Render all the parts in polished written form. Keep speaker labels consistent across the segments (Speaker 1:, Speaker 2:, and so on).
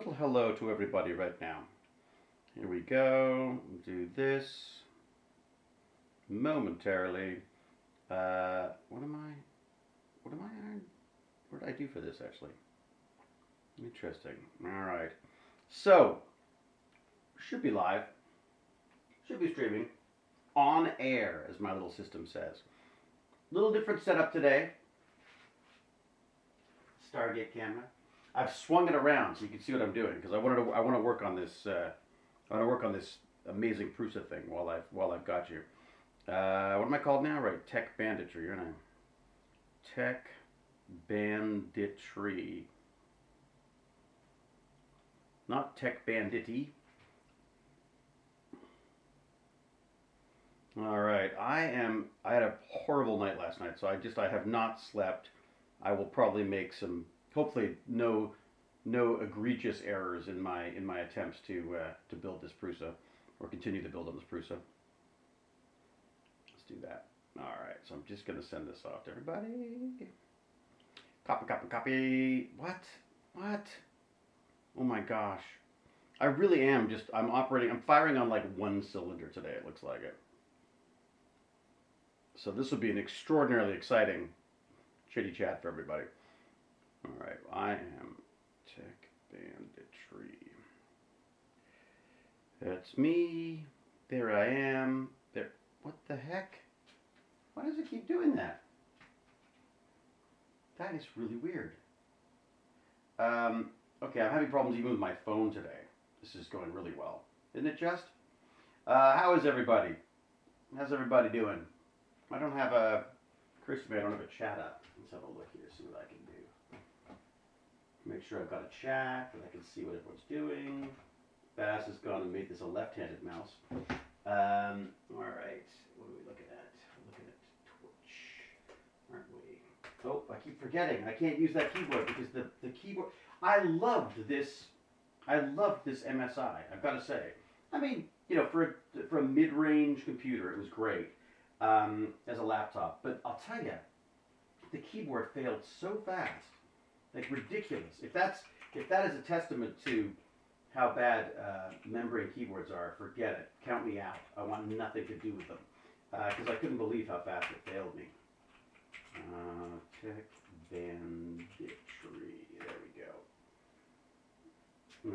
Speaker 1: little hello to everybody right now. Here we go. Do this momentarily. What am I on? What did I do for this actually? Interesting. All right. So, should be live. Should be streaming. On air, as my little system says. Little different setup today. Stargate camera. I've swung it around so you can see what I'm doing because I want to work on this. I want to work on this amazing Prusa thing while I've got you. What am I called now? Right, tech banditry, aren't I? Tech banditry. Not tech bandity. All right, I had a horrible night last night, so I have not slept. I will probably make some, hopefully no egregious errors in my attempts to build this Prusa or continue to build on this Prusa. Let's do that. All right, so I'm just gonna send this off to everybody. Copy. What? Oh my gosh. I really am I'm firing on like one cylinder today, it looks like it. So this will be an extraordinarily exciting chitty chat for everybody. All right, I am tech banditry. That's me. There I am. There. What the heck? Why does it keep doing that? That is really weird. Okay, I'm having problems even with my phone today. This is going really well. Isn't it just? How is everybody? How's everybody doing? I don't have a... Christopher, I don't have a chat up. Let's have a look here, see what I can do. Make sure I've got a chat, that I can see what everyone's doing. Bass has gone and made this a left-handed mouse. Alright, what are we looking at? We're looking at Twitch, aren't we? Oh, I keep forgetting. I can't use that keyboard because the keyboard... I loved this MSI, I've got to say. I mean, you know, for a mid-range computer, it was great as a laptop. But I'll tell you, the keyboard failed so fast, like ridiculous. If that is a testament to how bad membrane keyboards are, forget it. Count me out. I want nothing to do with them because I couldn't believe how fast it failed me. Tech banditry. There we go.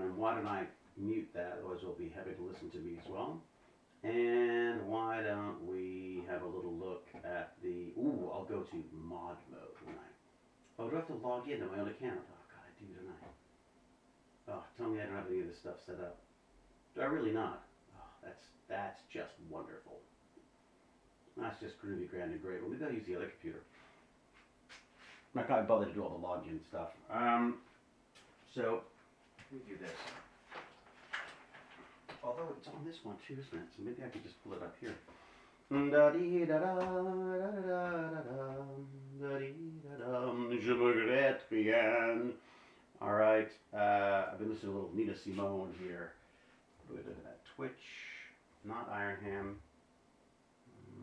Speaker 1: And why don't I mute that? Otherwise, we'll be happy to listen to me as well. And why don't we have a little look at the... Ooh, I'll go to mod mode tonight. Oh, do I have to log into my own account? Oh, God, I do, don't I? Oh, tell me I don't have any of this stuff set up. Do I really not? Oh, that's just wonderful. That's just groovy, grand, and great. Well, maybe I'll use the other computer. I'm not quite bothered to do all the login stuff. So, let me do this. Although it's on this one too, isn't it? So maybe I could just pull it up here. Je regrette rien. All right. I've been listening to a little Nina Simone here. What are we looking at? Twitch. Not Ironham.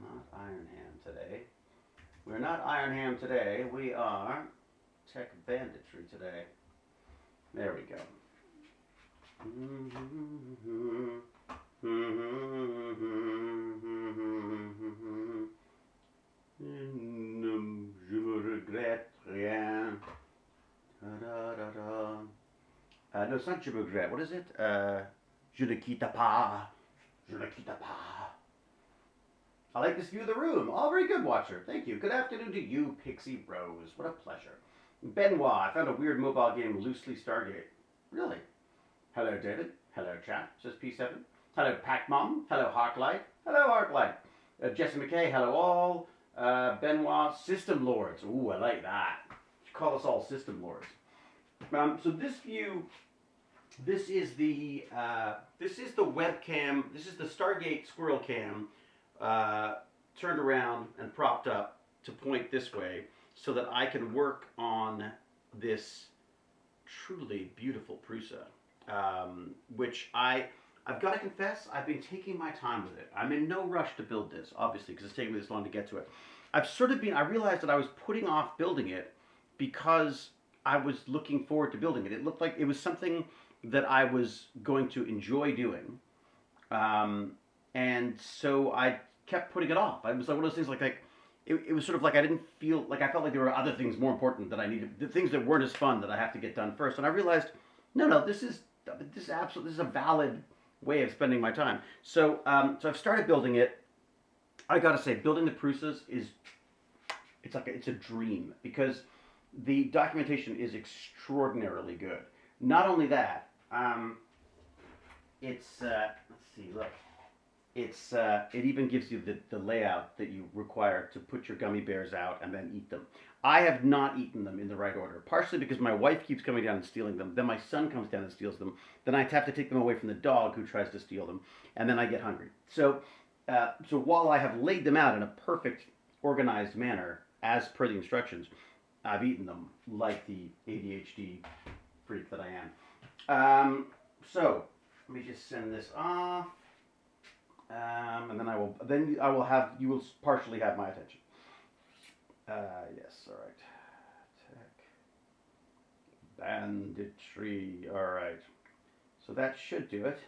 Speaker 1: Not Ironham today. We're not Ironham today. We are Tech Banditry today. There we go. Je me regrette rien. No, it's not je me regrette. What is it? Je ne quitte pas. Je ne quitte pas. I like this view of the room. Oh, very good, watcher. Thank you. Good afternoon to you, Pixie Rose. What a pleasure. Benoit, I found a weird mobile game, Loosely Stargate. Really? Hello, David. Hello, chat. Says P7. Hello, Pac-Mom. Hello, Harklight. Hello, Harklight. Jesse Mckay. Hello, all. Benoit. System Lords. Ooh, I like that. You call us all System Lords. So this view, this is the webcam. This is the Stargate Squirrel Cam turned around and propped up to point this way so that I can work on this truly beautiful Prusa. Which I've got to confess, I've been taking my time with it. I'm in no rush to build this, obviously, because it's taking me this long to get to it. I realized that I was putting off building it because I was looking forward to building it. It looked like it was something that I was going to enjoy doing. And so I kept putting it off. I was like one of those things it was sort of like I didn't feel like I felt like there were other things more important that I needed, the things that weren't as fun that I have to get done first. And I realized, no, this is a valid way of spending my time. So I've started building it. I gotta say, building the Prusas it's a dream because the documentation is extraordinarily good. Not only that, let's see, look, it even gives you the layout that you require to put your gummy bears out and then eat them. I have not eaten them in the right order, partially because my wife keeps coming down and stealing them. Then my son comes down and steals them. Then I have to take them away from the dog who tries to steal them, and then I get hungry. So while I have laid them out in a perfect, organized manner as per the instructions, I've eaten them like the ADHD freak that I am. So let me just send this off. And then you will partially have my attention. Yes, all right. Tech. Banditry, all right. So that should do it.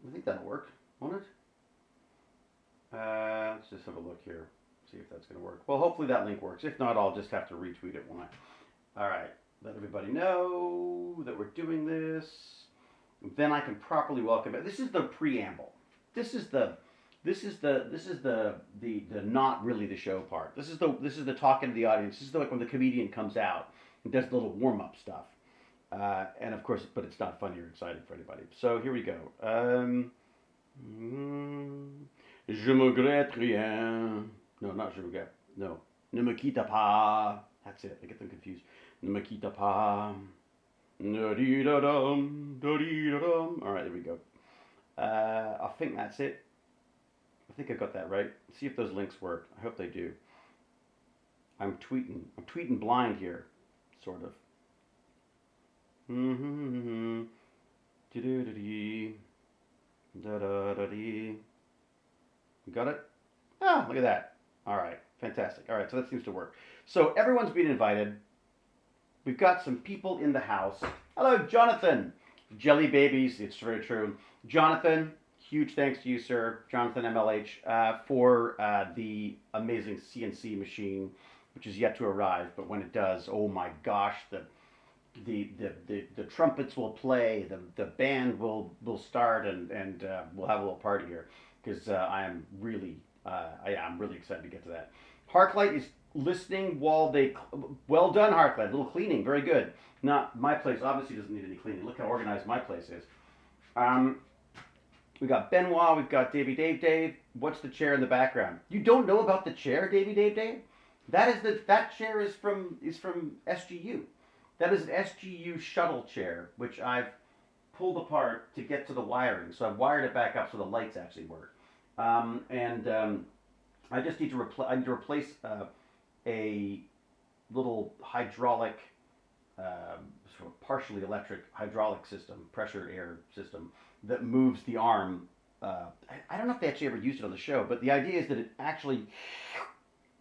Speaker 1: I think that'll work, won't it? Let's just have a look here, see if that's going to work. Well, hopefully that link works. If not, I'll just have to retweet it, won't I? All right. Let everybody know that we're doing this. Then I can properly welcome it. This is the preamble. This is the not really the show part. This is the talking to the audience. This is like when the comedian comes out and does the little warm up stuff. And of course, but it's not funny or exciting for anybody. So here we go. Je me regrette rien. No, not je regrette. No. Ne me quitte pas. That's it. I get them confused. Ne me quitte pas. Da-dee-da-dum, da-dee-da-dum. All right, there we go. I think that's it. I think I got that right. Let's see if those links work. I hope they do. I'm tweeting blind here, sort of. Mm-hmm. Da-da-da-dee. Da-da-da-dee. You got it? Ah, look at that. All right, fantastic. All right, so that seems to work. So everyone's been invited. We've got some people in the house. Hello, Jonathan. Jelly babies, it's very true. Jonathan, huge thanks to you, sir, Jonathan MLH, for the amazing CNC machine, which is yet to arrive. But when it does, oh my gosh, the trumpets will play, the band will start, and we'll have a little party here because I'm really excited to get to that. Harklight is listening while they. Well done, Harklight. A little cleaning, very good. Not my place. Obviously, doesn't need any cleaning. Look how organized my place is. We got Benoit. We've got Davey Dave. What's the chair in the background? You don't know about the chair, Davey Dave? That chair is from SGU. That is an SGU shuttle chair, which I've pulled apart to get to the wiring. So I've wired it back up so the lights actually work. I just need to replace a little hydraulic, sort of partially electric hydraulic system, pressure air system that moves the arm. I don't know if they actually ever used it on the show, but the idea is that it actually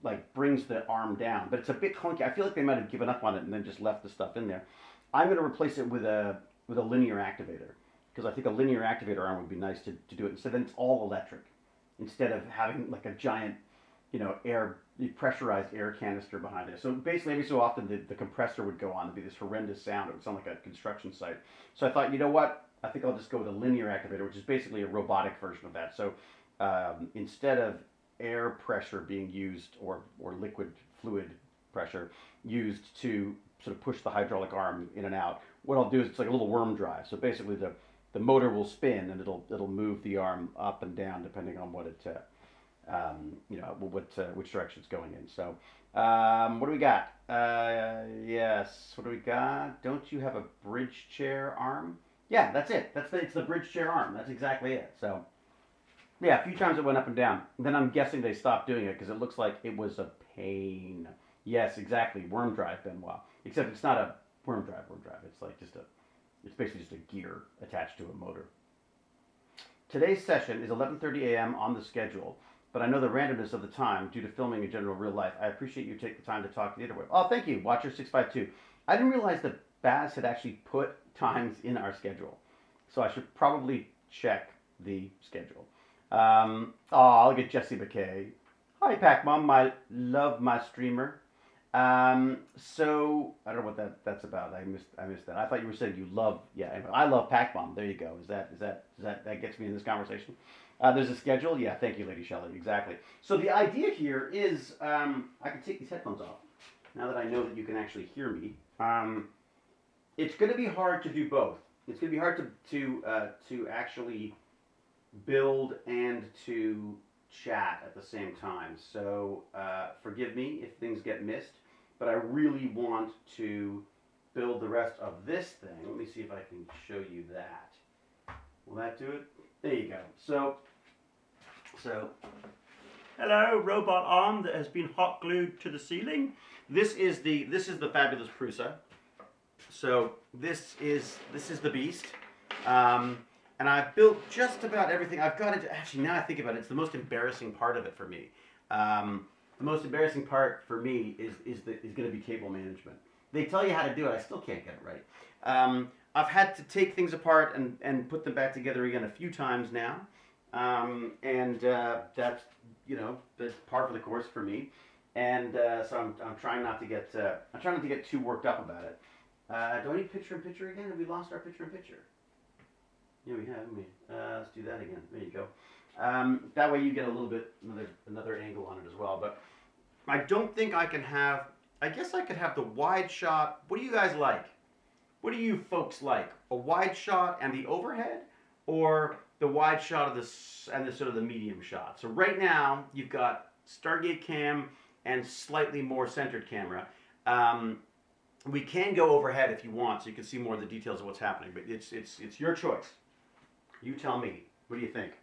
Speaker 1: like brings the arm down, but it's a bit clunky. I feel like they might have given up on it and then just left the stuff in there. I'm going to replace it with a linear activator because I think a linear activator arm would be nice to do it. So then it's all electric instead of having like a giant, pressurized air canister behind it. So basically, every so often the compressor would go on. There'd be this horrendous sound. It would sound like a construction site. So I thought, you know what? I think I'll just go with a linear activator, which is basically a robotic version of that. So instead of air pressure being used or liquid fluid pressure used to sort of push the hydraulic arm in and out, what I'll do is it's like a little worm drive. So basically the motor will spin and it'll move the arm up and down depending on what it which direction it's going in. So what do we got? Yes, what do we got? Don't you have a bridge chair arm? Yeah, that's it. It's the bridge chair arm. That's exactly it. So yeah, a few times it went up and down. And then I'm guessing they stopped doing it because it looks like it was a pain. Yes, exactly. Worm drive, Benoit. Except it's not a worm drive. It's like it's basically just a gear attached to a motor. Today's session is 11:30 a.m. on the schedule, but I know the randomness of the time due to filming in general real life. I appreciate you take the time to talk to the interweb. Oh, thank you, Watcher652. I didn't realize that Baz had actually put times in our schedule. So I should probably check the schedule. Look at Jesse Mckay. Hi, Pac Mom. I love my streamer. So I don't know what that's about. I missed that. I thought you were saying you love. Yeah, anyway, I love Pac Mom. There you go. That gets me in this conversation? There's a schedule. Yeah, thank you, Lady Shelley. Exactly. So the idea here is I can take these headphones off now that I know that you can actually hear me. It's going to be hard to do both. It's going to be hard to actually build and to chat at the same time. So forgive me if things get missed, but I really want to build the rest of this thing. Let me see if I can show you that. Will that do it? There you go. So hello, robot arm that has been hot glued to the ceiling. This is the fabulous Prusa. So this is the beast. And I've built just about everything. I've got it. Actually, now I think about it, it's the most embarrassing part of it for me. The most embarrassing part for me is going to be cable management. They tell you how to do it. I still can't get it right. I've had to take things apart and put them back together again a few times now, that's that's par for the course for me. And so I'm trying not to get too worked up about it. Do I need picture-in-picture again? Have we lost our picture-in-picture? Yeah, we have. Let's do that again. There you go. That way you get a little bit another angle on it as well. But I don't think I can have. I guess I could have the wide shot. What do you guys like? What do you folks like? A wide shot and the overhead, or the wide shot of this and the sort of the medium shot? So right now you've got Stargate cam and slightly more centered camera. We can go overhead if you want, so you can see more of the details of what's happening. But it's your choice. You tell me. What do you think?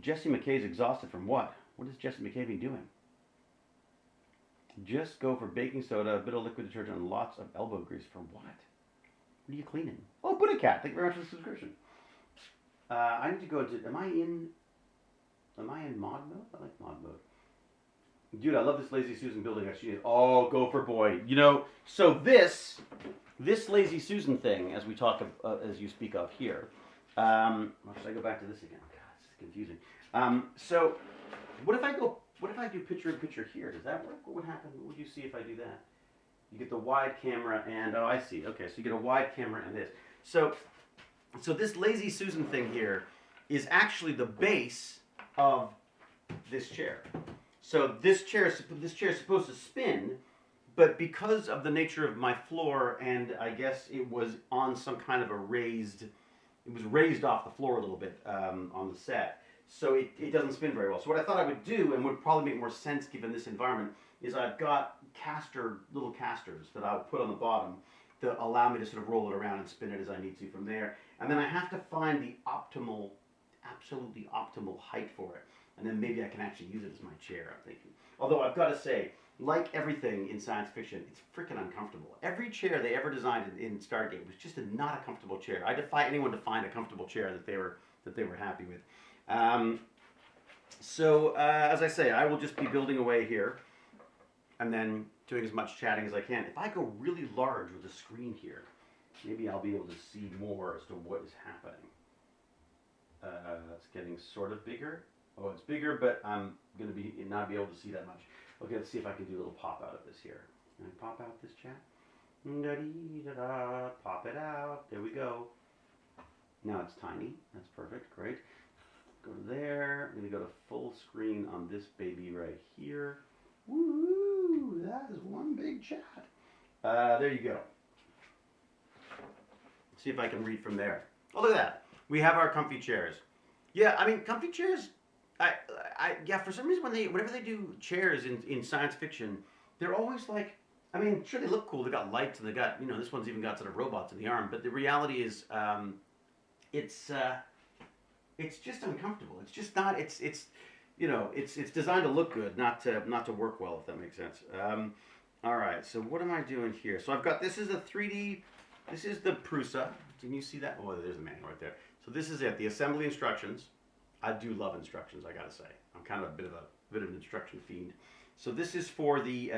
Speaker 1: Jesse Mckay's exhausted from what? What has Jesse Mckay been doing? Just go for baking soda, a bit of liquid detergent, and lots of elbow grease. For what? What are you cleaning? Oh, Buddha Cat. Thank you very much for the subscription. I need to go to. Am I in mod mode? I like mod mode. Dude, I love this Lazy Susan building. She is. Oh, Gopher Boy. So this Lazy Susan thing, as we talk of, as you speak of here. Or should I go back to this again? God, this is confusing. So, what if I do picture-in-picture here? Does that work? What would happen? What would you see if I do that? You get the wide camera and I see. Okay, so you get a wide camera and this. So this Lazy Susan thing here is actually the base of this chair. So this chair is supposed to spin, but because of the nature of my floor, and I guess it was on some kind of a raised off the floor a little bit on the set, so it doesn't spin very well. So what I thought I would do, and would probably make more sense given this environment, is I've got little casters that I'll put on the bottom that allow me to sort of roll it around and spin it as I need to from there. And then I have to find the absolutely optimal height for it. And then maybe I can actually use it as my chair, I'm thinking. Although I've got to say, like everything in science fiction, it's freaking uncomfortable. Every chair they ever designed in Stargate was just not a comfortable chair. I defy anyone to find a comfortable chair that they were happy with. As I say, I will just be building away here, and then doing as much chatting as I can. If I go really large with the screen here, maybe I'll be able to see more as to what is happening. It's getting sort of bigger. Oh, it's bigger, but I'm going to not be able to see that much. Okay, let's see if I can do a little pop out of this here. Can I pop out this chat? Da-dee-da-da, pop it out. There we go. Now it's tiny. That's perfect. Great. Go to there. I'm going to go to full screen on this baby right here. Woo! That is one big chat. There you go. Let's see if I can read from there. Oh, look at that. We have our comfy chairs. Yeah, I mean, comfy chairs. Yeah, for some reason whenever they do chairs in science fiction, they're always like, I mean, sure they look cool. They got lights and they got, this one's even got sort of robots in the arm. But the reality is, it's just uncomfortable. It's just not. It's designed to look good, not to work well, if that makes sense. All right. So what am I doing here? So I've got, this is a 3D. This is the Prusa. Can you see that? Oh, there's the manual right there. So this is it. The assembly instructions. I do love instructions, I gotta say. I'm kind of a bit of an instruction fiend. So this is for the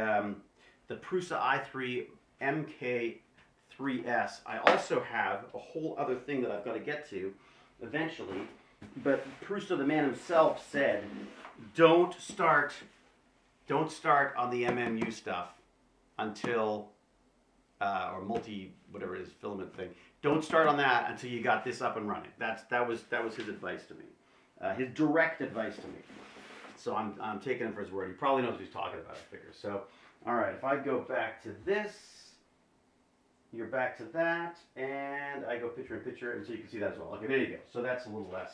Speaker 1: Prusa i3 Mckay 3S. I also have a whole other thing that I've got to get to eventually. But Prusa, the man himself, said, don't start on the MMU stuff until, or multi, whatever it is, filament thing. Don't start on that until you got this up and running. That was his advice to me, his direct advice to me. So I'm taking him for his word. He probably knows what he's talking about, I figure. So, all right, if I go back to this, you're back to that, and I go picture in picture, and so you can see that as well. Okay, there you go. So that's a little less.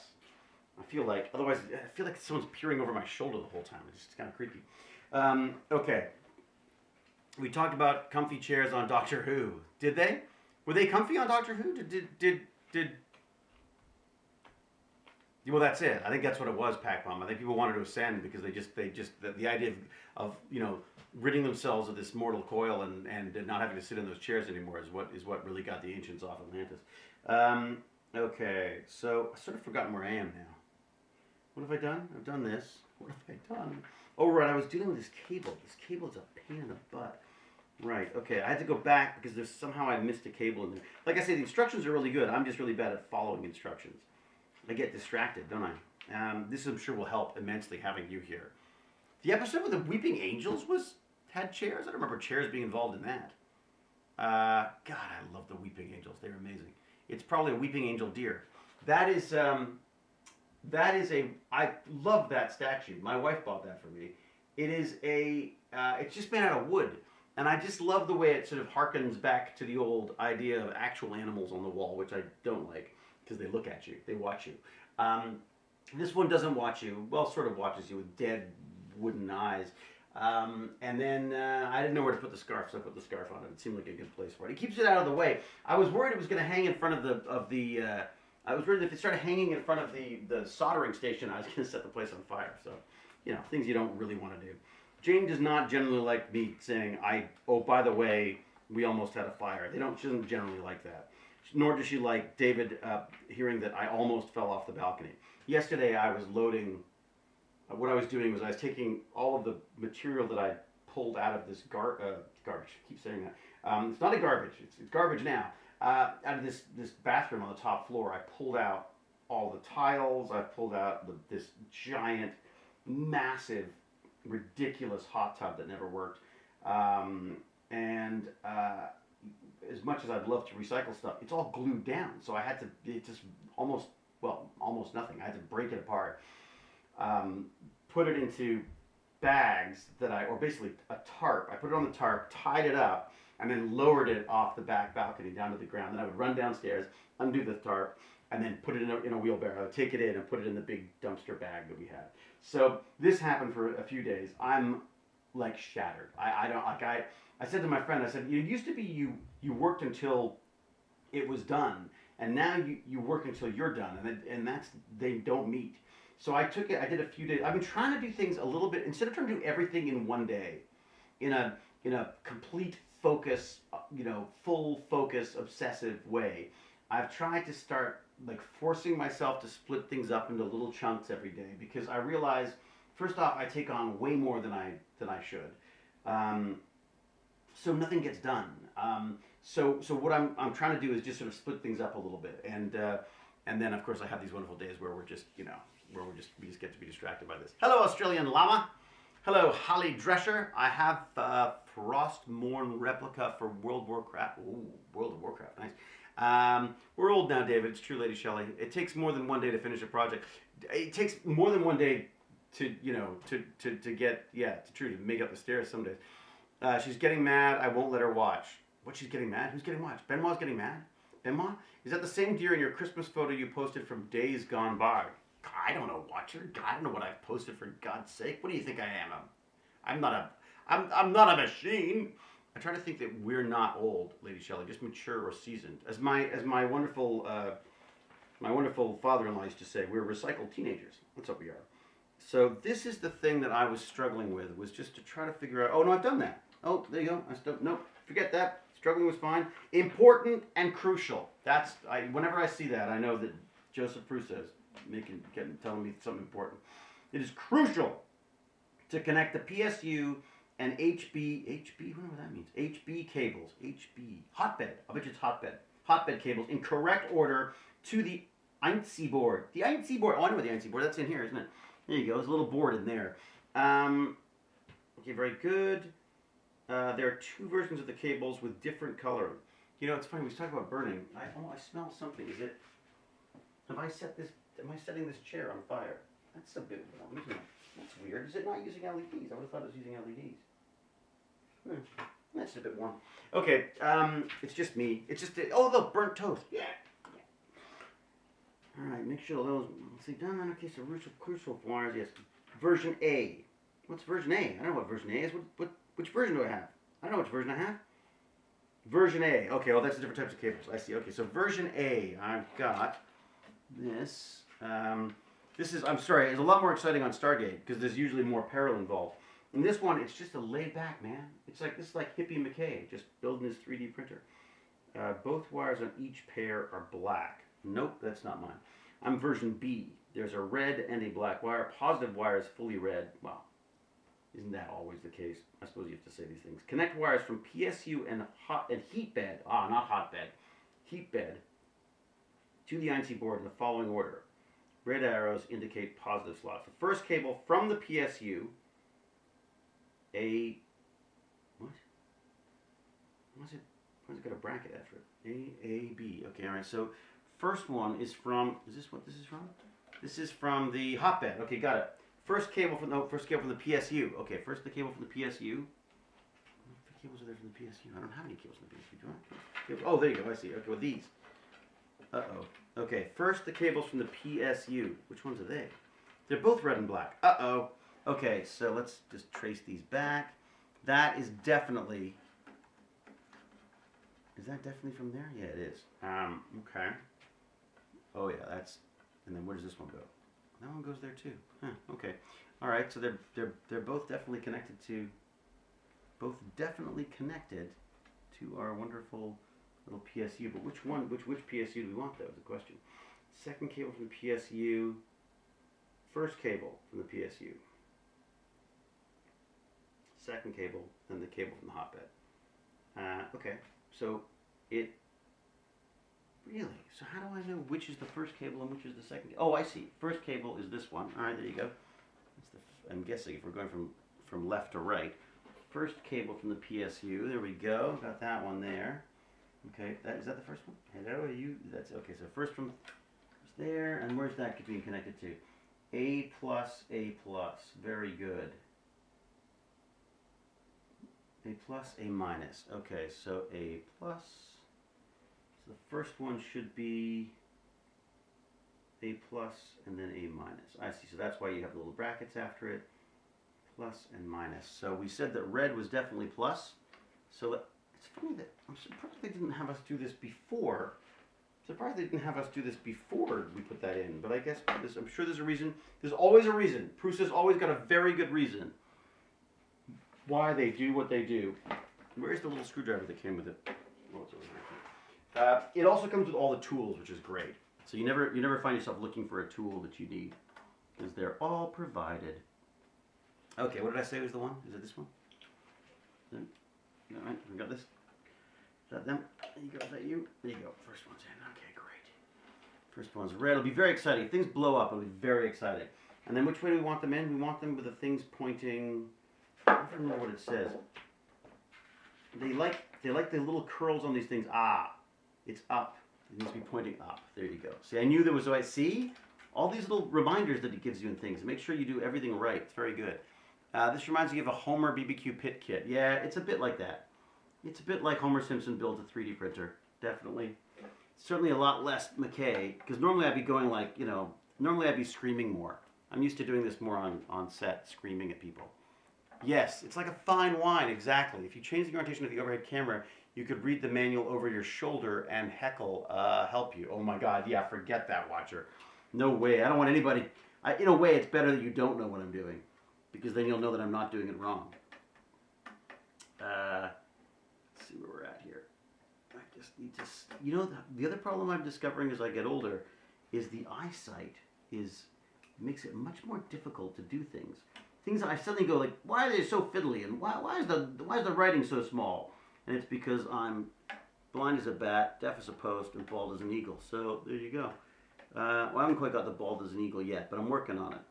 Speaker 1: I feel like someone's peering over my shoulder the whole time. It's just kind of creepy. Okay. We talked about comfy chairs on Doctor Who. Did they? Were they comfy on Doctor Who? Did Well, that's it. I think that's what it was, Pac Bomb. I think people wanted to ascend because they just the idea of ridding themselves of this mortal coil and not having to sit in those chairs anymore is what really got the ancients off Atlantis. Okay, so I sort of forgotten where I am now. What have I done? I've done this. What have I done? Oh, right, I was dealing with this cable. This cable is a pain in the butt. Right, okay, I had to go back because somehow I missed a cable in there. Like I say, the instructions are really good. I'm just really bad at following instructions. I get distracted, don't I? This, I'm sure, will help immensely having you here. The episode with the Weeping Angels had chairs? I don't remember chairs being involved in that. God, I love the Weeping Angels. They're amazing. It's probably a Weeping Angel deer. I love that statue. My wife bought that for me. It's just made out of wood. And I just love the way it sort of harkens back to the old idea of actual animals on the wall, which I don't like, because they look at you, they watch you. This one doesn't watch you, well, sort of watches you with dead wooden eyes. And then I didn't know where to put the scarf, so I put the scarf on it. It seemed like a good place for it. It keeps it out of the way. I was worried it was going to hang in front I was worried if it started hanging in front of the soldering station, I was going to set the place on fire. So, things you don't really want to do. Jane does not generally like me saying, oh, by the way, we almost had a fire. She doesn't generally like that. Nor does she like David hearing that I almost fell off the balcony. Yesterday I was loading, what I was doing was I was taking all of the material that I pulled out of this garbage. I keep saying that. It's not a garbage, it's garbage now. Out of this bathroom on the top floor, I pulled out all the tiles, I pulled out this giant, massive, ridiculous hot tub that never worked. As much as I'd love to recycle stuff, it's all glued down. So I had to, almost nothing. I had to break it apart, put it into bags or basically a tarp. I put it on the tarp, tied it up, and then lowered it off the back balcony down to the ground. Then I would run downstairs, undo the tarp, and then put it in a wheelbarrow. I would take it in and put it in the big dumpster bag that we had. So this happened for a few days. I'm like shattered. I said to my friend, I said, it used to be you worked until it was done, and now you work until you're done, and they don't meet. So I took it. I did a few days. I've been trying to do things a little bit instead of trying to do everything in one day, in a complete focus, full focus, obsessive way. I've tried to start forcing myself to split things up into little chunks every day, because I realize, first off, I take on way more than I should. So nothing gets done. So what I'm trying to do is just sort of split things up a little bit, and then of course I have these wonderful days where we just get to be distracted by this. Hello, Australian Llama. Hello, Holly Drescher. I have Frostmourne replica for World of Warcraft. Ooh, World of Warcraft, nice. We're old now, David. It's true, Lady Shelley. It takes more than one day to finish a project. It takes more than one day to make up the stairs some days. She's getting mad. I won't let her watch. What, she's getting mad? Who's getting watched? Benma's getting mad? Benma? Is that the same deer in your Christmas photo you posted from days gone by? I don't know, watcher. I don't know what I've posted, for God's sake. What do you think I am? I'm not a machine. I try to think that we're not old, Lady Shelley, just mature or seasoned. As my wonderful father-in-law used to say, we're recycled teenagers. That's what we are. So this is the thing that I was struggling with, was just to try to figure out, oh no, I've done that. Oh, there you go. Nope, forget that. Struggling was fine. Important and crucial. Whenever I see that, I know that Joseph Prusa is telling me something important. It is crucial to connect the PSU and HB, wonder what that means. HB cables, HB, hotbed. I bet you it's hotbed. Hotbed cables in correct order to the Einstein board. The Einstein board, oh, I know what the Einstein board, that's in here, isn't it? There you go, there's a little board in there. Okay, very good. There are two versions of the cables with different coloring. You know, it's funny, we talk about burning. I smell something. Is it, am I setting this chair on fire? That's a bit warm, isn't it? That's weird. Is it not using LEDs? I would have thought it was using LEDs. That's a bit warm. Okay, it's just me. It's just, oh look, burnt toast. Yeah. All right, make sure those, let's see, down, okay, so crucial wires, yes. Version A. What's version A? I don't know what version A is. Which version do I have? I don't know which version I have. Version A. Okay, well, that's the different types of cables. I see. Okay, so version A, I've got this. This is, I'm sorry, it's a lot more exciting on Stargate because there's usually more peril involved. In this one, it's just a laid back, man. It's like, this is like hippie Mckay, just building his 3D printer. Both wires on each pair are black. Nope, that's not mine. I'm version B. There's a red and a black wire. Positive wire is fully red. Well, isn't that always the case? I suppose you have to say these things. Connect wires from PSU and heat bed. Ah, not hotbed. Heat bed to the INC board in the following order. Red arrows indicate positive slots. The first cable from the PSU. What? Why has it got a bracket after it? A, B. Okay, all right. So first one is from, is this what this is from? This is from the hotbed. Okay, got it. First cable from the PSU. Okay, first the cable from the PSU. What cables are there from the PSU? I don't have any cables from the PSU, do I? Oh, there you go. I see. Okay, well these. Uh-oh. Okay, first the cables from the PSU. Which ones are they? They're both red and black. Uh-oh. Okay, so let's just trace these back. That is definitely... Is that definitely from there? Yeah, it is. Okay. Oh yeah, that's... And then where does this one go? That one goes there too. Huh, okay. All right, so they're both definitely connected to... Both definitely connected to our wonderful little PSU. But which PSU do we want, though, is the question. Second cable from the PSU. First cable from the PSU. Second cable, then the cable from the hotbed. Okay, so it... Really? So how do I know which is the first cable and which is the second? Oh, I see. First cable is this one. All right, there you go. That's I'm guessing if we're going from left to right. First cable from the PSU. There we go. Got that one there. Okay, is that the first one? Hello, you? That's okay. So first from there, and where's that being connected to? A plus, A plus. Very good. A plus, A minus. Okay, so A plus. So the first one should be A plus and then A minus. I see. So that's why you have the little brackets after it. Plus and minus. So we said that red was definitely plus. So it's funny that I'm surprised they didn't have us do this before. Surprised they didn't have us do this before we put that in. But I guess I'm sure there's a reason. There's always a reason. Prusa's always got a very good reason why they do what they do. Where's the little screwdriver that came with it? Oh, it's over here. It also comes with all the tools, which is great. So you never find yourself looking for a tool that you need, because they're all provided. Okay, what did I say was the one? Is it this one? All right, we got this. Is that them? There you go. Is that you? There you go. First one's in. Okay, great. First one's red. It'll be very exciting. If things blow up, it'll be very exciting. And then which way do we want them in? We want them with the things pointing. I don't remember what it says. They like the little curls on these things. Ah, it's up. It needs to be pointing up. There you go. See, I knew there was a way. See? All these little reminders that it gives you and things. Make sure you do everything right. It's very good. This reminds me of a Homer BBQ pit kit. Yeah, it's a bit like that. It's a bit like Homer Simpson builds a 3D printer. Definitely. Certainly a lot less Mckay, because normally I'd be going like, you know, normally I'd be screaming more. I'm used to doing this more on set, screaming at people. Yes, it's like a fine wine, exactly. If you change the orientation of the overhead camera, you could read the manual over your shoulder and heckle help you. Oh my God, yeah, forget that, watcher. No way, I don't want anybody... in a way, it's better that you don't know what I'm doing, because then you'll know that I'm not doing it wrong. Let's see where we're at here. I just need to... You know, the other problem I'm discovering as I get older is the eyesight makes it much more difficult to do things. things that I suddenly go like, why are they so fiddly, and why is the writing so small? And it's because I'm blind as a bat, deaf as a post, and bald as an eagle. So there you go. Well, I haven't quite got the bald as an eagle yet, but I'm working on it.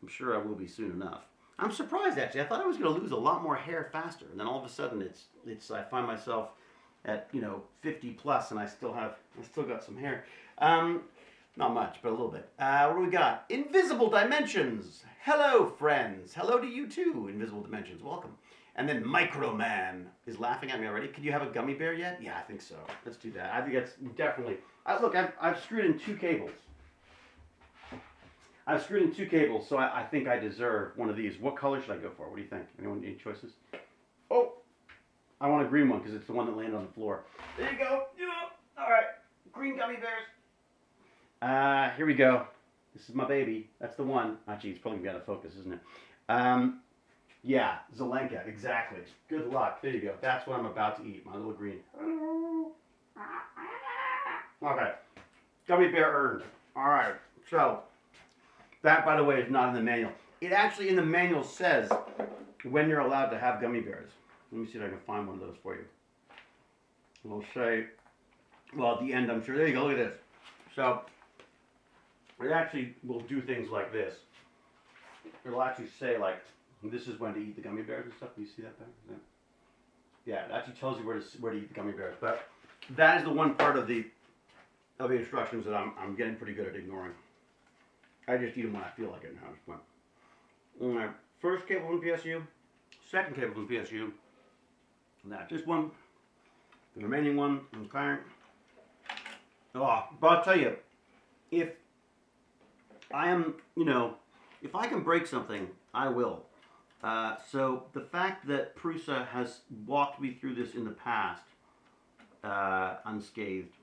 Speaker 1: I'm sure I will be soon enough. I'm surprised actually. I thought I was going to lose a lot more hair faster, and then all of a sudden I find myself at 50 plus, and I still got some hair. Not much, but a little bit. What do we got? Invisible Dimensions. Hello, friends. Hello to you too, Invisible Dimensions. Welcome. And then Microman is laughing at me already. Can you have a gummy bear yet? Yeah, I think so. Let's do that. I think that's definitely. Look, I've screwed in 2 cables. I've screwed in 2 cables, so I think I deserve one of these. What color should I go for? What do you think? Anyone, any choices? Oh, I want a green one because it's the one that landed on the floor. There you go. Yeah. All right, green gummy bears. Here we go. This is my baby. That's the one. Actually, it's probably gonna be out of focus, isn't it? Yeah, Zelenka, exactly. Good luck. There you go. That's what I'm about to eat. My little green. Okay. Gummy bear earned. All right. So, that, by the way, is not in the manual. It actually, in the manual, says when you're allowed to have gummy bears. Let me see if I can find one of those for you. It'll say, well, at the end, I'm sure. There you go. Look at this. So, it actually will do things like this. It'll actually say, like, this is when to eat the gummy bears and stuff. Do you see that there? Yeah, it actually tells you where to eat the gummy bears. But that is the one part of the instructions that I'm getting pretty good at ignoring. I just eat them when I feel like it now. Just went. My first cable from PSU, second cable from PSU, that just one, the remaining one, okay. Oh, but I'll tell you, if I am, if I can break something, I will. So the fact that Prusa has walked me through this in the past unscathed,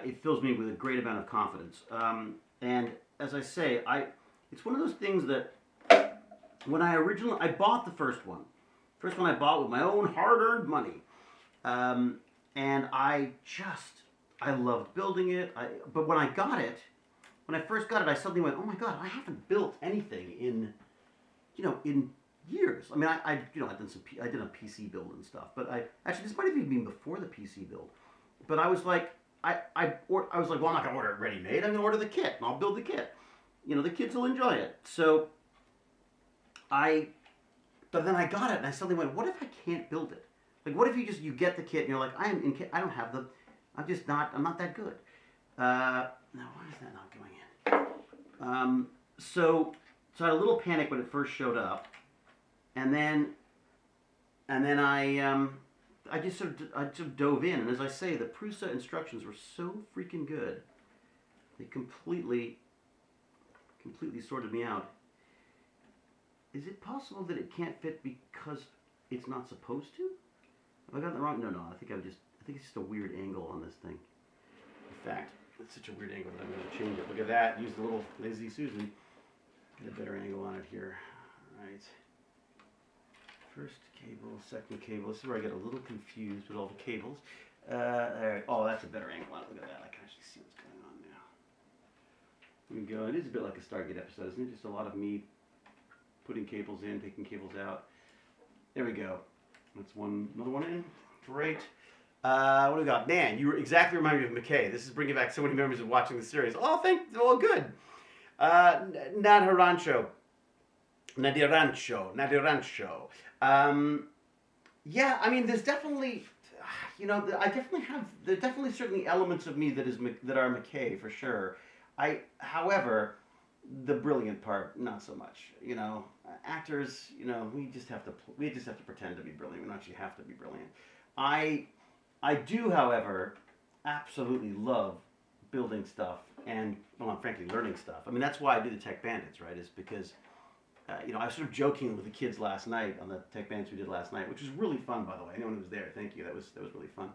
Speaker 1: it fills me with a great amount of confidence. And as I say, it's one of those things that when I bought the first one I bought with my own hard-earned money, and I loved building it. But when I first got it, I suddenly went, oh my God, I haven't built anything in years. I mean, I did a PC build and stuff, but this might have even been before the PC build. But I was like, well, I'm not gonna order it ready-made. I'm gonna order the kit, and I'll build the kit. The kids will enjoy it. So but then I got it, and I suddenly went, what if I can't build it? Like, what if you get the kit, and you're like, I don't have I'm not that good. Now, why is that not going in? So I had a little panic when it first showed up, and then I just sort of dove in, and as I say, the Prusa instructions were so freaking good. They completely sorted me out. Is it possible that it can't fit because it's not supposed to? Have I gotten the wrong? No. I think it's just a weird angle on this thing. In fact, it's such a weird angle that I'm going to change it. Look at that. Use the little Lazy Susan. Get a better angle on it here. All right. First cable, second cable. This is where I get a little confused with all the cables. There. Oh, that's a better angle on it. Look at that. I can actually see what's going on now. Here we go. It is a bit like a Stargate episode, isn't it? Just a lot of me putting cables in, taking cables out. There we go. That's another one in. Great. What do we got? Man, you exactly remind me of Mckay. This is bringing back so many memories of watching the series. Oh, good. Nadirancho. Yeah, I mean, there's definitely, there's definitely certainly elements of me that are Mckay for sure. However, the brilliant part, not so much. Actors, we just have to pretend to be brilliant. We don't actually have to be brilliant. I do, however, absolutely love building stuff and, well, frankly, learning stuff. I mean, that's why I do the Tech Bandits, right? Is because, I was sort of joking with the kids last night on the Tech Bandits we did last night, which was really fun, by the way. Anyone who was there, thank you. That was really fun.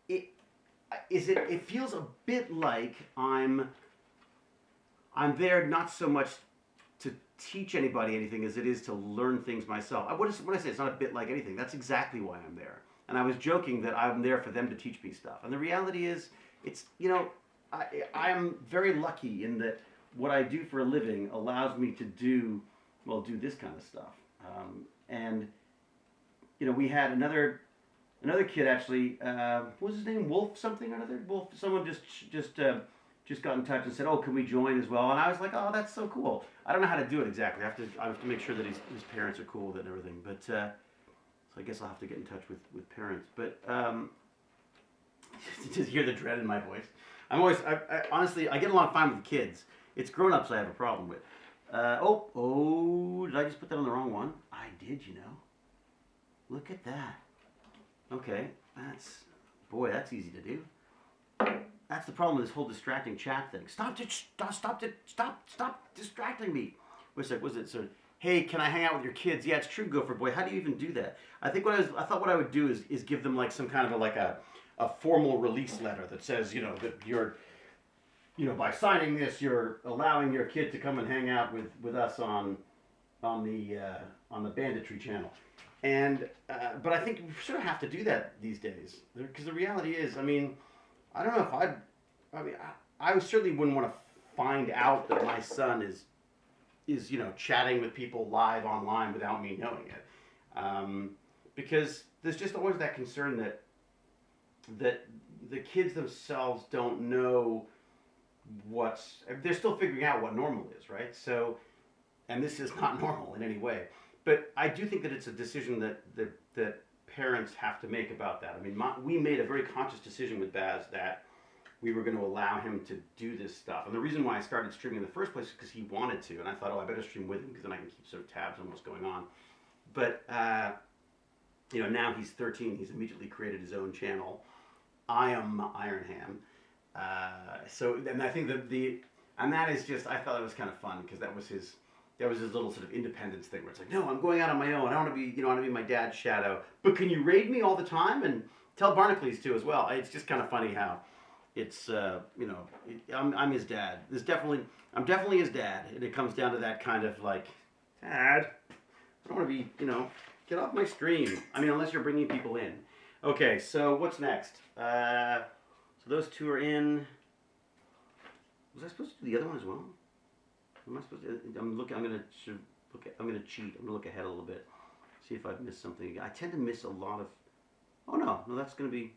Speaker 1: It feels a bit like I'm there not so much to teach anybody anything as it is to learn things myself. When I say it's not a bit like anything, that's exactly why I'm there. And I was joking that I'm there for them to teach me stuff. And the reality is, I am very lucky in that what I do for a living allows me to do, well, do this kind of stuff. And you know, we had another kid actually. What was his name? Wolf something or another. Wolf. Someone just got in touch and said, "Oh, can we join as well?" And I was like, "Oh, that's so cool." I don't know how to do it exactly. I have to make sure that his parents are cool with it and everything. But so I guess I'll have to get in touch with parents. But just hear the dread in my voice. Honestly, I get along fine with the kids. It's grown-ups I have a problem with. Did I just put that on the wrong one? I did, you know. Look at that. Okay, that's easy to do. That's the problem with this whole distracting chat thing. Stop distracting me. Was it sort of, hey, can I hang out with your kids? Yeah, it's true, Gopher Boy. How do you even do that? I thought what I would do is give them like some kind of a formal release letter that says, you know, that you're, you know, by signing this, you're allowing your kid to come and hang out with us on the Banditry channel. And but I think we sort of have to do that these days, because the reality is, I mean, I don't know if I certainly wouldn't want to find out that my son is you know, chatting with people live online without me knowing it, because there's just always that concern that the kids themselves don't know they're still figuring out what normal is, right? So, and this is not normal in any way. But I do think that it's a decision that parents have to make about that. I mean, we made a very conscious decision with Baz that we were going to allow him to do this stuff. And the reason why I started streaming in the first place is because he wanted to. And I thought, oh, I better stream with him because then I can keep sort of tabs on what's going on. But, you know, now he's 13. He's immediately created his own channel. I am Ironham. And I think and that is just, I thought it was kind of fun because that was his little sort of independence thing where it's like, no, I'm going out on my own. I want to be, you know, I want to be my dad's shadow. But can you raid me all the time? And tell Barnacles to as well. It's just kind of funny how it's, you know, I'm his dad. I'm definitely his dad. And it comes down to that kind of like, Dad, I don't want to be, you know, get off my stream. I mean, unless you're bringing people in. Okay, so what's next? So those two are in. Was I supposed to do the other one as well? Am I supposed to? I'm gonna cheat. I'm gonna look ahead a little bit, see if I've missed something. I tend to miss a lot of. Oh no, that's gonna be.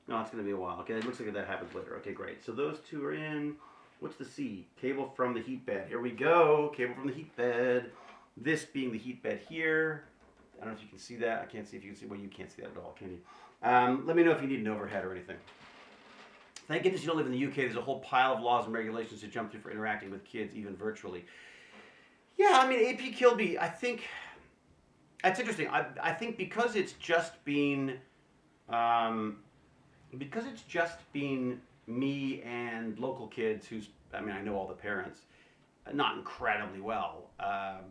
Speaker 1: No, it's gonna be a while. Okay, it looks like that happens later. Okay, great. So those two are in. What's the C? Cable from the heat bed. Here we go. Cable from the heat bed. This being the heat bed here. I don't know if you can see that. I can't see if you can see. Well, you can't see that at all, can you? Let me know if you need an overhead or anything. Thank goodness you don't live in the UK. There's a whole pile of laws and regulations to jump through for interacting with kids, even virtually. Yeah, I mean, AP Kilby, I think that's interesting. I think because it's just been me and local kids who's, I mean, I know all the parents, not incredibly well,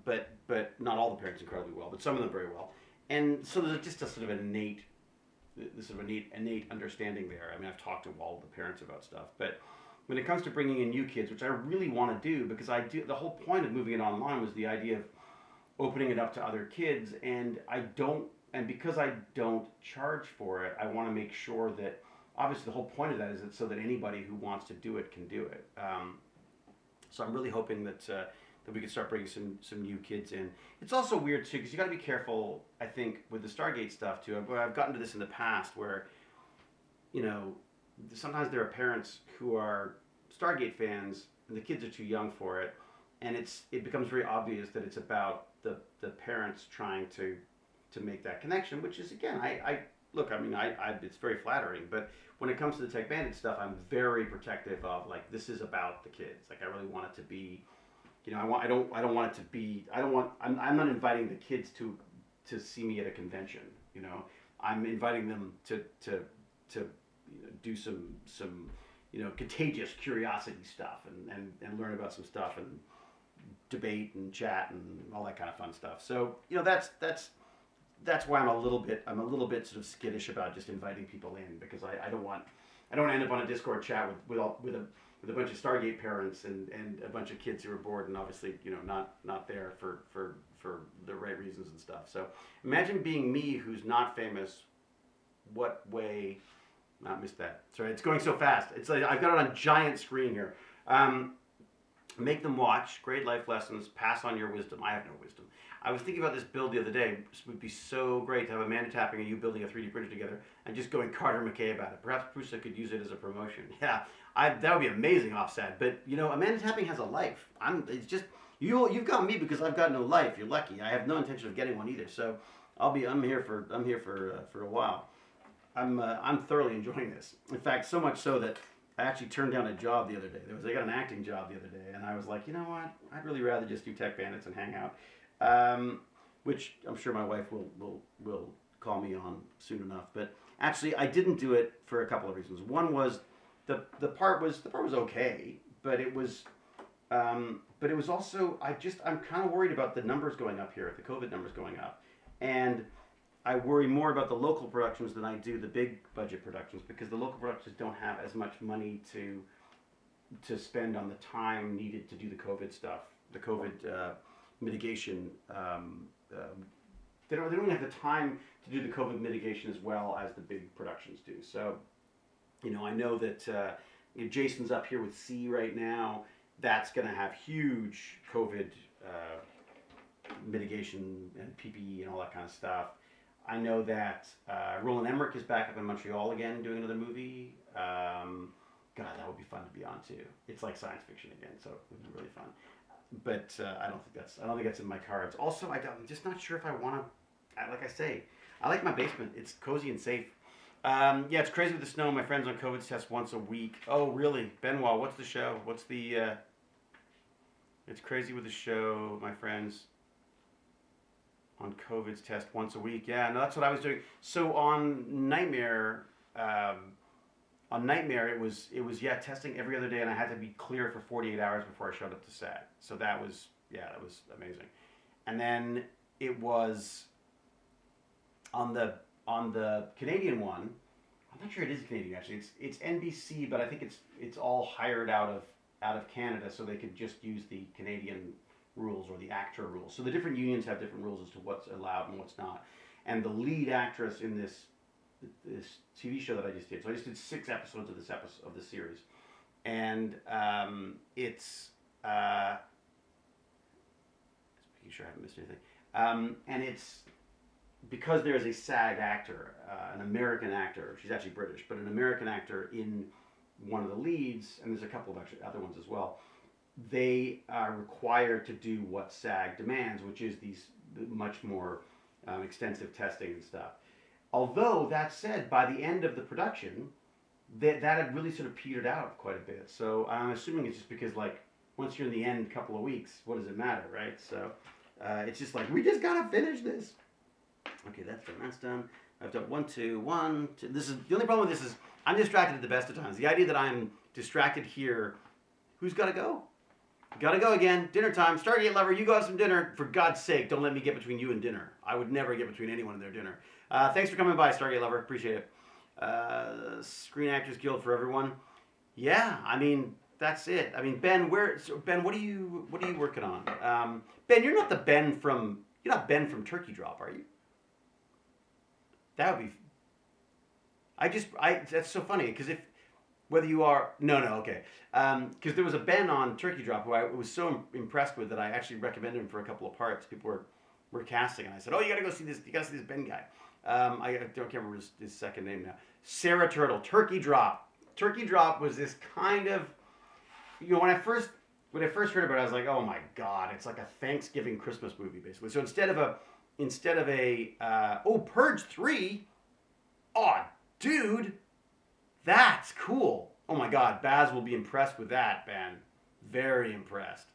Speaker 1: but not all the parents incredibly well, but some of them very well. And so there's just a sort of innate understanding there. I mean, I've talked to all the parents about stuff, but when it comes to bringing in new kids, which I really want to do, because the whole point of moving it online was the idea of opening it up to other kids, and because I don't charge for it, I want to make sure that, obviously the whole point of that is so that anybody who wants to do it can do it. So I'm really hoping that we can start bringing some new kids in. It's also weird too, because you got to be careful, I think, with the Stargate stuff too. I've gotten to this in the past where, you know, sometimes there are parents who are Stargate fans and the kids are too young for it, and it becomes very obvious that it's about the parents trying to make that connection, which is, again, look, I mean, it's very flattering, but when it comes to the Tech Bandit stuff, I'm very protective of, like, this is about the kids. Like, I really want it to be, you know, I don't want it to be, I'm not inviting the kids to see me at a convention, you know. I'm inviting them to you know, do some you know, contagious curiosity stuff and learn about some stuff and debate and chat and all that kind of fun stuff. So, you know, that's why I'm a little bit sort of skittish about just inviting people in, because I don't want to end up on a Discord chat with a bunch of Stargate parents and a bunch of kids who are bored and obviously, you know, not there for the right reasons and stuff. So imagine being me, who's not famous. What way? I missed that. Sorry, it's going so fast. It's like I've got it on a giant screen here. Make them watch great life lessons, pass on your wisdom. I have no wisdom. I was thinking about this build the other day. It would be so great to have Amanda tapping and you building a 3D printer together and just going Carter Mckay about it. Perhaps Prusa could use it as a promotion. Yeah, that would be amazing offset. But you know, Amanda tapping has a life. It's just you've got me because I've got no life. You're lucky. I have no intention of getting one either. So I'm here for a while. I'm thoroughly enjoying this. In fact, so much so that I actually turned down a job the other day. I got an acting job the other day, and I was like, you know what? I'd really rather just do Tech Bandits and hang out, which I'm sure my wife will call me on soon enough. But actually, I didn't do it for a couple of reasons. One was the part was okay, but it was also I'm kind of worried about the numbers going up here, the COVID numbers going up, and I worry more about the local productions than I do the big budget productions because the local productions don't have as much money to spend on the time needed to do the COVID stuff, the COVID mitigation. They don't have the time to do the COVID mitigation as well as the big productions do. So, you know, I know that Jason's up here with C right now. That's going to have huge COVID mitigation and PPE and all that kind of stuff. I know that Roland Emmerich is back up in Montreal again doing another movie. God, that would be fun to be on too. It's like science fiction again, so it would be really fun. But I don't think that's in my cards. Also, I'm just not sure if I want to. Like I say, I like my basement. It's cozy and safe. Yeah, it's crazy with the snow. My friends on COVID test once a week. Oh, really? Benoit, what's the show? What's the? It's crazy with the show, my friends. On COVID's test once a week. Yeah, no, that's what I was doing. So on Nightmare, it was testing every other day, and I had to be clear for 48 hours before I showed up to set. So that was amazing. And then it was on the Canadian one. I'm not sure it is Canadian actually. It's NBC, but I think it's all hired out of Canada, so they could just use the Canadian rules or the actor rules. So the different unions have different rules as to what's allowed and what's not. And the lead actress in this TV show that I just did. So I just did 6 episodes of this series, and it's just making sure I haven't missed anything. And it's because there is a SAG actor, an American actor. She's actually British, but an American actor in one of the leads, and there's a couple of actually other ones as well. They are required to do what SAG demands, which is these much more extensive testing and stuff. Although, that said, by the end of the production, that had really sort of petered out quite a bit. So I'm assuming it's just because, like, once you're in the end couple of weeks, what does it matter, right? So it's just like, we just gotta finish this. Okay, that's done. I've done 1, 2, 1, 2. This is, the only problem with this is I'm distracted at the best of times. The idea that I'm distracted here, who's gotta go? Gotta go again. Dinner time. Stargate lover, you go have some dinner. For God's sake, don't let me get between you and dinner. I would never get between anyone and their dinner. Thanks for coming by, Stargate lover. Appreciate it. Screen Actors Guild for everyone. Yeah, I mean, that's it. I mean, Ben, Ben, what are you working on? Ben, you're not Ben from Turkey Drop, are you? That would be. That's so funny because if. Whether you are okay, because there was a Ben on Turkey Drop who I was so impressed with that I actually recommended him for a couple of parts. People were casting, and I said, "Oh, you got to go see this. You got to see this Ben guy." I can't remember his second name now. Sarah Turtle, Turkey Drop. Turkey Drop was this kind of, when I first heard about it, I was like, "Oh my God, it's like a Thanksgiving Christmas movie basically." So instead of Purge 3, oh dude. That's cool. Oh my God, Baz will be impressed with that, Ben. Very impressed.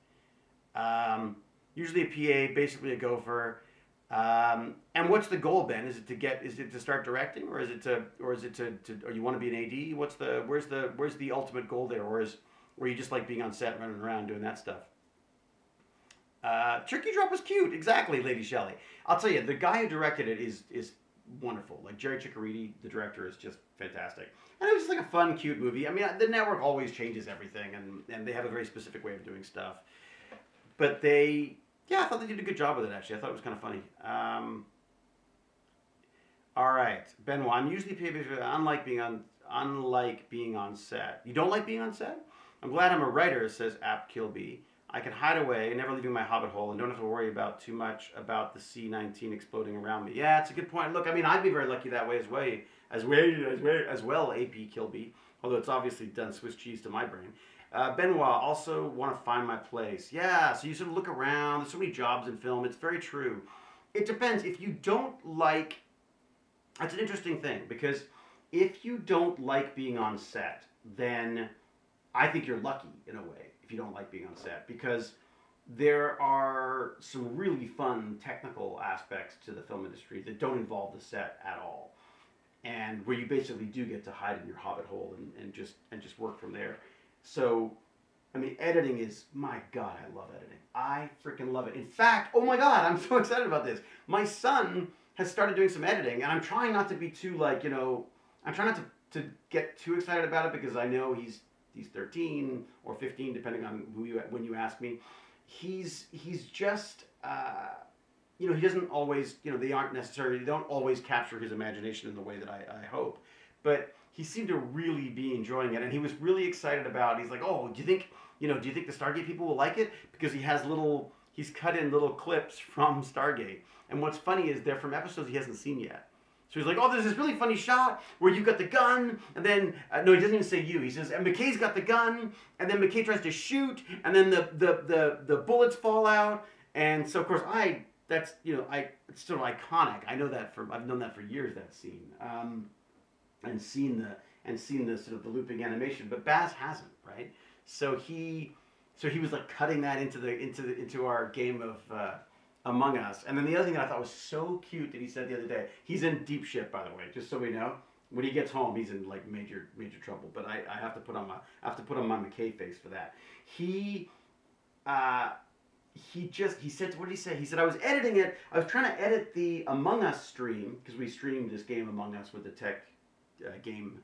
Speaker 1: Usually a PA, basically a gopher. And what's the goal, Ben? Is it to start directing, or you want to be an AD? Where's the ultimate goal there, or you just like being on set, running around doing that stuff? Turkey Drop was cute, exactly, Lady Shelley. I'll tell you, the guy who directed it is wonderful. Like Jerry Ciccariti, the director, is just fantastic. And it was just like a fun, cute movie. I mean, the network always changes everything, and they have a very specific way of doing stuff. But I thought they did a good job with it, actually. I thought it was kind of funny. All right, Benoit, I'm usually unlike being on set. You don't like being on set? I'm glad I'm a writer, says App Kilby. I can hide away, never leaving my hobbit hole, and don't have to worry about too much about the C-19 exploding around me. Yeah, it's a good point. Look, I mean, I'd be very lucky that way as well, AP Kilby, although it's obviously done Swiss cheese to my brain. Benoit, also want to find my place. Yeah, so you sort of look around. There's so many jobs in film. It's very true. It depends. If you don't like... That's an interesting thing, because if you don't like being on set, then I think you're lucky, in a way, if you don't like being on set, because there are some really fun technical aspects to the film industry that don't involve the set at all, and where you basically do get to hide in your hobbit hole and just work from there. So, I mean, editing is, my God, I love editing. I freaking love it. In fact, oh my God, I'm so excited about this. My son has started doing some editing, and I'm trying not to be too, like, you know, I'm trying not to get too excited about it, because I know he's 13 or 15, depending on when you ask me. He's just, you know, he doesn't always, you know, they don't always capture his imagination in the way that I hope. But he seemed to really be enjoying it, and he was really excited about it. He's like, oh, do you think the Stargate people will like it? Because he's cut in little clips from Stargate. And what's funny is they're from episodes he hasn't seen yet. So he's like, oh, there's this really funny shot where you got the gun, and then, no, he doesn't even say you. He says, and Mckay's got the gun, and then Mckay tries to shoot, and then the bullets fall out. And so, of course, it's sort of iconic. I've known that for years, that scene. And seen the sort of the looping animation, but Baz hasn't, right? So he was like cutting that into our game of Among Us. And then the other thing that I thought was so cute that he said the other day, he's in deep shit, by the way, just so we know. When he gets home, he's in like major trouble. But I have to put on my Mckay face for that. He said, what did he say? He said, I was editing it. I was trying to edit the Among Us stream, because we streamed this game Among Us with the tech game.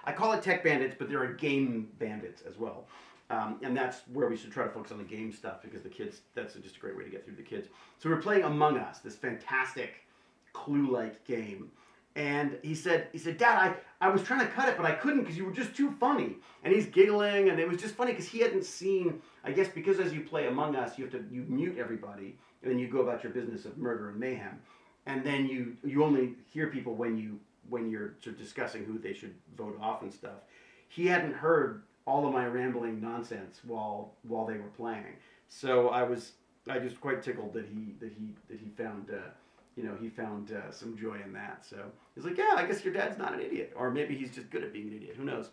Speaker 1: I call it tech bandits, but there are game bandits as well. And that's where we should try to focus on the game stuff, because the kids, that's just a great way to get through the kids. So we're playing Among Us, this fantastic Clue-like game. And he said, Dad, I was trying to cut it, but I couldn't because you were just too funny. And he's giggling, and it was just funny because he hadn't seen, I guess because as you play Among Us, you mute everybody, and then you go about your business of murder and mayhem. And then you only hear people when you're sort of discussing who they should vote off and stuff. He hadn't heard all of my rambling nonsense while they were playing. So I just quite tickled that he found he found some joy in that. So he's like, yeah, I guess your dad's not an idiot, or maybe he's just good at being an idiot. Who knows?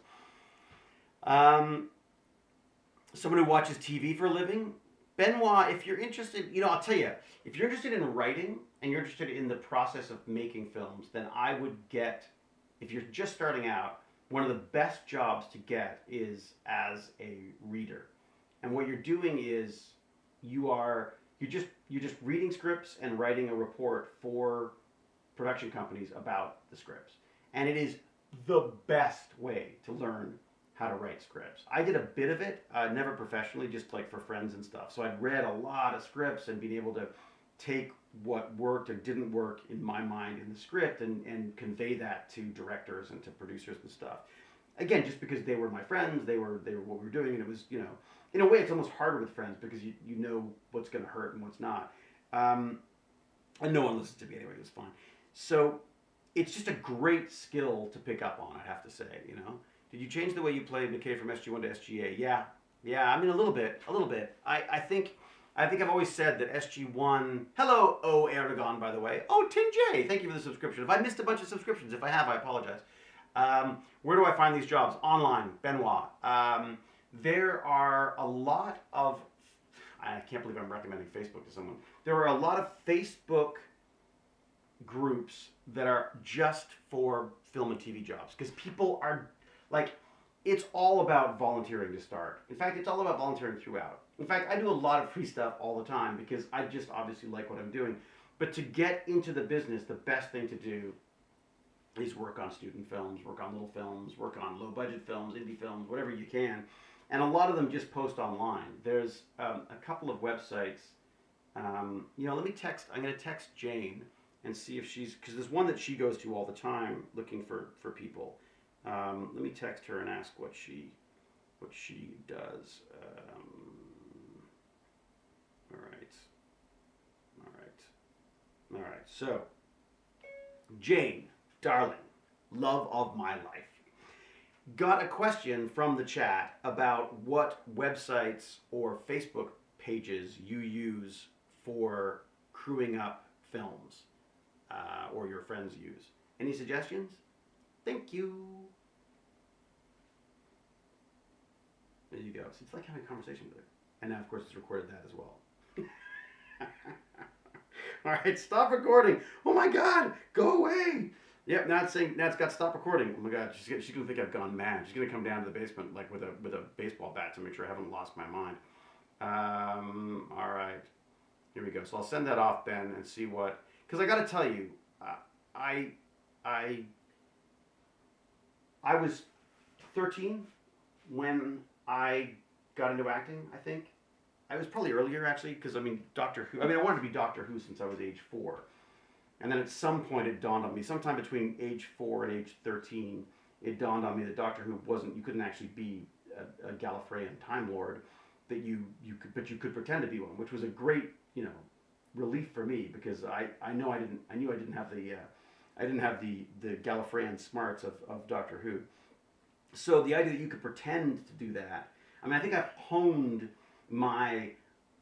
Speaker 1: Someone who watches TV for a living. Benoit, if you're interested, I'll tell you, if you're interested in writing and you're interested in the process of making films, then I would get, if you're just starting out, one of the best jobs to get is as a reader. And what you're doing is you're just reading scripts and writing a report for production companies about the scripts. And it is the best way to learn how to write scripts. I did a bit of it, never professionally, just like for friends and stuff. So I'd read a lot of scripts and been able to take what worked or didn't work in my mind in the script and convey that to directors and to producers and stuff. Again, just because they were my friends, they were what we were doing, and it was, in a way it's almost harder with friends because you know what's going to hurt and what's not. And no one listens to me anyway, it was fine. So it's just a great skill to pick up on, I have to say, Did you change the way you played Mckay from SG1 to SGA? Yeah, I mean a little bit. I think I've always said that SG1... Hello, O. Erdogan, by the way. Oh, Tim J, thank you for the subscription. If I missed a bunch of subscriptions, if I have, I apologize. Where do I find these jobs? Online, Benoit. There are a lot of... I can't believe I'm recommending Facebook to someone. There are a lot of Facebook groups that are just for film and TV jobs. Because people are... it's all about volunteering to start. In fact, it's all about volunteering throughout. In fact, I do a lot of free stuff all the time because I just obviously like what I'm doing. But to get into the business, the best thing to do is work on student films, work on little films, work on low-budget films, indie films, whatever you can. And a lot of them just post online. There's a couple of websites. I'm going to text Jane and see if she's, because there's one that she goes to all the time looking for people. Let me text her and ask what she does. All right. All right. All right. So, Jane, darling, love of my life, got a question from the chat about what websites or Facebook pages you use for crewing up films, or your friends use. Any suggestions? Thank you. There you go. So it's like having a conversation with her. And now, of course, it's recorded that as well. All right, stop recording. Oh my God, go away. Yep, Nat's got stop recording. Oh my God, she's gonna think I've gone mad. She's gonna come down to the basement like with a baseball bat to make sure I haven't lost my mind. All right, here we go. So I'll send that off, Ben, and see what. Because I got to tell you, I was 13 when I got into acting. I think I was probably earlier actually, because I mean Doctor Who. I mean I wanted to be Doctor Who since I was age 4. And then at some point it dawned on me, sometime between age 4 and age 13, it dawned on me that Doctor Who you couldn't actually be a Gallifreyan Time Lord, that you could pretend to be one, which was a great, relief for me, because I knew I didn't have the Gallifreyan smarts of Doctor Who. So the idea that you could pretend to do that, I mean, I think I've honed my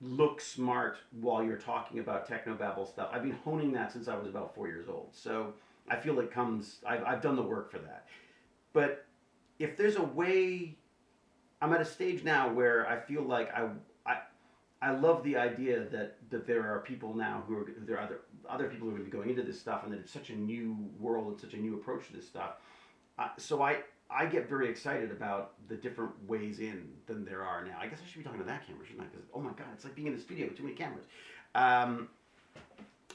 Speaker 1: look smart while you're talking about technobabble stuff. I've been honing that since I was about 4 years old. So I feel I've done the work for that. But if there's a way, I'm at a stage now where I feel like I love the idea that there are people now there are other people who are going to be going into this stuff, and that it's such a new world and such a new approach to this stuff. So I get very excited about the different ways in than there are now. I guess I should be talking to that camera, shouldn't I? Because, oh my God, it's like being in the studio with too many cameras.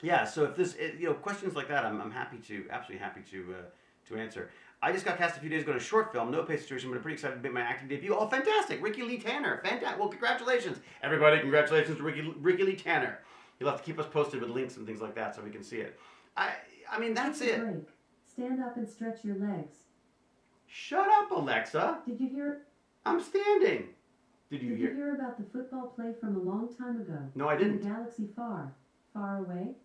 Speaker 1: Yeah, so if this, questions like that, I'm absolutely happy to answer. I just got cast a few days ago in a short film, no pay situation, but I'm pretty excited to make my acting debut. Oh, fantastic! Ricky Lee Tanner, fantastic. Well, congratulations, everybody. Congratulations to Ricky Lee Tanner. You'll have to keep us posted with links and things like that so we can see it. I mean, that's it.
Speaker 2: Break. Stand up and stretch your legs.
Speaker 1: Shut up, Alexa.
Speaker 2: Did you hear?
Speaker 1: I'm standing. Did you
Speaker 2: hear about the football play from a long time ago?
Speaker 1: No, I didn't.
Speaker 2: In a galaxy far, far away?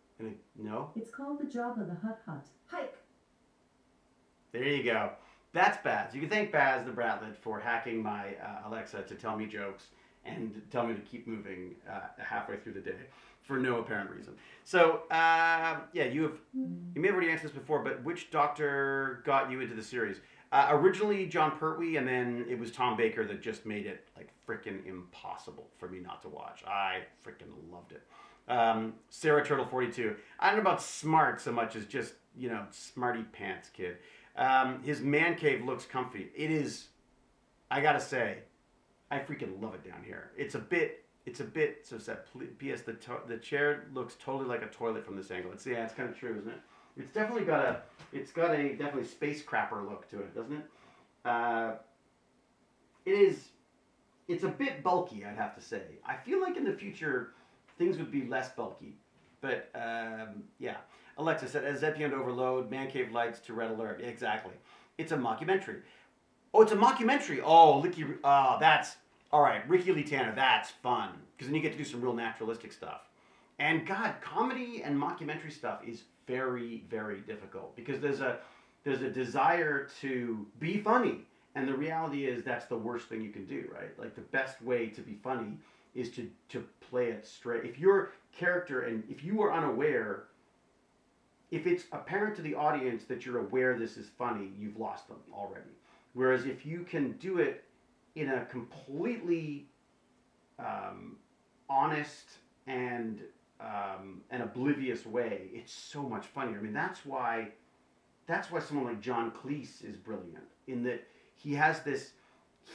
Speaker 1: No.
Speaker 2: It's called the Jabba the Hutt Hut. Hike!
Speaker 1: There you go. That's Baz. You can thank Baz the Bratlet for hacking my Alexa to tell me jokes and tell me to keep moving halfway through the day for no apparent reason. So, yeah, you may have already answered this before, but which doctor got you into the series? Originally John Pertwee, and then it was Tom Baker that just made it like frickin' impossible for me not to watch. I frickin' loved it. Sarah Turtle 42. I don't know about smart so much as just, smarty pants kid. His man cave looks comfy. It is, I gotta say, I freaking love it down here. It's a bit, so sad. P.S. The chair looks totally like a toilet from this angle. It's kind of true, isn't it? It's definitely got a definitely space crapper look to it, doesn't it? It's a bit bulky, I'd have to say. I feel like in the future, things would be less bulky. But, yeah. Alexa said, as Zeppion to overload, man cave lights to red alert. Exactly. It's a mockumentary. Oh, it's a mockumentary. Oh, that's, all right, Ricky Lee Tanner, that's fun. Because then you get to do some real naturalistic stuff. And God, comedy and mockumentary stuff is very, very difficult. Because there's a desire to be funny. And the reality is that's the worst thing you can do, right? Like the best way to be funny is to play it straight. If your character, and if you are unaware, if it's apparent to the audience that you're aware this is funny, you've lost them already. Whereas if you can do it in a completely honest and an oblivious way, it's so much funnier. I mean, that's why someone like John Cleese is brilliant, in that he has this,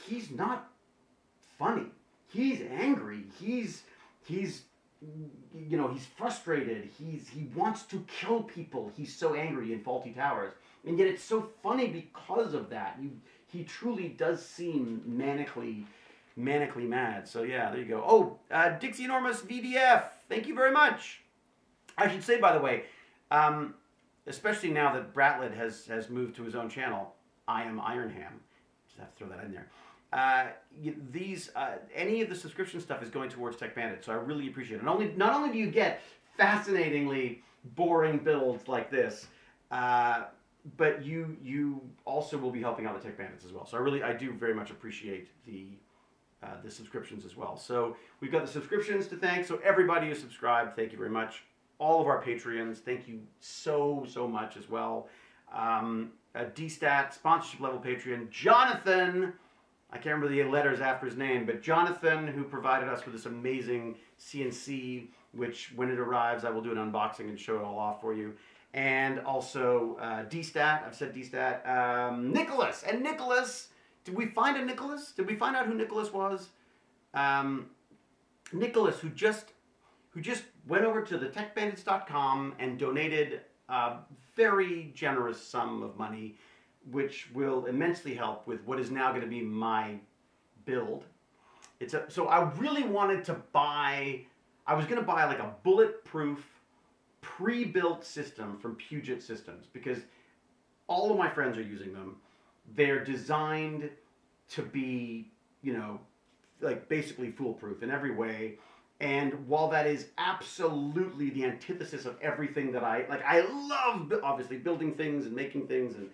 Speaker 1: he's not funny. He's angry. He's frustrated. He wants to kill people. He's so angry in Fawlty Towers. And yet it's so funny because of that. He truly does seem manically mad. So yeah, there you go. Oh, Dixie Enormous VDF. Thank you very much. I should say, by the way, especially now that Bratlet has moved to his own channel, I am Ironham. Just have to throw that in there. any of the subscription stuff is going towards Tech Bandit, so I really appreciate it. Not only do you get fascinatingly boring builds like this, but you also will be helping out the Tech Bandits as well. So I do very much appreciate the subscriptions as well. So we've got the subscriptions to thank. So everybody who subscribed, thank you very much. All of our Patreons, thank you so much as well. DStat, sponsorship level Patreon. Jonathan, I can't remember the letters after his name, but Jonathan, who provided us with this amazing CNC, which when it arrives, I will do an unboxing and show it all off for you. And also DStat, I've said DStat. Nicholas, and Nicholas, did we find a Nicholas? Did we find out who Nicholas was? Nicholas, who just went over to the techbandits.com and donated a very generous sum of money, which will immensely help with what is now going to be my build. So I really wanted to buy, I was going to buy like a bulletproof pre-built system from Puget Systems because all of my friends are using them. They're designed to be, like basically foolproof in every way. And while that is absolutely the antithesis of everything that I love obviously building things and making things, and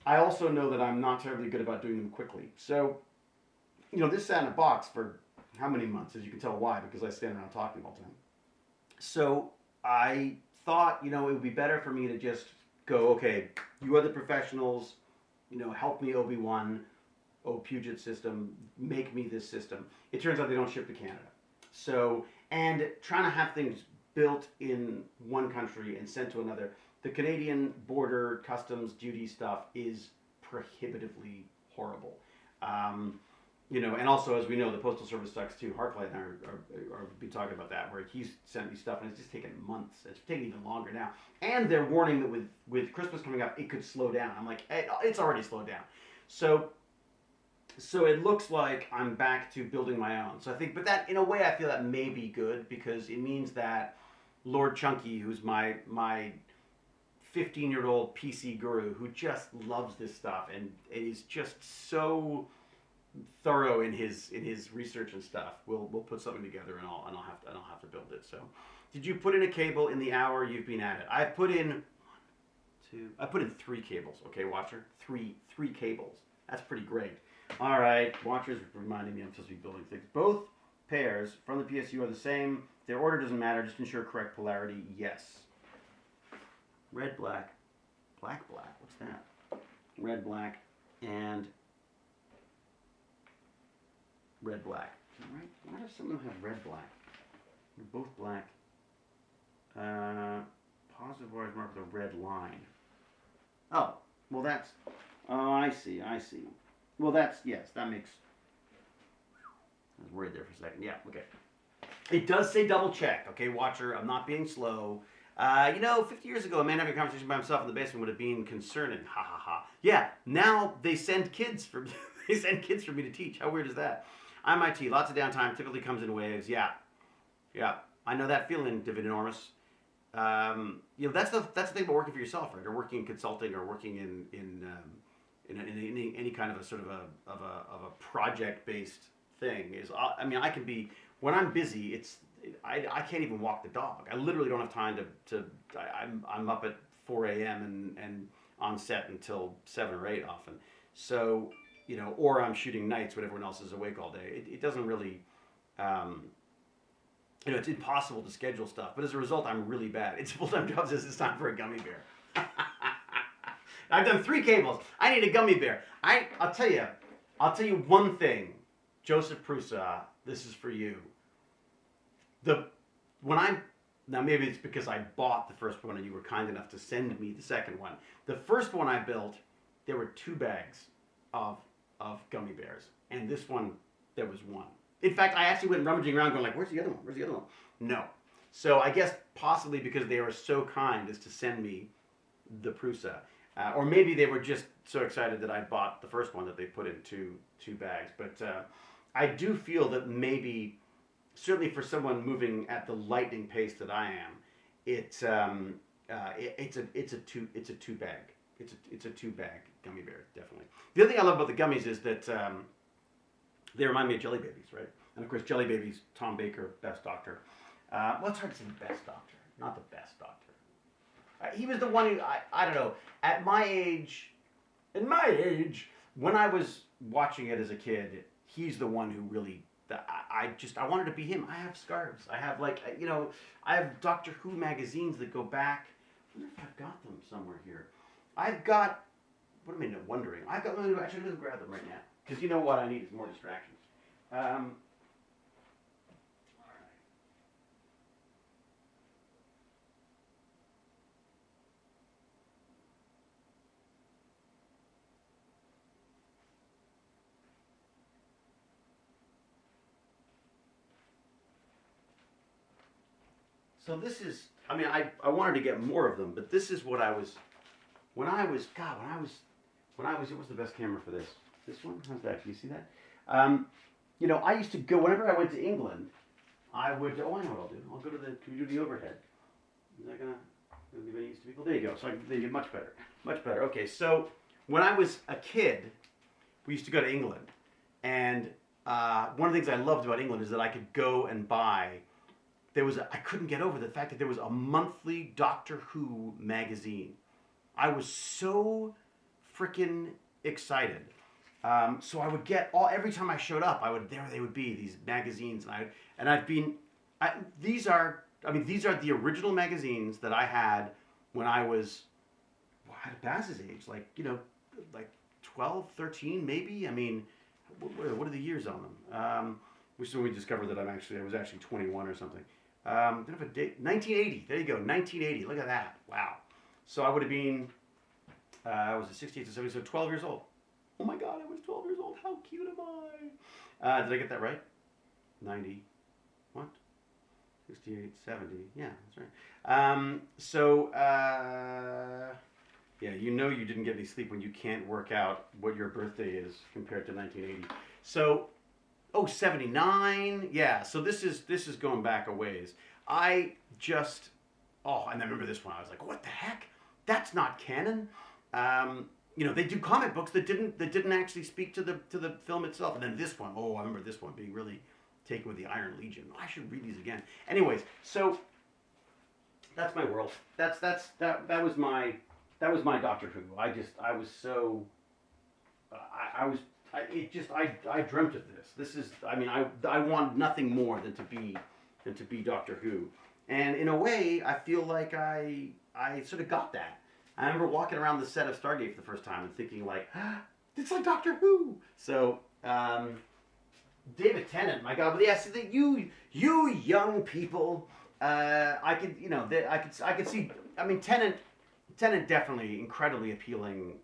Speaker 1: I also know that I'm not terribly good about doing them quickly. So, this sat in a box for how many months, as you can tell why, because I stand around talking all the time. So I thought, it would be better for me to just go, okay, you are the professionals, help me Obi-Wan, Puget System, make me this system. It turns out they don't ship to Canada. So, and trying to have things built in one country and sent to another, the Canadian border customs duty stuff is prohibitively horrible. And also, as we know, the Postal Service sucks too. Hartlight and I are be talking about that, where he's sent me stuff and it's just taken months. It's taking even longer now. And they're warning that with Christmas coming up, it could slow down. I'm like, hey, it's already slowed down. So it looks like I'm back to building my own. So I think, but that, in a way, I feel that may be good because it means that Lord Chunky, who's my 15-year-old PC guru who just loves this stuff and is just so thorough in his research and stuff, we'll put something together and I'll have to build it. So, did you put in a cable in the hour you've been at it? I put in 3 cables. Okay, watcher, three cables. That's pretty great. All right, watchers reminding me I'm supposed to be building things. Both pairs from the PSU are the same. Their order doesn't matter. Just ensure correct polarity. Yes. Red, black, black. What's that? Red, black, and red, black. All right. Why does some of them have red, black? They're both black. Positive wires marked with a red line. Oh, well that's. Oh, I see. Well, yes, that makes. I was worried there for a second. Yeah, okay. It does say double check, okay, watcher. I'm not being slow. 50 years ago, a man having a conversation by himself in the basement would have been concerning. Ha ha ha. Yeah, now they send kids for me to teach. How weird is that? I'm IT. Lots of downtime. Typically comes in waves. Yeah. I know that feeling, David Enormous. That's the thing about working for yourself, right? Or working in consulting, or working in any kind of a sort of a project-based thing. I can be, when I'm busy, I can't even walk the dog. I literally don't have time to I'm up at 4 a.m. and on set until 7 or 8 often. So, or I'm shooting nights when everyone else is awake all day. It doesn't really, it's impossible to schedule stuff. But as a result, I'm really bad. It's a full-time job says it's time for a gummy bear. I've done 3 cables. I need a gummy bear. I'll tell you one thing. Joseph Prusa, this is for you. Now maybe it's because I bought the first one and you were kind enough to send me the second one. The first one I built, there were 2 bags of gummy bears. And this one, there was 1. In fact, I actually went rummaging around going like, where's the other one? No. So I guess possibly because they were so kind as to send me the Prusa. Or maybe they were just so excited that I bought the first one that they put in two bags. But I do feel that maybe, certainly for someone moving at the lightning pace that I am, it's a 2 bag. It's a 2 bag gummy bear, definitely. The other thing I love about the gummies is that They remind me of Jelly Babies, right? And of course, Jelly Babies, Tom Baker, best doctor. Well, it's hard to say best doctor, not the best doctor. He was the one who, I don't know, at my age, when I was watching it as a kid, he's the one who really, I wanted to be him. I have scarves. I have I have Doctor Who magazines that go back. I wonder if I've got them somewhere here. I've got, what am I wondering? Actually, let's grab them right now. Because you know what I need is more distractions. So this is, I wanted to get more of them, but this is what I was, what's the best camera for this? This one? How's that? Can you see that? I used to go, whenever I went to England, I know what I'll do. I'll go to can you do the overhead? Is that going to be any use to people? There you go. So they get much better. Much better. Okay, so when I was a kid, we used to go to England. And one of the things I loved about England is that I could go and buy, I couldn't get over the fact that there was a monthly Doctor Who magazine. I was so freaking excited. So I would get every time I showed up, there they would be, these magazines, these are the original magazines that I had when I was, at Baz's age, like 12, 13 maybe. What are the years on them? Which is when we discovered that I was actually 21 or something. Didn't have a date. 1980. There you go. 1980. Look at that. Wow. So I would have been, was it 68 to 70? So 12 years old. Oh my God, I was 12 years old. How cute am I? Did I get that right? 90. What? 68, 70. Yeah, that's right. Yeah, you didn't get any sleep when you can't work out what your birthday is compared to 1980. So, 79. Yeah, so this is going back a ways. And I remember this one. I was like, what the heck? That's not canon. They do comic books that didn't actually speak to the film itself. And then this one, I remember this one being really taken with the Iron Legion. I should read these again. Anyways, so that's my world. That was my Doctor Who. I dreamt of this. This is, I want nothing more than to be Doctor Who. And in a way, I feel like I sort of got that. I remember walking around the set of Stargate for the first time and thinking it's like Doctor Who. So, David Tennant, my God, but yes, you young people, I could see. Tennant definitely incredibly appealing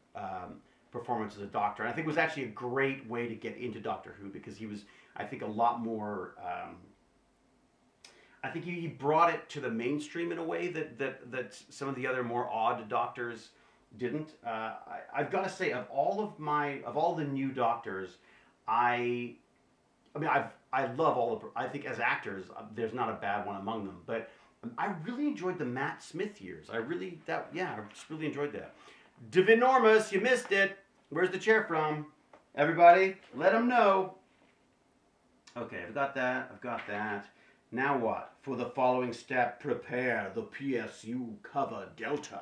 Speaker 1: performance as a Doctor, and I think it was actually a great way to get into Doctor Who because he was, I think, a lot more. I think he brought it to the mainstream in a way that some of the other more odd Doctors didn't. I've got to say, of all the new Doctors, I love all of. I think as actors, there's not a bad one among them. But I really enjoyed the Matt Smith years. I just really enjoyed that. Divinormous, you missed it. Where's the chair from? Everybody, let them know. Okay, I've got that. Now what? For the following step, prepare the PSU cover delta.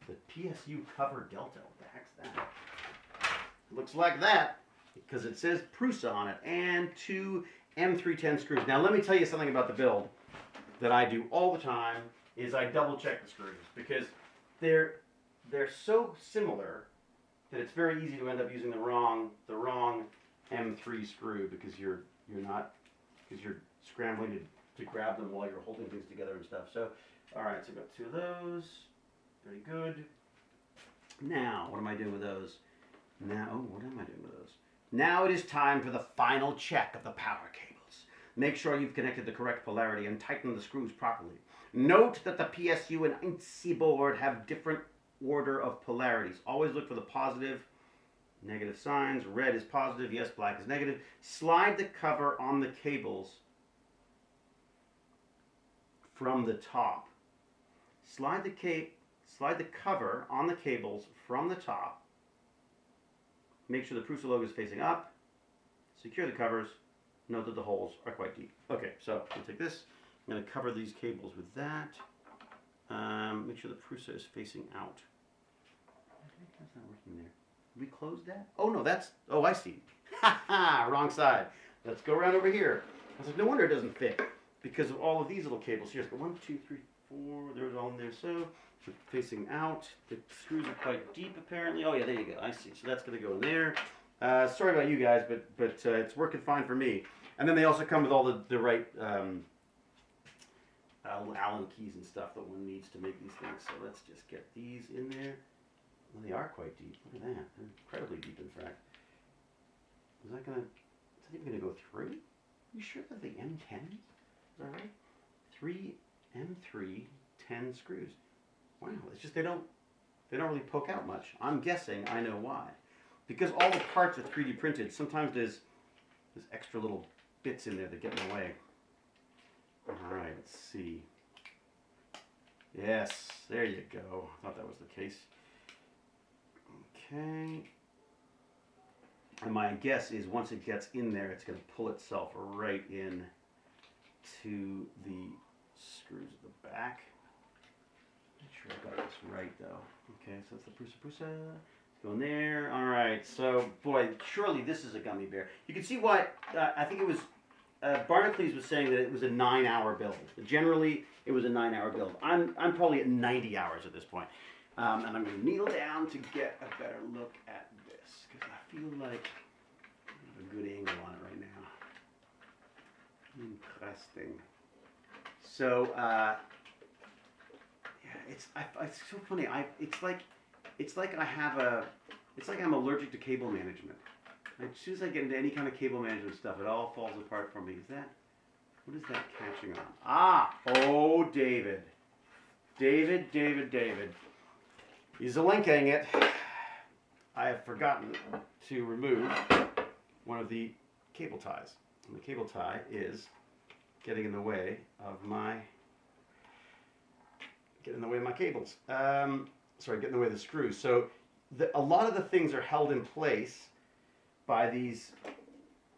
Speaker 1: The PSU cover delta. What the heck's that? It looks like that because it says PRUSA on it and 2 M310 screws. Now let me tell you something about the build that I do all the time is I double check the screws because they're so similar that it's very easy to end up using the wrong M3 screw because you're scrambling to grab them while you're holding things together and stuff. So, all right, so I've got 2 of those. Very good. Now, what am I doing with those? Now it is time for the final check of the power cables. Make sure you've connected the correct polarity and tighten the screws properly. Note that the PSU and INSI board have different order of polarities. Always look for the positive, negative signs. Red is positive, yes, black is negative. Slide the cover on the cables from the top. Slide the cover on the cables from the top. Make sure the PRUSA logo is facing up. secure the covers. Note that the holes are quite deep. Okay, so I'm going to take this. I'm going to cover these cables with that. Make sure the Prusa is facing out. That's not working there. Did we close that? Oh, no, that's... Oh, I see. Ha ha! Wrong side. Let's go around over here. I was like, no wonder it doesn't fit. Because of all of these little cables. Here's 1, 2, 3, 4. There's all in there. So, facing out. The screws are quite deep, apparently. Oh, yeah, there you go. I see. So that's going to go in there. Sorry about you guys, but it's working fine for me. And then they also come with all the right Allen keys and stuff that one needs to make these things. So let's just get these in there. Well, they are quite deep. Look at that. They're incredibly deep, in fact. Is that even gonna go through? Are you sure that the M10s? Is that right? 3 M3 10 screws. Wow, it's just they don't really poke out much. I'm guessing I know why. Because all the parts are 3D printed. Sometimes there's extra little bits in there that get in the way. All right, let's see. Yes, there you go. I thought that was the case. Okay. And my guess is once it gets in there, it's going to pull itself right in to the screws at the back. Make sure I got this right, though. Okay, so that's the Prusa. Go in there. All right. So, boy, surely this is a gummy bear. You can see why. I think it was Barnacles was saying that it was a 9-hour build. Generally, it was a 9-hour build. I'm probably at 90 hours at this point. And I'm going to kneel down to get a better look at this because I feel like I have a good angle on it right now. Interesting. So, yeah, it's so funny. It's like I'm allergic to cable management. As soon as I get into any kind of cable management stuff, it all falls apart for me. What is that catching on? Ah! Oh, David. David. He's Zelenkaing it. I have forgotten to remove one of the cable ties. And the cable tie is getting in the way of my cables. Sorry, getting in the way of the screws. So a lot of the things are held in place by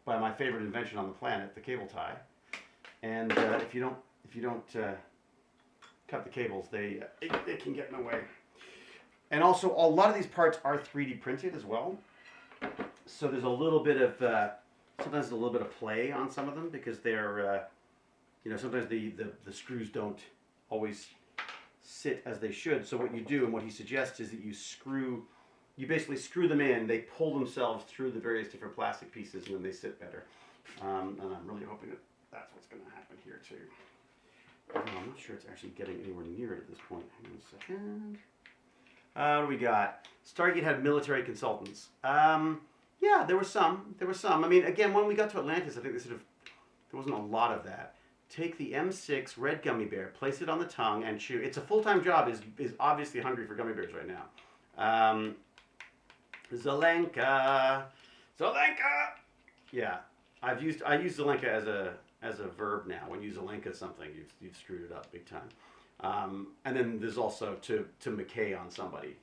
Speaker 1: my favorite invention on the planet, the cable tie. And if you don't cut the cables, they can get in the way. And also, a lot of these parts are 3D printed as well. So there's a little bit of sometimes a little bit of play on some of them because they're sometimes the screws don't always sit as they should. So what you do and what he suggests is that you basically screw them in, they pull themselves through the various different plastic pieces, and then they sit better. And I'm really hoping that that's what's going to happen here too. I'm not sure it's actually getting anywhere near it at this point. Hang on a second. What do we got? Stargate had military consultants. Yeah, there were some. I mean, again, when we got to Atlantis, I think there wasn't a lot of that. Take the M6 red gummy bear, place it on the tongue, and chew. It's a full-time job. Is obviously hungry for gummy bears right now. Zelenka. Yeah, I use Zelenka as a verb now. When you Zelenka something, you've screwed it up big time. And then there's also to Mckay on somebody.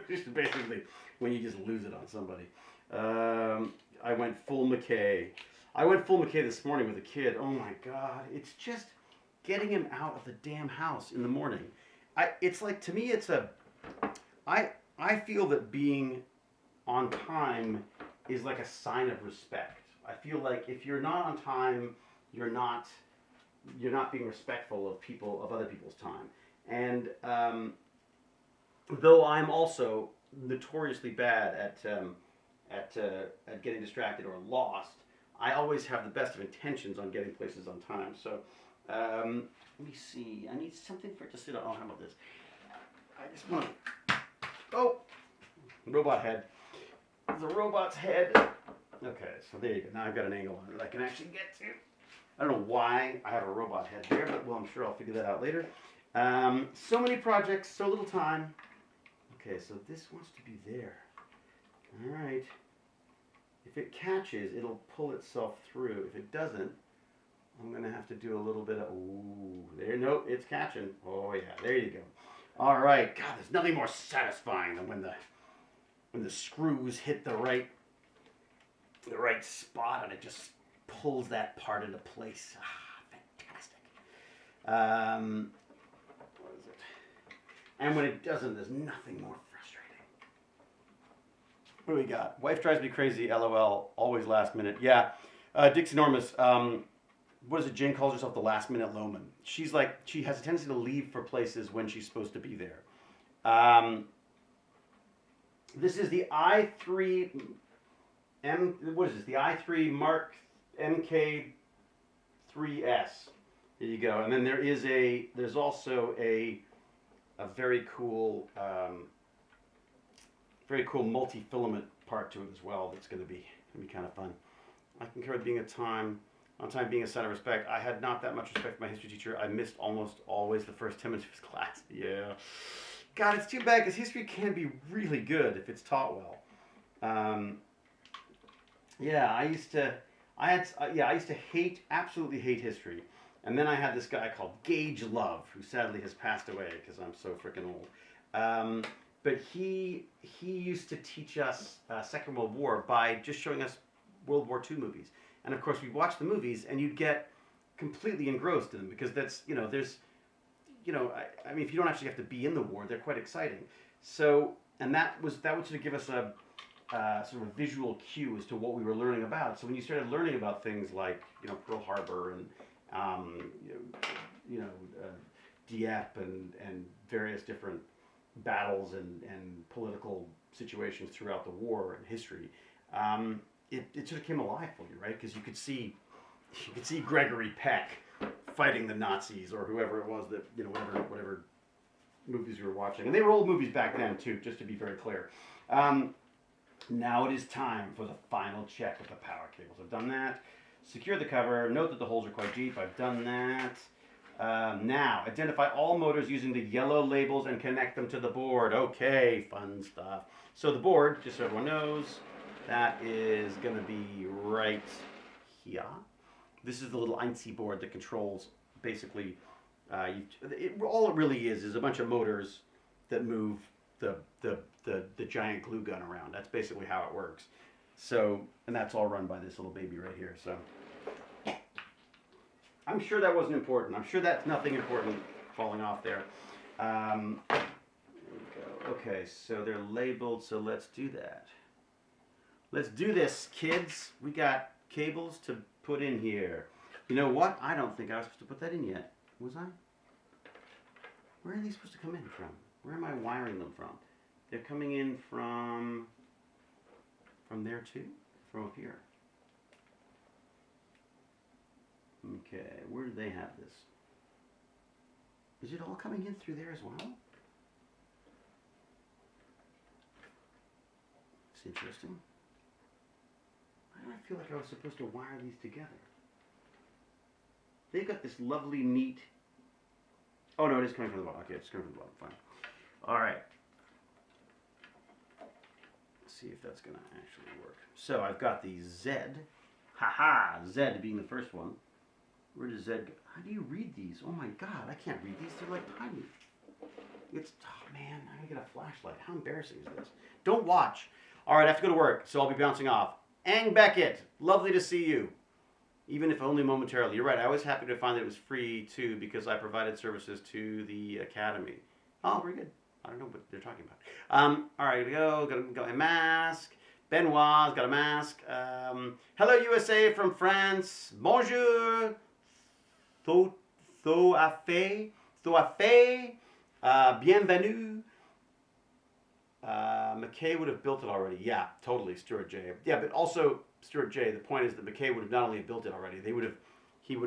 Speaker 1: Just basically when you just lose it on somebody. I went full Mckay. This morning with a kid. Oh my God, it's just getting him out of the damn house in the morning. It's like, to me, I feel that being on time is like a sign of respect. I feel like if you're not on time, you're not being respectful of other people's time. And though I'm also notoriously bad at getting distracted or lost, I always have the best of intentions on getting places on time. So let me see. I need something for it to sit on. Oh, how about this? I just want to. Oh, robot head. It's a robot's head. Okay, so there you go. Now I've got an angle on it that I can actually get to. I don't know why I have a robot head there, but well, I'm sure I'll figure that out later. So many projects, so little time. Okay, so this wants to be there. All right. If it catches, it'll pull itself through. If it doesn't, I'm going to have to do a little bit of, ooh, there, nope, it's catching. Oh yeah, there you go. All right, God, there's nothing more satisfying than when the screws hit the right the right spot, and it just pulls that part into place. Ah, fantastic. What is it? And when it doesn't, there's nothing more frustrating. What do we got? Wife drives me crazy, LOL, always last minute. Yeah, Dick's enormous. What is it? Jane calls herself the last minute Loman. She's like, she has a tendency to leave for places when she's supposed to be there. This is the i3 what is this? The i3 Mark Mkay 3S. There you go. And then there's also a very cool multi-filament part to it as well. That's going to be kind of fun. I concur with being on time being a sign of respect. I had not that much respect for my history teacher. I missed almost always the first 10 minutes of his class. Yeah. God, it's too bad because history can be really good if it's taught well. Yeah, I used to absolutely hate history. And then I had this guy called Gage Love, who sadly has passed away because I'm so freaking old. But he used to teach us Second World War by just showing us World War II movies. And of course, we'd watch the movies and you'd get completely engrossed in them because that's, I mean, if you don't actually have to be in the war, they're quite exciting. So, and that would sort of give us a sort of a visual cue as to what we were learning about. So when you started learning about things like, Pearl Harbor and, Dieppe and various different battles and political situations throughout the war and history, it sort of came alive for you, right? Because you could see Gregory Peck fighting the Nazis or whoever it was that, whatever movies we were watching. And they were old movies back then too, just to be very clear. Now it is time for the final check of the power cables. I've done that. Secure the cover. Note that the holes are quite deep. I've done that. Now, identify all motors using the yellow labels and connect them to the board. Okay, fun stuff. So the board, just so everyone knows, that is going to be right here. This is the little INC board that controls basically, all it really is a bunch of motors that move the giant glue gun around. That's basically how it works. So, and that's all run by this little baby right here. So, I'm sure that wasn't important. I'm sure that's nothing important falling off there. There we go. Okay, so they're labeled, so let's do that. Let's do this, kids. We got cables to put in here. You know what? I don't think I was supposed to put that in yet. Was I? Where are these supposed to come in from? Where am I wiring them from? They're coming in from there too? From up here. Okay, where do they have this? Is it all coming in through there as well? It's interesting. Why do I feel like I was supposed to wire these together? They've got this lovely, neat... Oh no, it is coming from the bottom. Okay, it's coming from the bottom. Fine. Alright. Let's see if that's going to actually work. So I've got the Z. Haha! Z being the first one. Where does Z go? How do you read these? Oh my god, I can't read these. They're like tiny. It's... Oh man, I gotta get a flashlight. How embarrassing is this? Don't watch. Alright, I have to go to work, so I'll be bouncing off. Ang Beckett, lovely to see you. Even if only momentarily. You're right, I was happy to find that it was free too because I provided services to the Academy. Oh, very good. I don't know what they're talking about. Alright, got a mask. Benoit's got a mask. Hello USA from France. Bonjour. Thoafé. Bienvenue. Mckay would have built it already. Yeah, totally, Stuart J. Yeah, but also, Stuart J, the point is that Mckay would have not only built it already, he would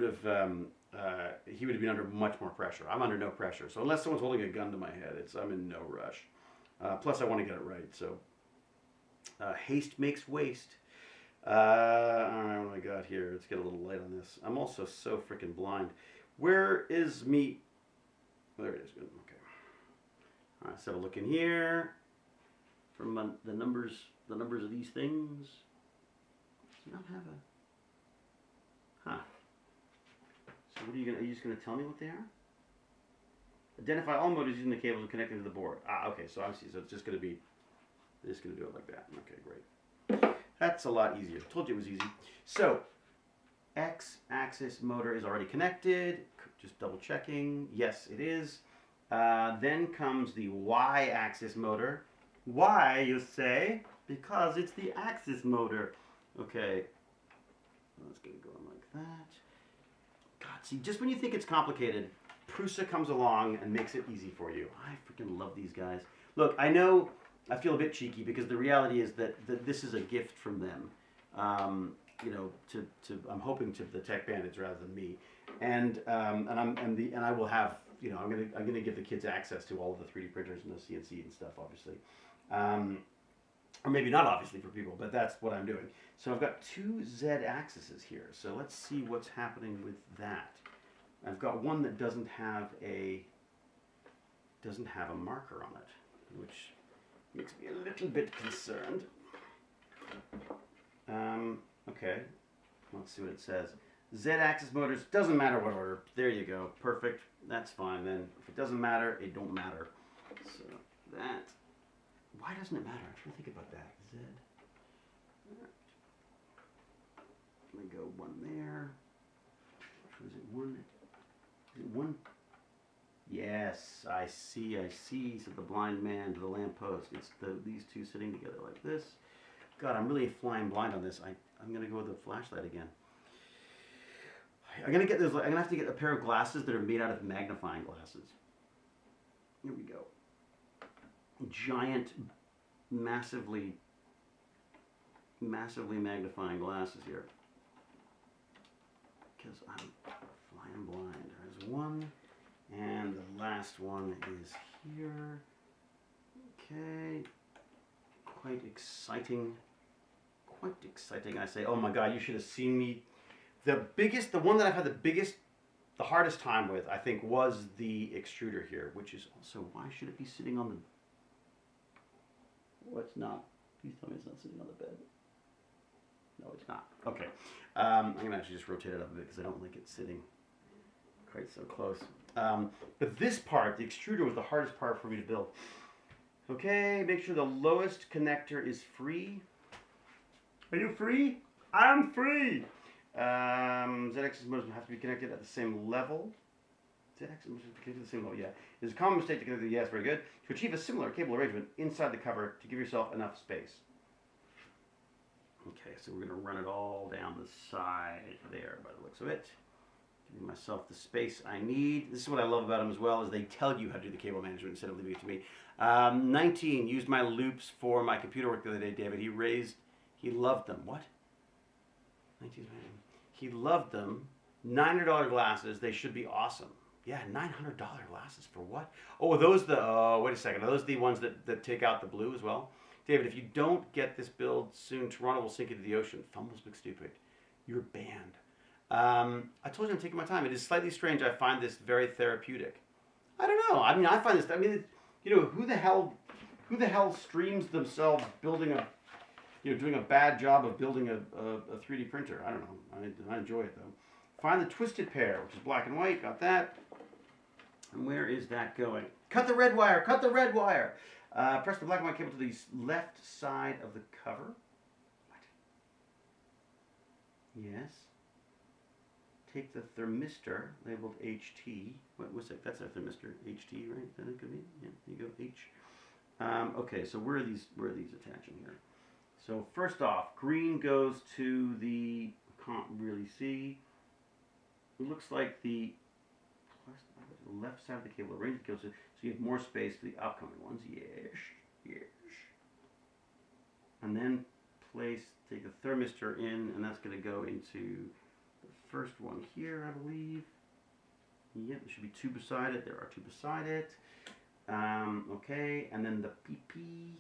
Speaker 1: have been under much more pressure. I'm under no pressure. So unless someone's holding a gun to my head, I'm in no rush. Plus, I want to get it right, so. Haste makes waste. Alright, what do I got here? Let's get a little light on this. I'm also so freaking blind. Where is me? There it is. Good. Okay. Alright, let's have a look in here. From the numbers of these things. Does it not have a... Huh. So what are you just gonna tell me what they are? Identify all motors using the cables and connecting to the board. Ah, okay, so I see. So it's just gonna do it like that. Okay, great. That's a lot easier. Told you it was easy. So, X-axis motor is already connected. Just double checking. Yes, it is. Then comes the Y-axis motor. Why, you say? Because it's the axis motor. Okay. Let's get it going like that. God, see, just when you think it's complicated, Prusa comes along and makes it easy for you. I freaking love these guys. Look, I know I feel a bit cheeky because the reality is that this is a gift from them. You know, I'm hoping to the Tech Bandits rather than me, and I will have, you know, I'm gonna give the kids access to all of the 3D printers and the CNC and stuff, obviously, or maybe not obviously for people, but that's what I'm doing. So I've got 2 Z axes here. So let's see what's happening with that. I've got one that doesn't have a marker on it, which makes me a little bit concerned. Okay, let's see what it says. Z-axis motors, doesn't matter what order. There you go, perfect. That's fine then. If it doesn't matter, it don't matter. So that, why doesn't it matter? I'm trying to think about that. Z. Let me go 1 there. Is it 1? Is it 1? Yes, I see. So the blind man to the lamppost. It's these 2 sitting together like this. God, I'm really flying blind on this. I'm gonna go with the flashlight again. I'm gonna have to get a pair of glasses that are made out of magnifying glasses. Here we go. Giant, massively magnifying glasses here. Because I'm flying blind. There's 1, and the last one is here. Okay. Quite exciting. Quite exciting, I say. Oh my God, you should have seen me. The one that I've had the hardest time with, I think, was the extruder here, which is also, why should it be sitting on the, oh, it's not. Please tell me it's not sitting on the bed. No, it's not. Okay. I'm going to actually just rotate it up a bit because I don't like it sitting quite so close. But this part, the extruder, was the hardest part for me to build. Okay, make sure the lowest connector is free. Are you free? I'm free! Z-axis motors have to be connected at the same level. Z-axis motors have to be connected at the same level, yeah. It's a common mistake to connect the, yes, very good. To achieve a similar cable arrangement inside the cover to give yourself enough space. Okay, so we're going to run it all down the side there by the looks of it. Giving myself the space I need. This is what I love about them as well, is they tell you how to do the cable management instead of leaving it to me. 19, used my loops for my computer work the other day, David. He loved them. What? 19, he loved them. $900 glasses. They should be awesome. Yeah, $900 glasses for what? Oh, are those the, wait a second. Are those the ones that take out the blue as well? David, if you don't get this build soon, Toronto will sink into the ocean. Fumbles McStupid. You're banned. I told you I'm taking my time. It is slightly strange. I find this very therapeutic. I don't know. I mean, I find this, I mean, you know, who the hell streams themselves building a, you know, doing a bad job of building a 3D printer? I don't know. I enjoy it though. Find the twisted pair, which is black and white. Got that. And where is that going? Cut the red wire. Cut the red wire. Press the black and white cable to the left side of the cover. What? Yes. Take the thermistor labeled HT. What's that? That's our thermistor. HT, right? That it could be. Yeah. There you go. H. Okay. So where are these attaching here? So first off, green goes to the, can't really see. It looks like the left side of the cable arrangement goes to, so you have more space for the upcoming ones. Yes. And then take the thermistor in, and that's going to go into the first one here, I believe. Yep, there should be 2 beside it. There are 2 beside it. Okay, and then the PP.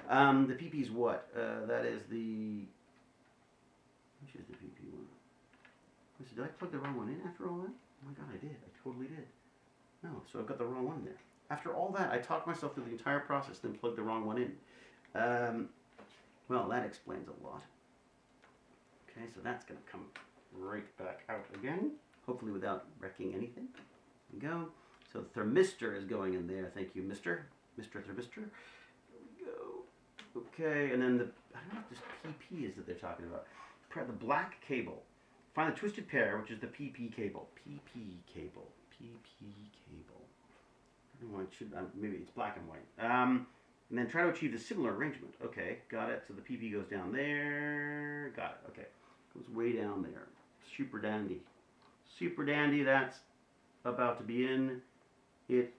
Speaker 1: The PP is what? That is the, which is the PP one? Did I plug the wrong one in after all that? Oh my God, I did. I totally did. No, so I've got the wrong one there. After all that, I talked myself through the entire process, then plugged the wrong one in. Well, that explains a lot. Okay, so that's going to come right back out again, hopefully without wrecking anything. There we go. So the thermistor is going in there. Thank you, Mr. Thermistor. There we go. Okay, and then how don't know what this PP is that they're talking about. The black cable. Find the twisted pair, which is the PP cable. PP cable. PP cable. I don't know why it should, maybe it's black and white. And then try to achieve the similar arrangement. Okay, got it. So the PP goes down there. Got it. Okay. Goes way down there. Super dandy. Super dandy. That's about to be in. It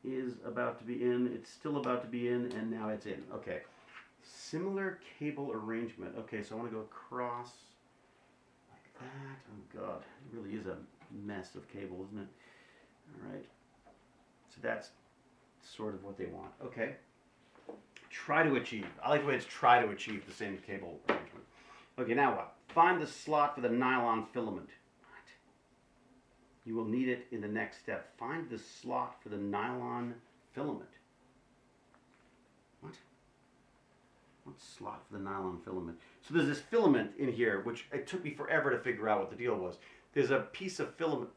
Speaker 1: is about to be in. It's still about to be in. And now it's in. Okay. Similar cable arrangement. Okay, so I want to go across like that. Oh, God. It really is a mess of cable, isn't it? All right. So that's sort of what they want. Okay. Try to achieve. I like the way it's try to achieve the same cable arrangement. Okay, now what? Find the slot for the nylon filament. What? You will need it in the next step. Find the slot for the nylon filament. What? What slot for the nylon filament? So there's this filament in here, which it took me forever to figure out what the deal was. There's a piece of filament.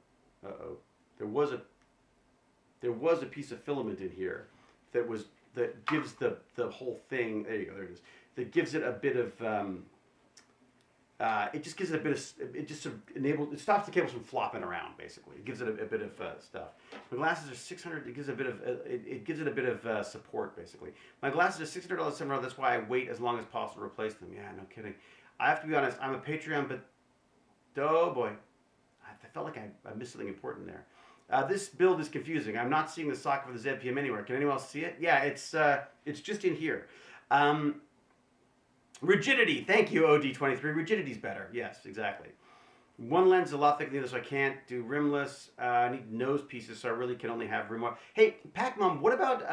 Speaker 1: Uh-oh. There was a piece of filament in here that gives the whole thing. There you go. There it is. That gives it a bit of. It just gives it a bit of. It just enables. It stops the cables from flopping around. Basically, it gives it a bit of stuff. My glasses are $600. It gives a bit of. It gives it a bit of support. Basically, my glasses are $600, $700. That's why I wait as long as possible to replace them. Yeah, no kidding. I have to be honest. I'm a Patreon, but oh boy, I felt like I missed something important there. This build is confusing. I'm not seeing the socket for the ZPM anywhere. Can anyone else see it? Yeah, it's just in here. Rigidity. Thank you, OD23. Rigidity's better. Yes, exactly. One lens is a lot thicker than the other, so I can't do rimless. I need nose pieces, so I really can only have rim. Hey, Pac-Mom, what about,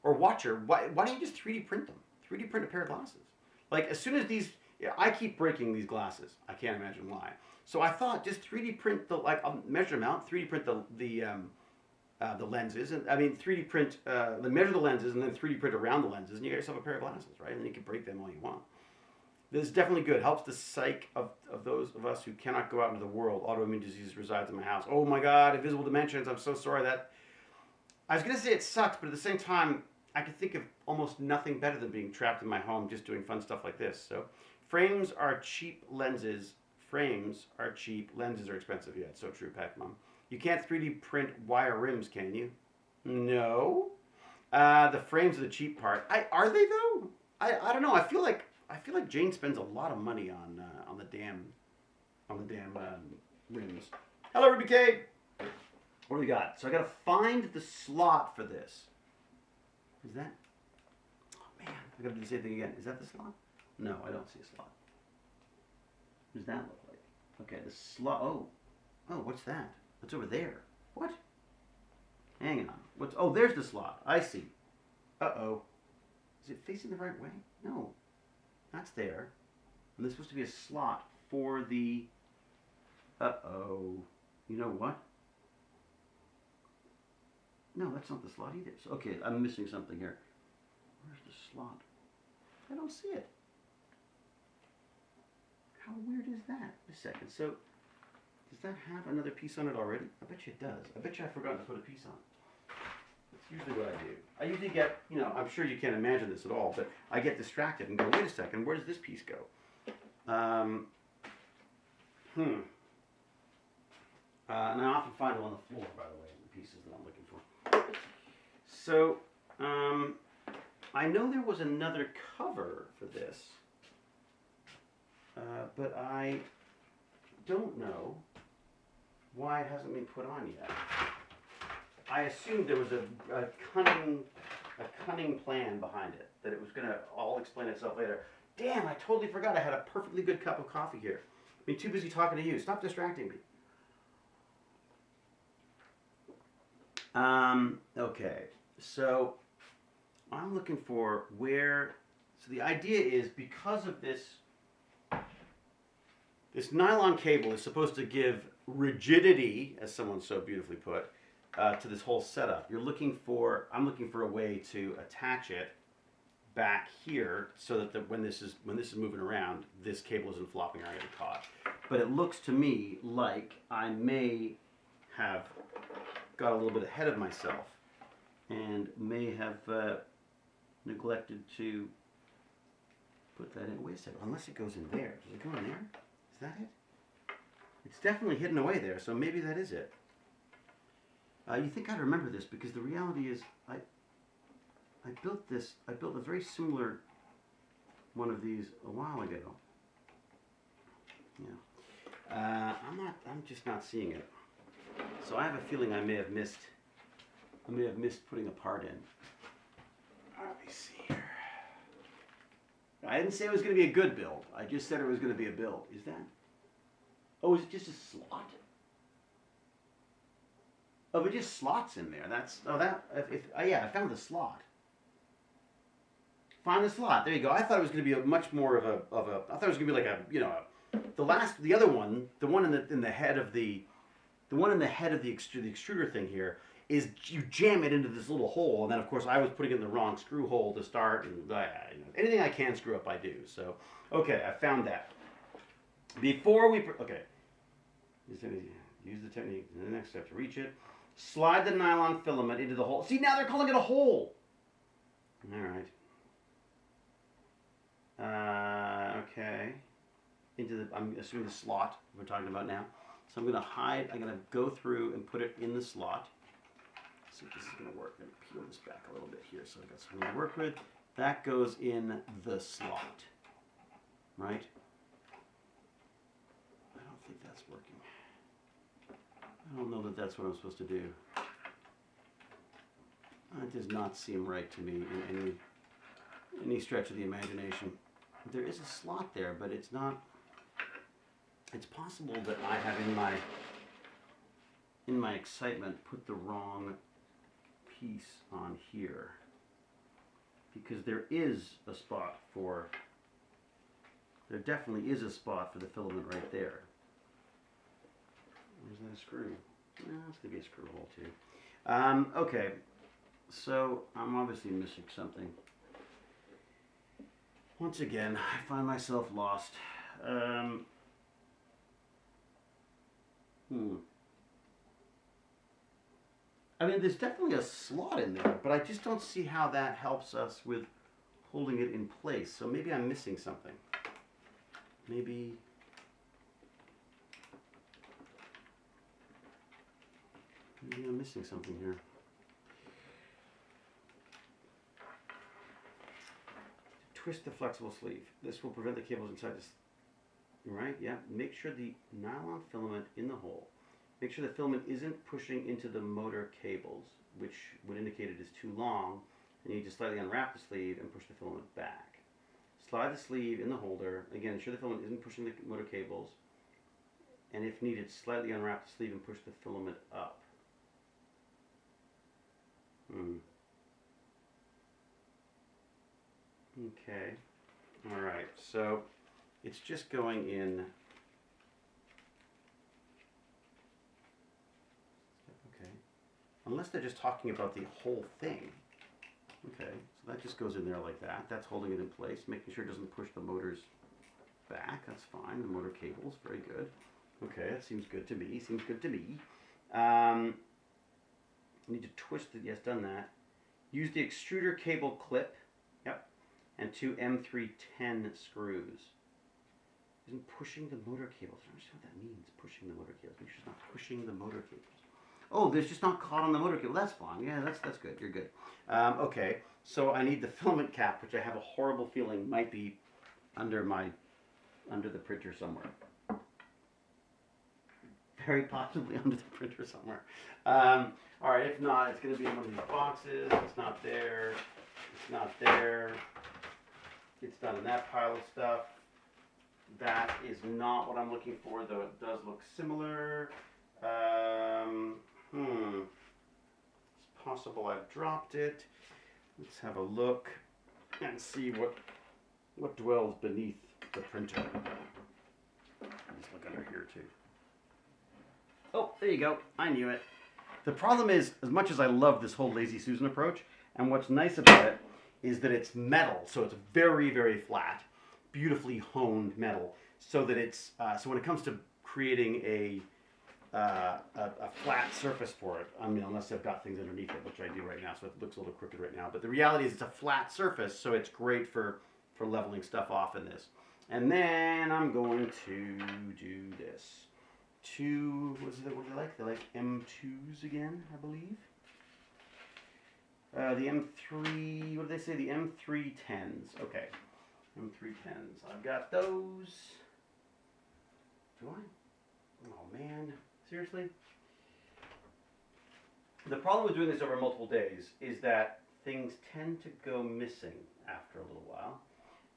Speaker 1: or Watcher, why don't you just 3D print them? 3D print a pair of glasses. Like, as soon as these, I keep breaking these glasses. I can't imagine why. So I thought just 3D print I'll measure them out, 3D print the lenses, and I mean 3D print, measure the lenses and then 3D print around the lenses, and you get yourself a pair of glasses, right? And then you can break them all you want. This is definitely good. Helps the psyche of those of us who cannot go out into the world. Autoimmune disease resides in my house. Oh my God, invisible dimensions. I'm so sorry that. I was gonna say it sucks, but at the same time, I could think of almost nothing better than being trapped in my home just doing fun stuff like this. So, frames are cheap lenses. Frames are cheap. Lenses are expensive. Yeah, it's so true, Pac-Mom. You can't 3D print wire rims, can you? No. The frames are the cheap part. Are they though? I don't know. I feel like Jane spends a lot of money on the damn rims. Hello, Mckay. What do we got? So I gotta find the slot for this. Is that? Oh man, I gotta do the same thing again. Is that the slot? No, I don't see a slot. What does that look like? Okay, the slot. Oh, what's that? What's over there? What? Hang on. Oh, there's the slot. I see. Uh-oh. Is it facing the right way? No. That's there. And there's supposed to be a slot for the... Uh-oh. You know what? No, that's not the slot either. So, okay, I'm missing something here. Where's the slot? I don't see it. How weird is that? A second. So, does that have another piece on it already? I bet you it does. I bet you I forgot to put a piece on. That's usually what I do. I usually get, I'm sure you can't imagine this at all, but I get distracted and go, wait a second, where does this piece go? And I often find them on the floor, by the way, the pieces that I'm looking for. So, I know there was another cover for this, but I don't know why it hasn't been put on yet. I assumed there was a cunning plan behind it, that it was going to all explain itself later. Damn, I totally forgot I had a perfectly good cup of coffee here. I've been too busy talking to you. Stop distracting me. Okay, so I'm looking for where, so the idea is because of this nylon cable is supposed to give rigidity, as someone so beautifully put, to this whole setup. I'm looking for a way to attach it back here so that when this is moving around, this cable isn't flopping around getting caught. But it looks to me like I may have got a little bit ahead of myself and may have neglected to put that in. Wait a second. Unless it goes in there. Does it go in there? Is that it? It's definitely hidden away there, so maybe that is it. You think I'd remember this because the reality is I built this. I built a very similar one of these a while ago. Yeah. I'm just not seeing it. So I have a feeling I may have missed putting a part in. Let me see here. I didn't say it was going to be a good build. I just said it was going to be a build. Is that? Oh, is it just a slot? Oh, but just slots in there. That's yeah. I found the slot. Find the slot. There you go. I thought it was going to be a much more of a. I thought it was going to be like the other one, the one in the head of the extruder thing here is you jam it into this little hole, and then of course I was putting it in the wrong screw hole to start, and anything I can screw up I do. So okay, I found that. Before we use the technique. The next step to reach it. Slide the nylon filament into the hole. See, now they're calling it a hole. All right. Okay. I'm assuming the slot we're talking about now. So I'm going to go through and put it in the slot. Let's see if this is going to work. I'm going to peel this back a little bit here so I've got something to work with. That goes in the slot. Right? I don't think that's working. I don't know that that's what I'm supposed to do. It does not seem right to me in any stretch of the imagination. There is a slot there, but it's not. It's possible that I have in my excitement put the wrong piece on here, because there definitely is a spot for the filament right there. Where's that screw? No, it's going to be a screw hole too. Okay, so I'm obviously missing something. Once again, I find myself lost. I mean, there's definitely a slot in there, but I just don't see how that helps us with holding it in place. So maybe I'm missing something. Maybe I'm missing something here. Twist the flexible sleeve. This will prevent the cables inside this. Right? Yeah. Make sure the nylon filament in the hole. Make sure the filament isn't pushing into the motor cables, which would indicate it is too long. And you need to slightly unwrap the sleeve and push the filament back. Slide the sleeve in the holder. Again, ensure the filament isn't pushing the motor cables. And if needed, slightly unwrap the sleeve and push the filament up. Okay. All right. So it's just going in. Okay. Unless they're just talking about the whole thing. Okay. So that just goes in there like that. That's holding it in place, making sure it doesn't push the motors back. That's fine. The motor cables, very good. Okay, that seems good to me. Seems good to me. Need to twist it. Yes, done that. Use the extruder cable clip. Yep. And 2 M310 screws. Isn't pushing the motor cables. I don't understand what that means, pushing the motor cables. Make sure it's not pushing the motor cables. Oh, there's just not caught on the motor cable. That's fine. Yeah, that's good. You're good. Okay, so I need the filament cap, which I have a horrible feeling might be under the printer somewhere. Very possibly under the printer somewhere. All right, if not, it's going to be in one of these boxes. It's not there. It's not there. It's not in that pile of stuff. That is not what I'm looking for, though it does look similar. It's possible I've dropped it. Let's have a look and see what dwells beneath the printer. Let's look under here too. Oh, there you go. I knew it. The problem is, as much as I love this whole Lazy Susan approach, and what's nice about it is that it's metal, so it's very, very flat, beautifully honed metal, so that it's so when it comes to creating a flat surface for it, I mean, unless I've got things underneath it, which I do right now, so it looks a little crooked right now. But the reality is, it's a flat surface, so it's great for for leveling stuff off in this. And then I'm going to do this. What do they like? They like M2s again, I believe. The M3, what did they say? The M310s. Okay, M310s. I've got those. Do I? Oh man, seriously? The problem with doing this over multiple days is that things tend to go missing after a little while.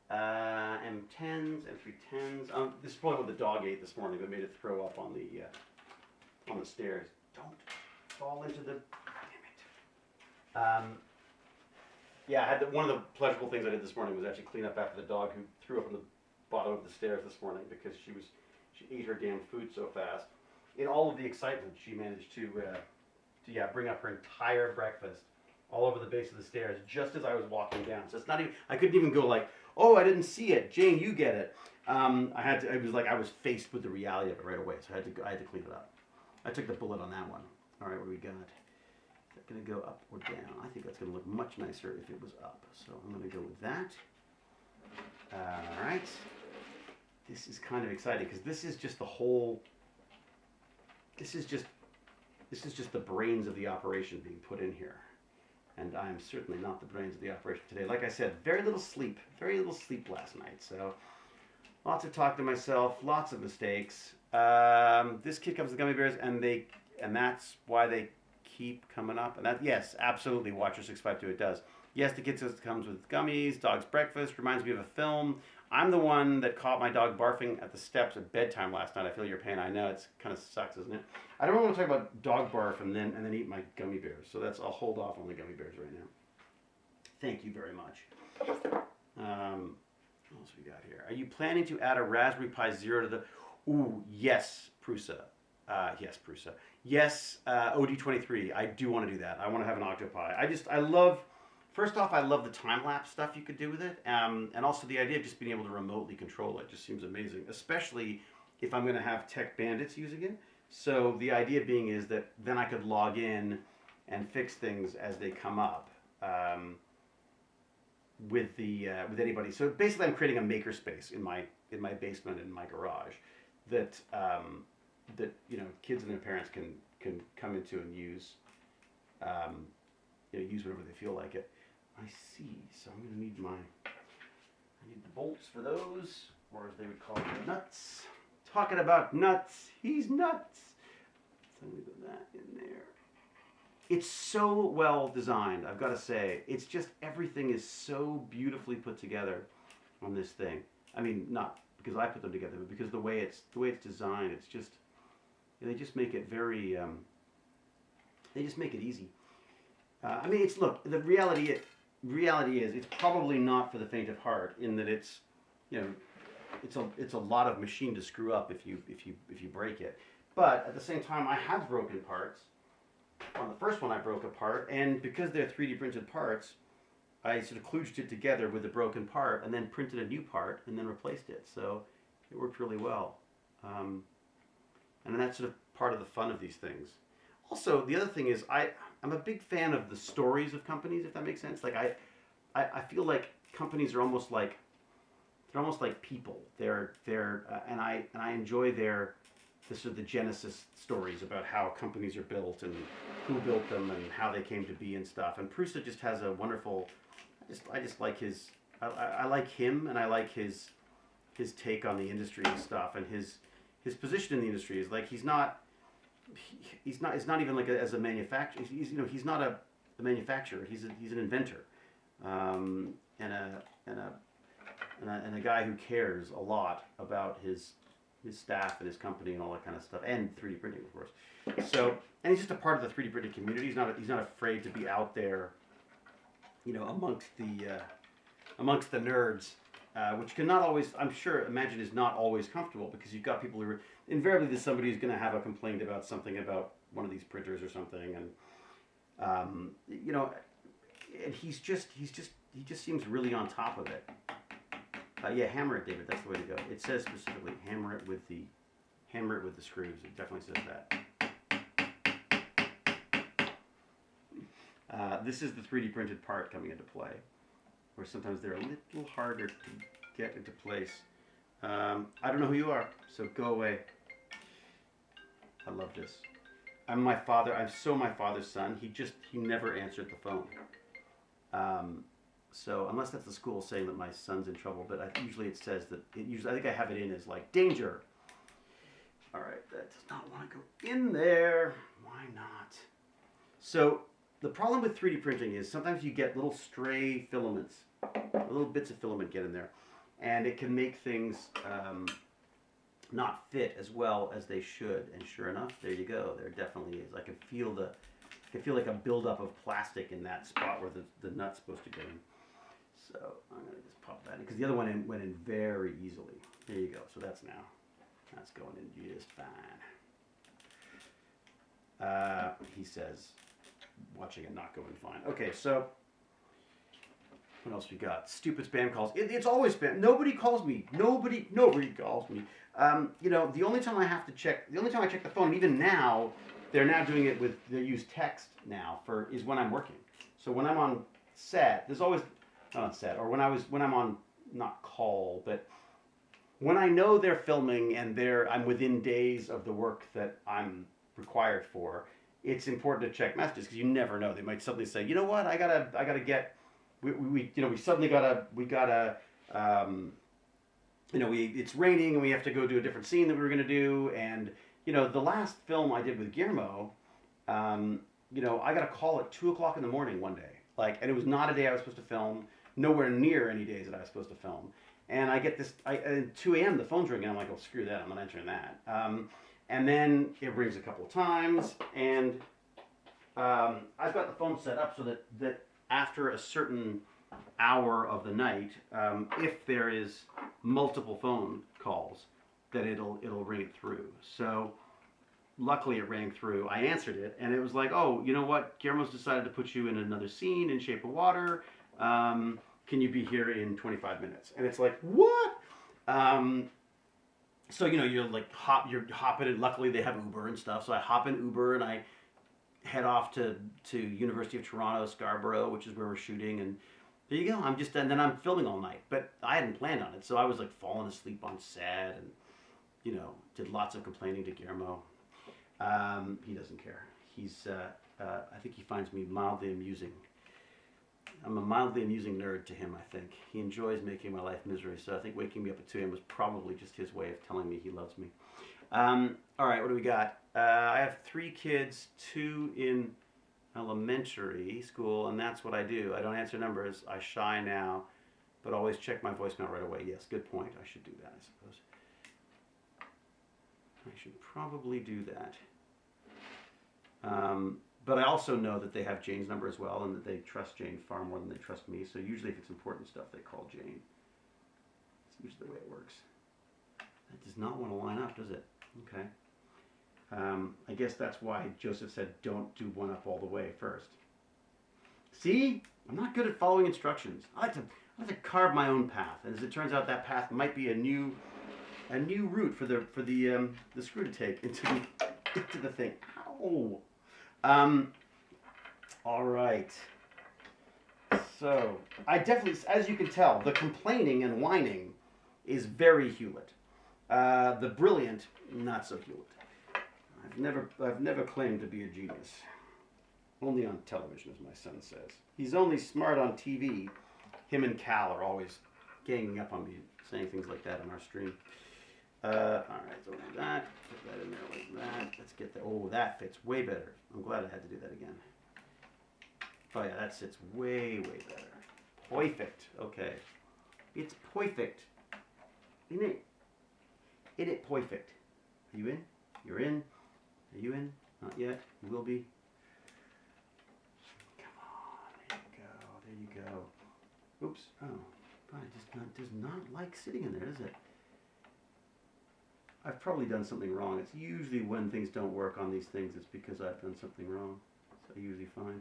Speaker 1: M10s, M310s. This is probably what the dog ate this morning that made it throw up on the stairs. Don't fall into the... Damn it. Yeah, I had one of the pleasurable things I did this morning was actually clean up after the dog who threw up on the bottom of the stairs this morning because she ate her damn food so fast. In all of the excitement, she managed to bring up her entire breakfast all over the base of the stairs just as I was walking down. So it's not even, I couldn't even go like, oh, I didn't see it. Jane, you get it. I was faced with the reality of it right away, so I had to clean it up. I took the bullet on that one. All right, what do we got? Is that going to go up or down? I think that's going to look much nicer if it was up. So I'm going to go with that. All right. This is kind of exciting because this is just the whole, this is just the brains of the operation being put in here. And I'm certainly not the brains of the operation today. Like I said, very little sleep last night. So lots of talking to myself, lots of mistakes. This kid comes with gummy bears, and that's why they keep coming up. And that, yes, absolutely, Watcher 652, it does. Yes, the kid comes with gummies, dog's breakfast, reminds me of a film. I'm the one that caught my dog barfing at the steps at bedtime last night. I feel your pain. I know it kind of sucks, isn't it? I don't want to talk about dog barf and then eat my gummy bears. So I'll hold off on the gummy bears right now. Thank you very much. What else we got here? Are you planning to add a Raspberry Pi Zero to the? Ooh, yes, Prusa. Yes, Prusa. Yes, OD23. I do want to do that. I want to have an Octopi. I love. First off, I love the time-lapse stuff you could do with it, and also the idea of just being able to remotely control it just seems amazing, especially if I'm going to have tech bandits using it. So the idea being is that then I could log in and fix things as they come up with anybody. So basically, I'm creating a makerspace in my basement in my garage that kids and their parents can come into and use use whenever they feel like it. I see. So I'm going to need I need the bolts for those, or as they would call it, nuts. Talking about nuts, he's nuts. So I'm going to put that in there. It's so well designed, I've got to say. It's just everything is so beautifully put together on this thing. I mean, not because I put them together, but because the way it's designed, it's just they just make it very. They just make it easy. I mean, the reality is it's probably not for the faint of heart in that it's a lot of machine to screw up if you break it. But at the same time, I have broken parts. On the first one, I broke a part, and because they're 3D printed parts, I sort of kludged it together with the broken part, and then printed a new part, and then replaced it. So it worked really well. And that's sort of part of the fun of these things. Also, the other thing is I'm a big fan of the stories of companies, if that makes sense. Like I feel like companies are almost like people. And I enjoy the genesis stories about how companies are built and who built them and how they came to be and stuff. And Prusa just has a wonderful. I just like his. I like him, and I like his take on the industry and stuff, and his position in the industry is like he's not even like as a manufacturer. He's not a manufacturer. He's an inventor, and a guy who cares a lot about his staff and his company and all that kind of stuff, and 3D printing, of course. So, and he's just a part of the 3D printing community. He's not afraid to be out there, amongst the nerds, which cannot always, imagine is not always comfortable, because you've got people who are invariably there's somebody who's going to have a complaint about something about one of these printers or something, and and he just seems really on top of it. Yeah, hammer it, David. That's the way to go. It says specifically hammer it with the screws. It definitely says that. This is the 3D printed part coming into play. or sometimes they're a little harder to get into place. I don't know who you are, so go away. I love this. I'm my father's son. He never answered the phone. So unless that's the school saying that my son's in trouble, but usually it says that, I think I have it in as like, danger. All right, that does not want to go in there. Why not? So the problem with 3D printing is sometimes you get little stray filaments, little bits of filament get in there, and it can make things not fit as well as they should. And sure enough, there you go. There definitely is. I can feel like a buildup of plastic in that spot where the nut's supposed to go in. So I'm going to just pop that in, because the other one went in very easily. There you go. So that's going in just fine. He says, watching it not go in fine. Okay, so what else we got? Stupid spam calls. It's always spam. Nobody calls me. Nobody calls me. You know, the only time I check the phone, even now, they're now doing it they use text now is when I'm working. So when I'm on set, there's always, not on set, or when I'm on, not call, but when I know they're filming and I'm within days of the work that I'm required for, it's important to check messages, because you never know. They might suddenly say, you know what, I gotta get, it's raining and we have to go do a different scene that we were going to do. And, you know, the last film I did with Guillermo, you know, I got a call at 2 o'clock in the morning one day. And it was not a day I was supposed to film, nowhere near any days that I was supposed to film. And I get this, at 2 a.m. the phone's ringing. I'm like, oh, screw that, I'm not answering that. And then it rings a couple of times, and I've got the phone set up so that after a certain hour of the night, if there is multiple phone calls, that it'll ring it through. So luckily it rang through. I answered it, and it was like, oh, you know what? Guillermo's decided to put you in another scene in Shape of Water. Can you be here in 25 minutes? And it's like, what? So, you know, you're hopping in. Luckily they have Uber and stuff. So I hop in Uber and I head off to University of Toronto, Scarborough, which is where we're shooting. And there you go. And then I'm filming all night, but I hadn't planned on it. So I was like falling asleep on set and, you know, did lots of complaining to Guillermo. He doesn't care. I think he finds me mildly amusing. I'm a mildly amusing nerd to him, I think. He enjoys making my life misery, so I think waking me up at 2 a.m. was probably just his way of telling me he loves me. All right, what do we got? I have 3 kids, 2 in elementary school, and that's what I do. I don't answer numbers. I shy now, but always check my voicemail right away. Yes, good point. I should do that, I suppose. I should probably do that. But I also know that they have Jane's number as well, and that they trust Jane far more than they trust me. So usually if it's important stuff, they call Jane. It's usually the way it works. That does not want to line up, does it? Okay. I guess that's why Joseph said don't do one up all the way first. See? I'm not good at following instructions. I like to carve my own path. And as it turns out, that path might be a new route for the screw to take into the thing. Ow! All right. So, I definitely, as you can tell, the complaining and whining is very Hewlett. The brilliant, not so Hewlett. I've never claimed to be a genius. Only on television, as my son says. He's only smart on TV. Him and Cal are always ganging up on me, saying things like that on our stream. All right, so do that. Put that in there like that. Let's get that. Oh, that fits way better. I'm glad I had to do that again. Oh yeah, that sits way, way better. Perfect. Okay. It's perfect. Isn't it? Isn't it perfect? Are you in? You're in. Are you in? Not yet. You will be. Come on. There you go. There you go. Oops. Oh. God, it does not like sitting in there, does it? I've probably done something wrong. It's usually when things don't work on these things, it's because I've done something wrong. So I usually find.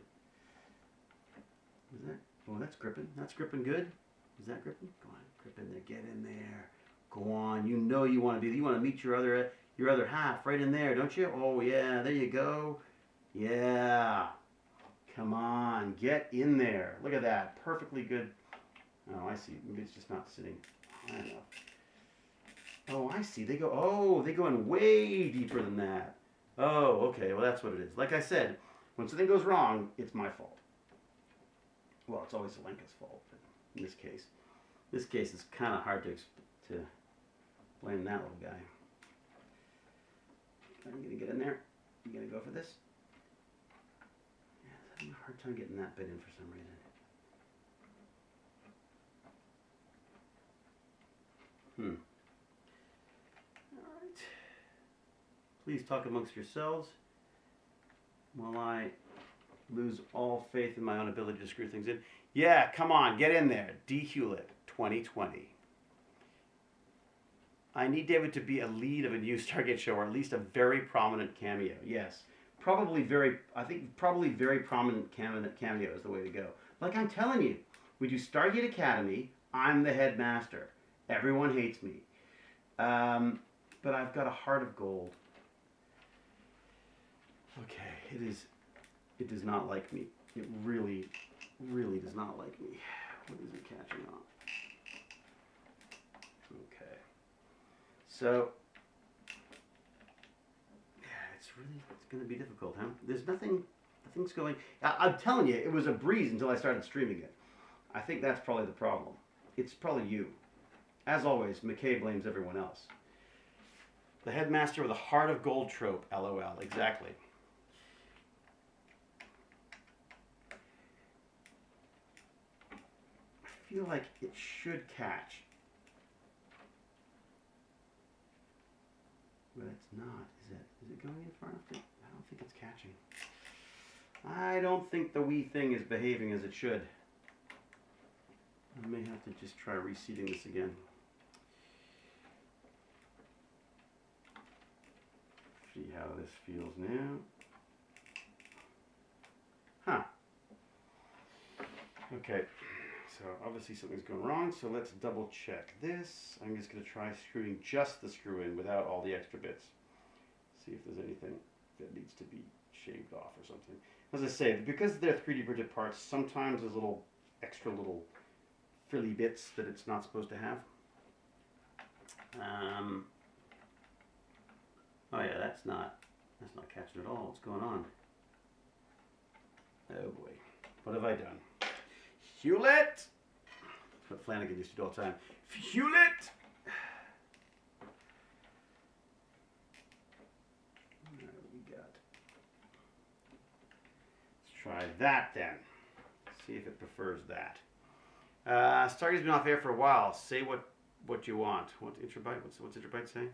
Speaker 1: Is that? Oh, that's gripping. That's gripping good. Is that gripping? Go on, grip in there. Get in there. Go on. You know you want to be. You want to meet your other half right in there, don't you? Oh yeah. There you go. Yeah. Come on. Get in there. Look at that. Perfectly good. Oh, I see. Maybe it's just not sitting high enough. Oh, I see. They go in way deeper than that. Oh, okay. Well, that's what it is. Like I said, when something goes wrong, it's my fault. Well, it's always Alenka's fault, but in this case it's kind of hard to blame that little guy. Are you gonna get in there? You gonna go for this? Yeah, I'm having a hard time getting that bit in for some reason. All right. Please talk amongst yourselves while I lose all faith in my own ability to screw things in. Yeah, come on, get in there. D. Hewlett, 2020. I need David to be a lead of a new Stargate show, or at least a very prominent cameo. Yes, probably very prominent cameo is the way to go. Like I'm telling you, we do Stargate Academy. I'm the headmaster. Everyone hates me, but I've got a heart of gold. Okay, it does not like me. It really, really does not like me. What is it catching on? Okay. So, yeah, it's going to be difficult, huh? Nothing's going. I'm telling you, it was a breeze until I started streaming it. I think that's probably the problem. It's probably you. As always, Mckay blames everyone else. The headmaster with a heart of gold trope, LOL, exactly. I feel like it should catch. But it's not, is it? Is it going in far enough? I don't think it's catching. I don't think the wee thing is behaving as it should. I may have to just try reseating this again. See how this feels now. Huh. Okay. So obviously something's going wrong, so let's double check this. I'm just going to try screwing just the screw in without all the extra bits. See if there's anything that needs to be shaved off or something. As I say, because they're 3D printed parts, sometimes there's extra little frilly bits that it's not supposed to have. Oh yeah, that's not catching at all. What's going on? Oh boy, what have I done? Hewlett! That's what Flanagan used to do all the time. Hewlett! What we got? Let's try that then. See if it prefers that. Stargate's been off air for a while. Say what you want. What Interbyte? What's Interbyte saying?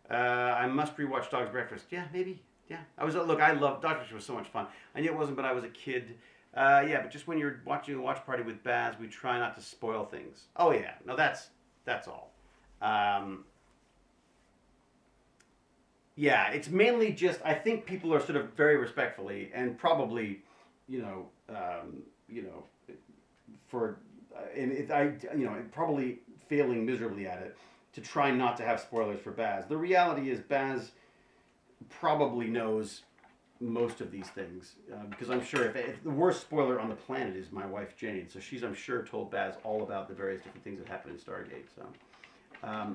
Speaker 1: I must rewatch Dog's Breakfast. Yeah, maybe. Yeah. I love Dog's Breakfast was so much fun. I knew it wasn't, but I was a kid. Yeah, but just when you're watching a watch party with Baz, we try not to spoil things. Oh yeah, no, that's all. Yeah, it's mainly just I think people are sort of very respectfully and probably, probably failing miserably at it to try not to have spoilers for Baz. The reality is Baz probably knows most of these things because I'm sure if the worst spoiler on the planet is my wife Jane, so she's I'm sure told Baz all about the various different things that happen in Stargate. So,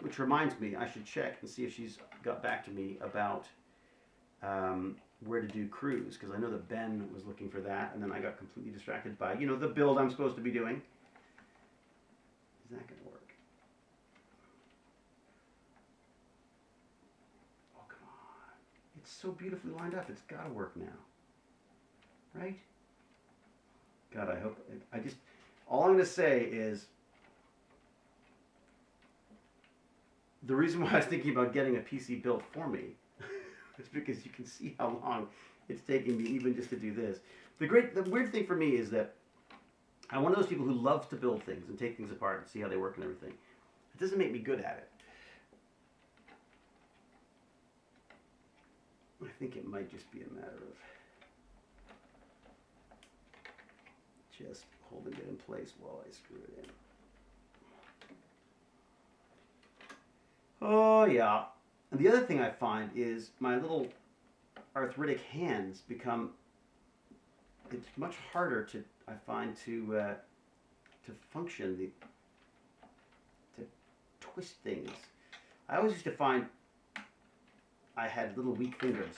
Speaker 1: which reminds me, I should check and see if she's got back to me about where to do crews, because I know that Ben was looking for that, and then I got completely distracted by the build I'm supposed to be doing. Is that gonna work? Oh come on! It's so beautifully lined up. It's got to work now, right? God, I hope. All I'm gonna say is the reason why I was thinking about getting a PC built for me is because you can see how long it's taking me even just to do this. The weird thing for me is that I'm one of those people who loves to build things and take things apart and see how they work and everything. It doesn't make me good at it. I think it might just be a matter of just holding it in place while I screw it in. Oh yeah. And the other thing I find is my little arthritic hands become, it's much harder to, I find, to to function, to twist things. I always used to find I had little weak fingers,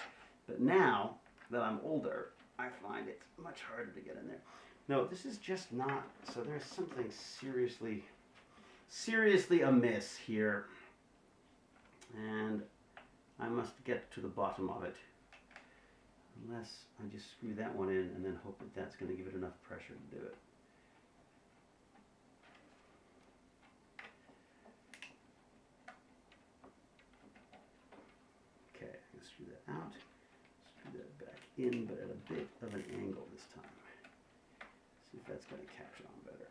Speaker 1: but now that I'm older, I find it's much harder to get in there. No, this is just not, so there's something seriously amiss here, and I must get to the bottom of it, unless I just screw that one in and then hope that that's going to give it enough pressure to do it. Okay, I'm going to screw that out, screw that back in, but at a bit of an angle this time. See if that's going to catch on better.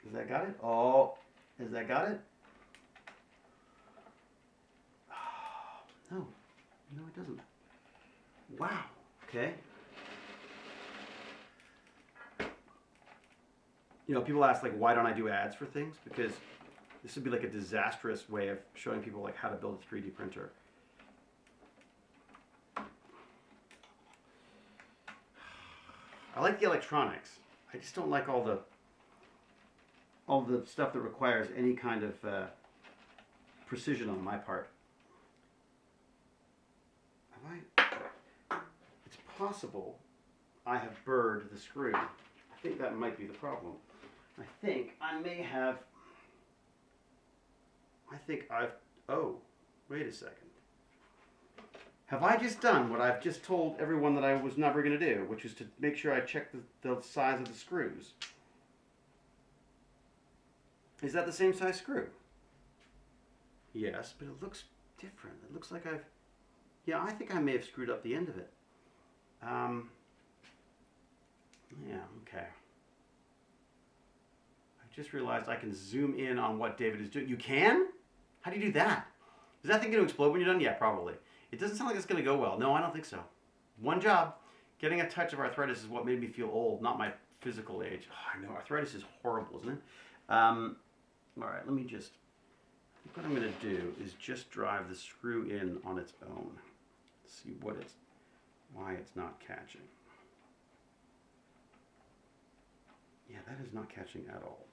Speaker 1: Has that got it? Oh, has that got it? Oh, no, it doesn't. Wow, okay. You know, people ask, like, why don't I do ads for things? Because this would be like a disastrous way of showing people, like, how to build a 3D printer. I like the electronics. I just don't like all the stuff that requires any kind of precision on my part. It's possible I have burred the screw. I think that might be the problem. I think I may have, oh, wait a second. Have I just done what I've just told everyone that I was never going to do, which is to make sure I check the size of the screws? Is that the same size screw? Yes, but it looks different. It looks like yeah, I think I may have screwed up the end of it. Yeah, okay. I just realized I can zoom in on what David is doing. You can? How do you do that? Is that thing going to explode when you're done? Yeah, probably. It doesn't sound like it's going to go well. No, I don't think so. One job. Getting a touch of arthritis is what made me feel old, not my physical age. Oh, I know, arthritis is horrible, isn't it? All right, let me just, I think what I'm going to do is just drive the screw in on its own. See why it's not catching. Yeah, that is not catching at all.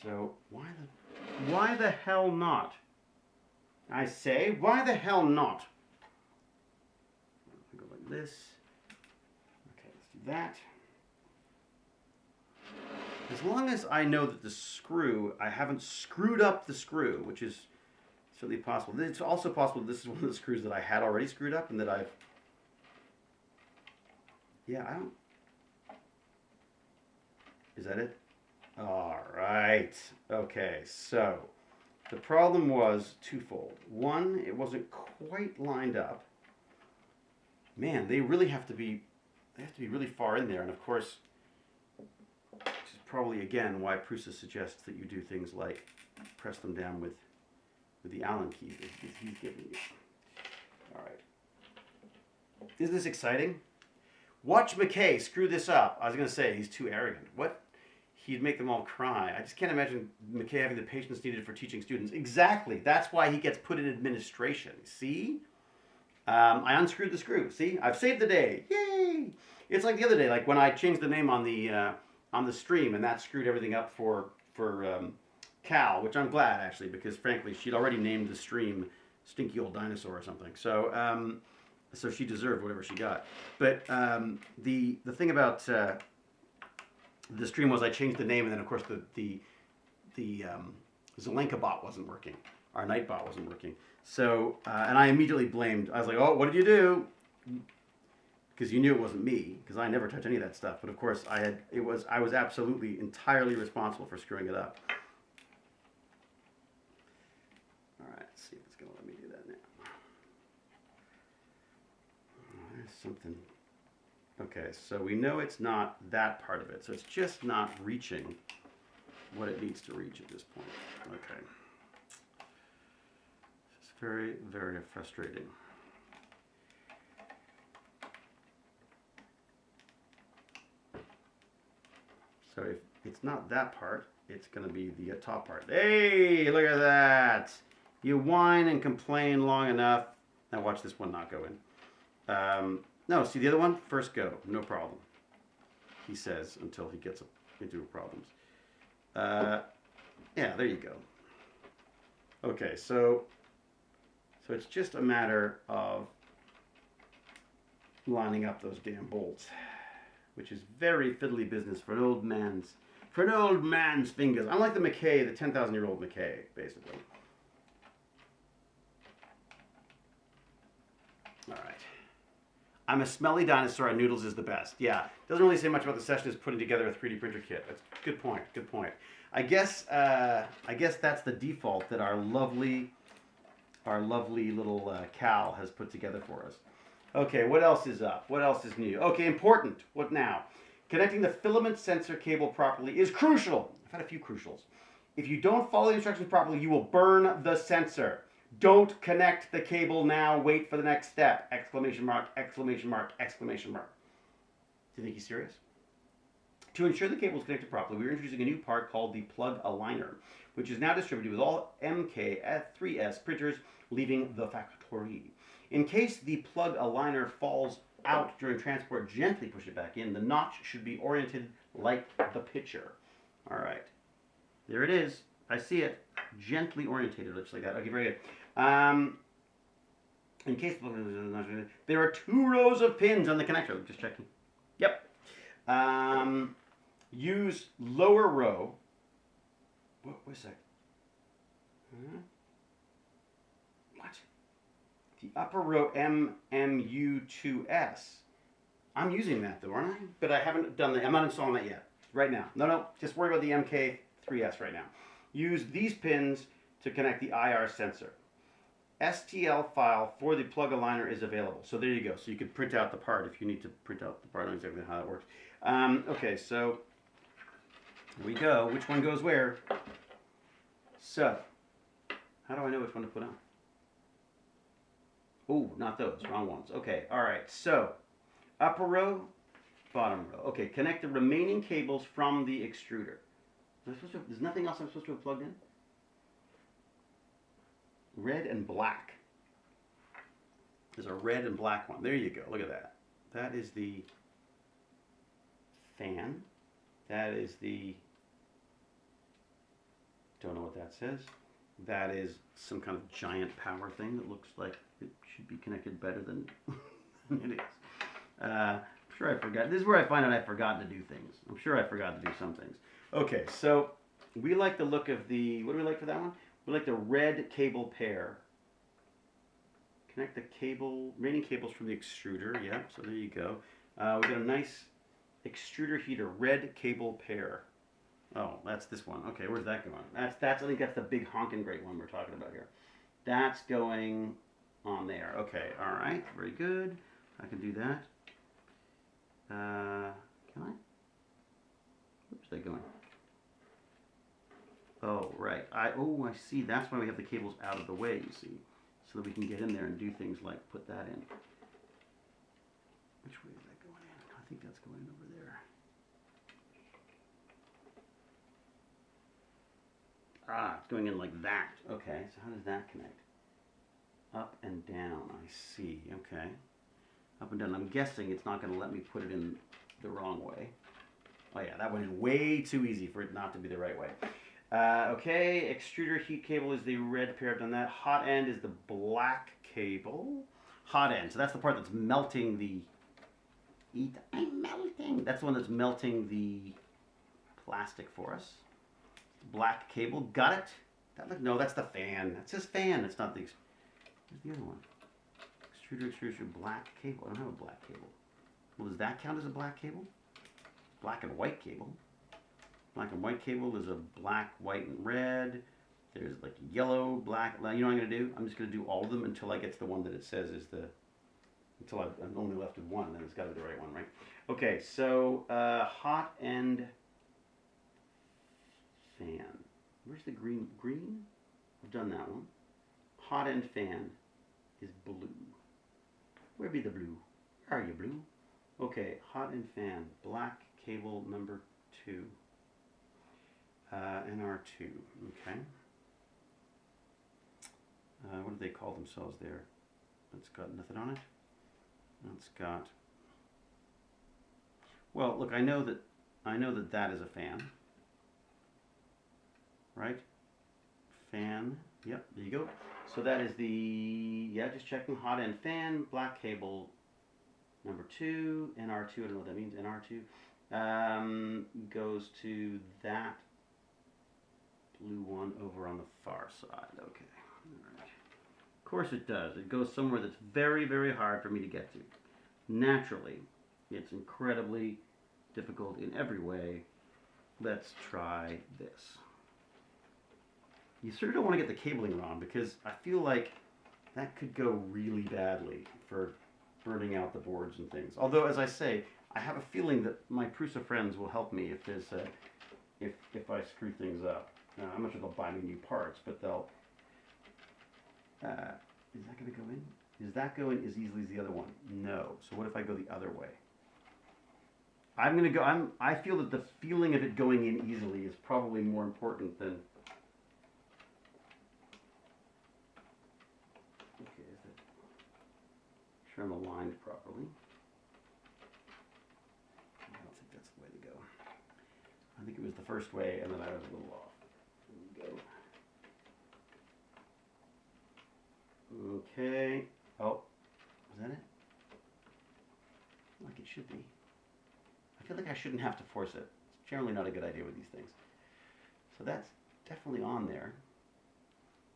Speaker 1: So why the hell not? I say, why the hell not? Go like this. Okay, let's do that. As long as I know that the screw, I haven't screwed up the screw, which is certainly possible. It's also possible this is one of the screws that I had already screwed up and that I've, yeah, I don't, is that it? All right. Okay, so the problem was twofold. One, it wasn't quite lined up. Man, they really have to be really far in there, and of course, which is probably again why Prusa suggests that you do things like press them down with the Allen key that he's giving you. All right. Isn't this exciting? Watch Mckay screw this up. I was going to say he's too arrogant. What? He'd make them all cry. I just can't imagine Mckay having the patience needed for teaching students. Exactly. That's why he gets put in administration. See? I unscrewed the screw. See? I've saved the day. Yay! It's like the other day, like when I changed the name on the stream, and that screwed everything up for Cal, which I'm glad actually, because frankly, she'd already named the stream Stinky Old Dinosaur or something. So so she deserved whatever she got. But the thing about the stream was I changed the name, and then of course the Zelenka bot wasn't working. Our night bot wasn't working. So and I immediately blamed. I was like, "Oh, what did you do?" Because you knew it wasn't me, because I never touch any of that stuff. But of course, I was absolutely entirely responsible for screwing it up. All right, let's see if it's going to let me do that now. Oh, there's something. Okay, so we know it's not that part of it. So it's just not reaching what it needs to reach at this point. Okay. It's very, very frustrating. So if it's not that part, it's going to be the top part. Hey, look at that. You whine and complain long enough. Now watch this one not go in. No, see the other one? First go, no problem. He says until he gets into problems. Yeah, there you go. Okay, so it's just a matter of lining up those damn bolts, which is very fiddly business for an old man's fingers. Unlike the Mckay, the 10,000-year-old Mckay, basically. All right. I'm a smelly dinosaur and noodles is the best. Yeah, doesn't really say much about the session as putting together a 3D printer kit. That's a good point. Good point. I guess that's the default that our lovely little Cal has put together for us. Okay, what else is up? What else is new? Okay, important. What now? Connecting the filament sensor cable properly is crucial. I've had a few crucials. If you don't follow the instructions properly, you will burn the sensor. Don't connect the cable now. Wait for the next step. Exclamation mark, exclamation mark, exclamation mark. Do you think he's serious? To ensure the cable is connected properly, we are introducing a new part called the plug aligner, which is now distributed with all Mk3S printers leaving the factory. In case the plug aligner falls out during transport, gently push it back in. The notch should be oriented like the pitcher. All right. There it is. I see it. Gently orientated, looks like that. Okay, very good. In case there are 2 rows of pins on the connector. Just checking. Yep. Use lower row. What was that? What? The upper row MMU2S. I'm using that though, aren't I? But I haven't done that. I'm not installing that yet. Right now. No. Just worry about the Mk3S right now. Use these pins to connect the IR sensor. STL file for the plug aligner is available. So there you go. So you could print out the part if you need to print out the part. I don't know exactly how that works. Okay, so here we go. Which one goes where? So, how do I know which one to put on? Oh, not those. Wrong ones. Okay, all right. So, upper row, bottom row. Okay, connect the remaining cables from the extruder. There's nothing else I'm supposed to have plugged in? Red and black. There's a red and black one. There you go. Look at that. That is the fan. That is the... Don't know what that says. That is some kind of giant power thing that looks like it should be connected better than it is. I'm sure I forgot. This is where I find out I've forgotten to do things. I'm sure I forgot to do some things. Okay, so we like the look of the... What do we like for that one? We like the red cable pair. Connect the remaining cables from the extruder. Yep, so there you go. We got a nice extruder heater, red cable pair. Oh, that's this one. Okay, where's that going? I think that's the big honking great one we're talking about here. That's going on there. Okay, all right, very good. I can do that. Can I? Where's that going? Oh, right. I see. That's why we have the cables out of the way, you see. So that we can get in there and do things like put that in. Which way is that going in? I think that's going over there. Ah, it's going in like that. Okay, so how does that connect? Up and down, I see. Okay. Up and down. I'm guessing it's not going to let me put it in the wrong way. Oh yeah, that went in way too easy for it not to be the right way. Okay, extruder heat cable is the red pair. I've done that. Hot end is the black cable. Hot end, so that's the part that's melting the... I'm melting. That's the one that's melting the plastic for us. Black cable, got it? No, that's the fan. That says fan. That's not the... Where's the other one? Extruder, black cable. I don't have a black cable. Well, does that count as a black cable? Black and white cable. Black and white cable is a black, white, and red. There's like yellow, black. You know what I'm going to do? I'm just going to do all of them until I get to the one that it says is the... Until I'm only left with one, then it's got to be the right one, right? Okay, so hot end fan. Where's the green? Green? I've done that one. Hot end fan is blue. Where be the blue? Where are you, blue? Okay, hot end fan. Black cable number 2. NR2. Okay. What do they call themselves there? It's got nothing on it. It's got. Well, look, I know that that is a fan, right? Fan. Yep, there you go. So that is the, yeah, just checking, hot end fan, black cable number 2, NR2, I don't know what that means, NR2, goes to that blue one over on the far side. Okay, all right. Of course it does. It goes somewhere that's very, very hard for me to get to. Naturally, it's incredibly difficult in every way. Let's try this. You sort of don't want to get the cabling wrong because I feel like that could go really badly for burning out the boards and things. Although, as I say, I have a feeling that my Prusa friends will help me if there's if I screw things up. I'm not sure they'll buy me new parts, but they'll. Is that going to go in? Is that going as easily as the other one? No. So what if I go the other way? I'm going to go. I feel that the feeling of it going in easily is probably more important than. Okay, is it? Sure I'm aligned properly. I don't think that's the way to go. I think it was the first way, and then I was a little off. There we go. Okay. Oh, is that it? Like it should be. I feel like I shouldn't have to force it. It's generally not a good idea with these things. So that's definitely on there.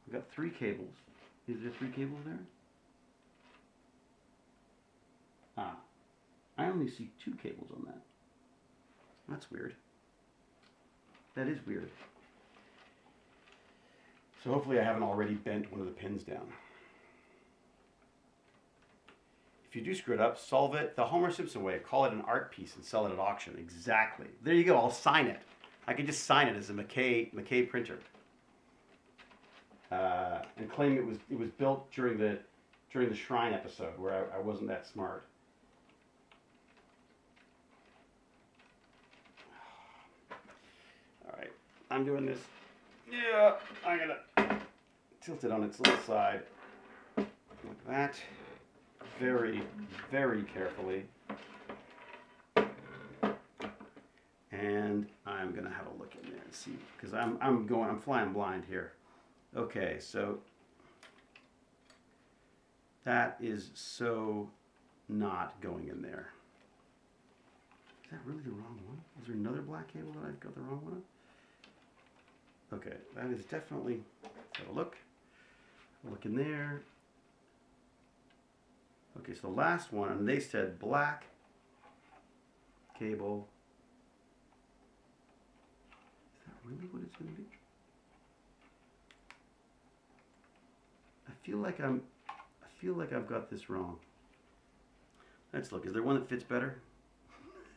Speaker 1: We've got 3 cables. Is there 3 cables there? Ah, I only see 2 cables on that. That's weird. That is weird. So hopefully I haven't already bent one of the pins down. If you do screw it up, solve it the Homer Simpson way. Call it an art piece and sell it at auction. Exactly. There you go. I'll sign it. I can just sign it as a Mckay printer, and claim it was built during the Shrine episode where I wasn't that smart. All right, I'm doing this. Yeah, I'm gonna tilt it on its little side like that. Very, very carefully. And I'm gonna have a look in there and see, because I'm flying blind here. Okay, so that is so not going in there. Is that really the wrong one? Is there another black cable that I've got the wrong one on? Okay, that is definitely, let's have a look. Look in there. Okay, so the last one, and they said black cable. Is that really what it's going to be? I feel like I've got this wrong. Let's look. Is there one that fits better?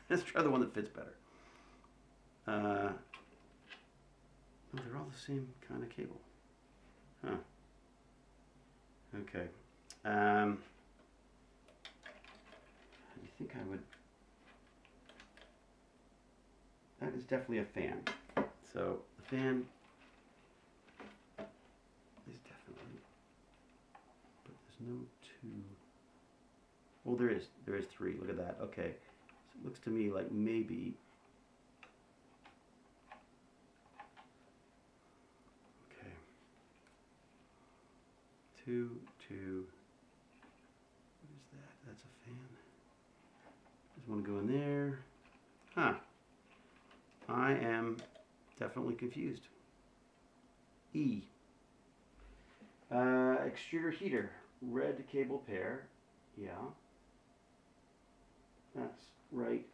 Speaker 1: Let's try the one that fits better. No, they're all the same kind of cable. Huh. Okay. I think I would. That is definitely a fan. So the fan is definitely. But there's no 2. Oh, there is. There is 3. Look at that. Okay. So it looks to me like maybe. Okay. 2, 2. What is that? That's a fan. Just want to go in there. Huh. I am definitely confused. E. Extruder heater. Red cable pair. Yeah. That's right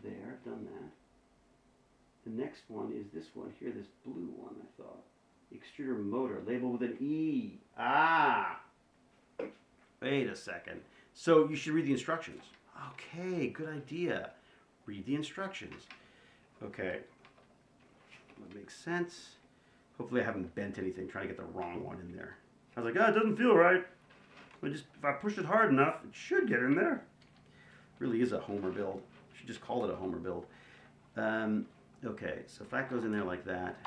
Speaker 1: there. I've done that. The next one is this one here, this blue one, I thought. Extruder motor, labeled with an E. Ah! Wait a second. So you should read the instructions. Okay, good idea. Read the instructions. Okay. That makes sense. Hopefully I haven't bent anything trying to get the wrong one in there. I was like, oh, it doesn't feel right. But just if I push it hard enough, it should get in there. Really is a Homer build. I should just call it a Homer build. Okay, so if that goes in there like that,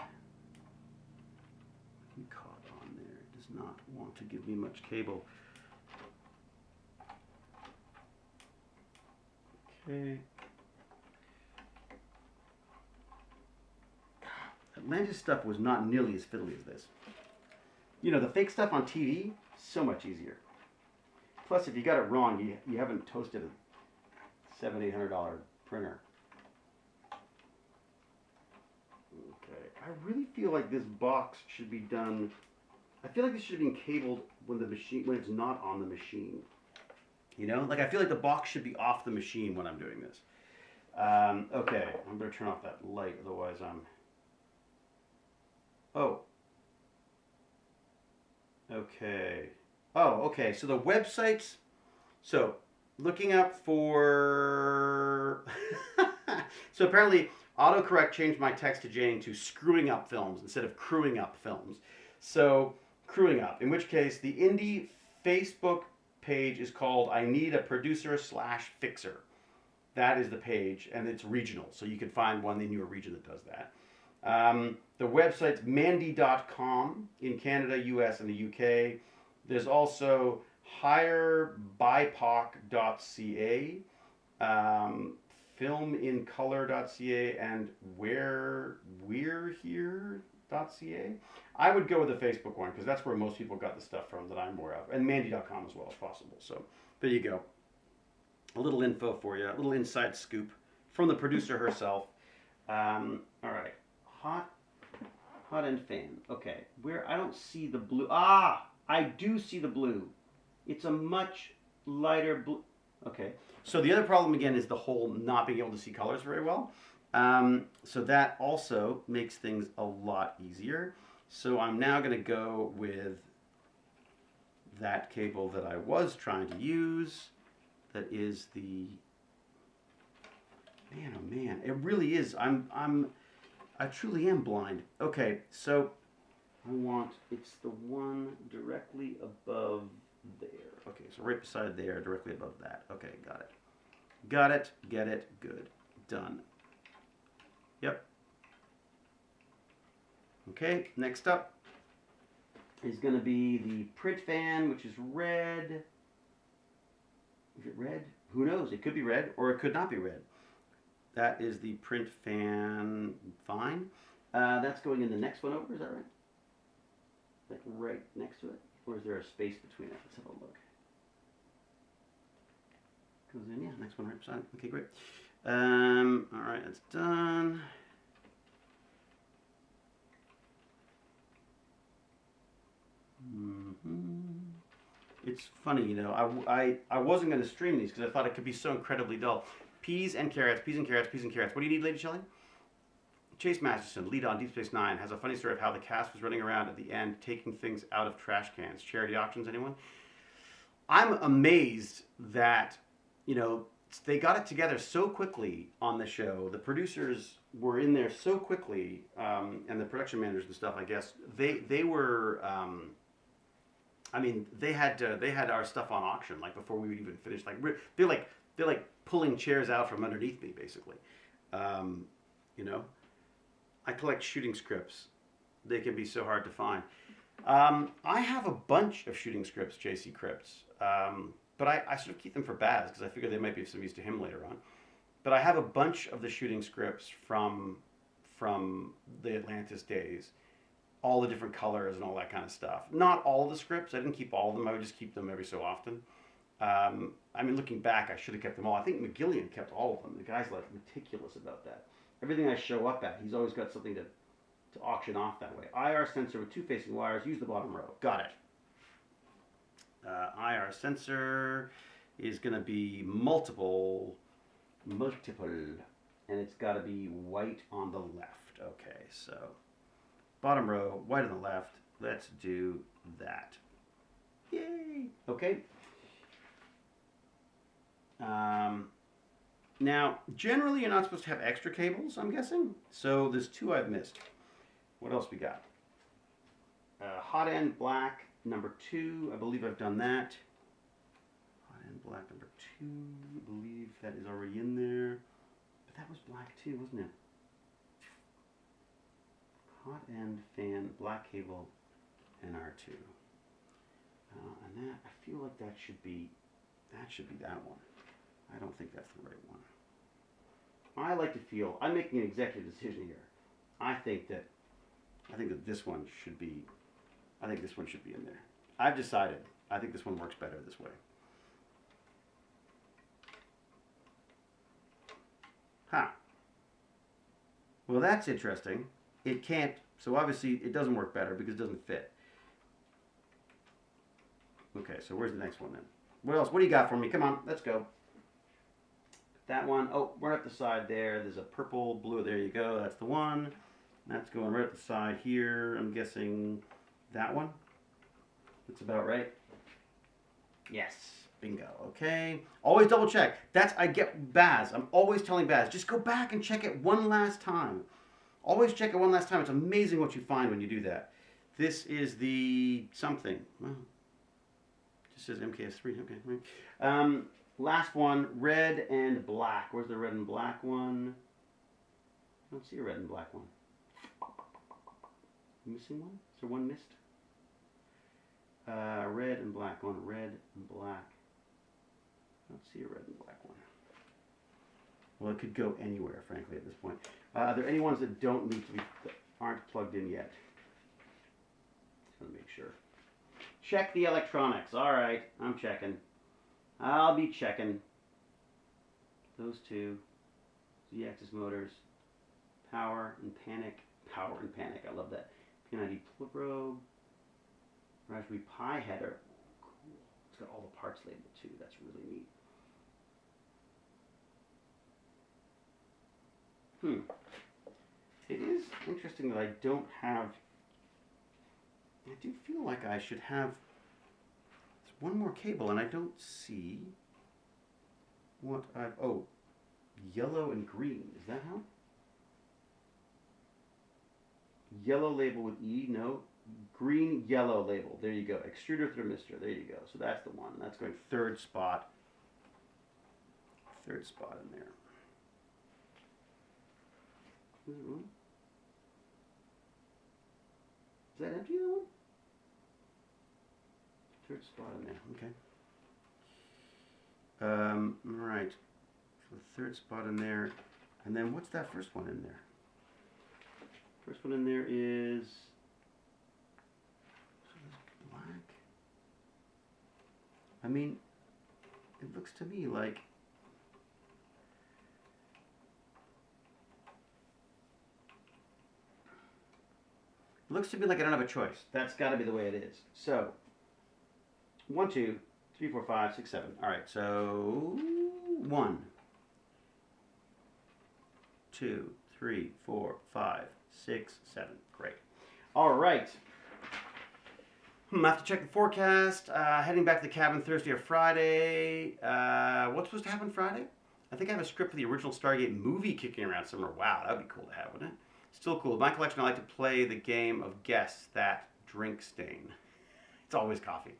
Speaker 1: caught on there. It does not want to give me much cable. Okay. Atlantis stuff was not nearly as fiddly as this. You know, the fake stuff on TV, so much easier. Plus, if you got it wrong, you haven't toasted a $700-800 printer. Okay, I really feel like this box should be done. I feel like this should have been cabled when it's not on the machine. You know, like I feel like the box should be off the machine when I'm doing this. Okay, I'm gonna turn off that light, otherwise I'm. Oh. Okay. Oh, okay. So the websites. So looking up for. So apparently autocorrect changed my text to Jane to screwing up films instead of crewing up films. So crewing up. In which case the indie Facebook page is called I Need a Producer / Fixer. That is the page, and it's regional, so you can find one in your region that does that. The website's mandy.com in Canada, US, and the UK. There's also hirebipoc.ca, filmincolor.ca, and we're here.ca. I would go with the Facebook one because that's where most people got the stuff from that I'm aware of, and mandy.com as well as possible. So there you go. A little info for you, a little inside scoop from the producer herself. All right, hot end fan. Okay, where I don't see the blue. Ah, I do see the blue. It's a much lighter blue. Okay, so the other problem again is the whole not being able to see colors very well. So that also makes things a lot easier. So I'm now going to go with that cable that I was trying to use. That is the man. Oh man, it really is. I truly am blind. Okay, so it's the one directly above there. Okay, so right beside there, directly above that. Okay, got it. Got it. Get it. Good. Done. Yep. Okay, next up is going to be the print fan, which is red. Is it red? Who knows? It could be red or it could not be red. That is the print fan. Fine. That's going in the next one over. Is that right? Like right next to it? Or is there a space between it? Let's have a look. Goes in, yeah. Next one right beside it. Okay, great. All right, that's done. It's funny, you know, I wasn't going to stream these because I thought it could be so incredibly dull. Peas and carrots, peas and carrots, peas and carrots. What do you need, Lady Shelley? Chase Masterson, lead on Deep Space Nine, has a funny story of how the cast was running around at the end taking things out of trash cans. Charity auctions, anyone? I'm amazed that, you know, they got it together so quickly on the show. The producers were in there so quickly, and the production managers and stuff, I guess. They were... I mean, they had our stuff on auction like before we would even finish. Like they're like pulling chairs out from underneath me, basically. You know, I collect shooting scripts. They can be so hard to find. I have a bunch of shooting scripts, JC Crypts, but I sort of keep them for Baz because I figure they might be of some use to him later on. But I have a bunch of the shooting scripts from the Atlantis days. All the different colors and all that kind of stuff. Not all the scripts. I didn't keep all of them. I would just keep them every so often. I mean, looking back, I should have kept them all. I think McGillian kept all of them. The guy's like meticulous about that. Everything I show up at, he's always got something to auction off that way. IR sensor with two facing wires. Use the bottom row. Got it. IR sensor is going to be multiple, and it's got to be white on the left. Okay, so... bottom row, white on the left. Let's do that. Yay! Okay. Now, generally you're not supposed to have extra cables, I'm guessing. So there's two I've missed. What else we got? Hot end black, number 2. I believe I've done that. Hot end black, number 2. I believe that is already in there. But that was black too, wasn't it? Hot end fan, black cable, and R2. And that, I feel like that should be that one. I don't think that's the right one. I like to feel, I'm making an executive decision here. I think that this one should be, I think this one should be in there. I've decided. I think this one works better this way. Huh. Well, that's interesting. It can't, so obviously it doesn't work better because it doesn't fit. Okay, so where's the next one then? What else? What do you got for me? Come on, let's go. That one, oh, right up the side there. There's a purple, blue. There you go. That's the one. That's going right up the side here. I'm guessing that one. That's about right. Yes, bingo. Okay. Always double check. That's, I get Baz. I'm always telling Baz, just go back and check it one last time. Always check it one last time. It's amazing what you find when you do that. This is the something. Well, it just says MKS3. Okay, right. Last one, red and black. Where's the red and black one? I don't see a red and black one. Missing one? Is there one missed? Red and black one. Red and black. I don't see a red and black one. Well, it could go anywhere, frankly, at this point. Are there any ones that don't need to be, that aren't plugged in yet? Just want to make sure. Check the electronics. All right, I'm checking. I'll be checking. Those two. Z-axis motors. Power and panic. Power and panic. I love that. P90 probe. Raspberry Pi header. Cool. It's got all the parts labeled too. That's really neat. It is interesting that I don't have. I do feel like I should have one more cable, and I don't see what I've. Oh, yellow and green. Is that how? Yellow label with E, no. Green, yellow label. There you go. Extruder thermistor. There you go. So that's the one. That's going third spot. Third spot in there. Is that empty, that one? Third spot in there. Okay. Right. So third spot in there. And then what's that first one in there? First one in there is black. I mean, it looks to me like I don't have a choice. That's got to be the way it is. So 1, 2, 3, 4, 5, 6, 7. All right. So 1, 2, 3, 4, 5, 6, 7. Great. All right. I have to check the forecast. Heading back to the cabin Thursday or Friday. What's supposed to happen Friday? I think I have a script for the original Stargate movie kicking around somewhere. Wow, that would be cool to have, wouldn't it? Still cool. In my collection, I like to play the game of Guess That Drink Stain. It's always coffee.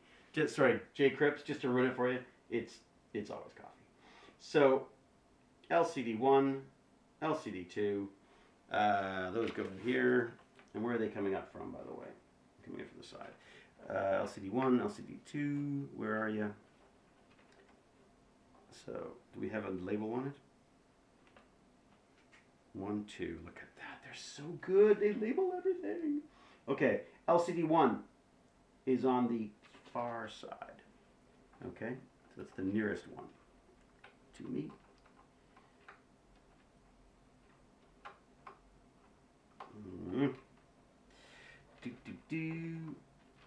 Speaker 1: Sorry, J. Cripps, just to ruin it for you, it's always coffee. So, LCD 1, LCD 2, those go in here. And where are they coming up from, by the way? Coming in from the side. LCD 1, LCD 2, where are you? So, do we have a label on it? 1, 2, look at that. They're so good. They label everything. Okay, LCD 1 is on the far side. Okay, so that's the nearest one to me.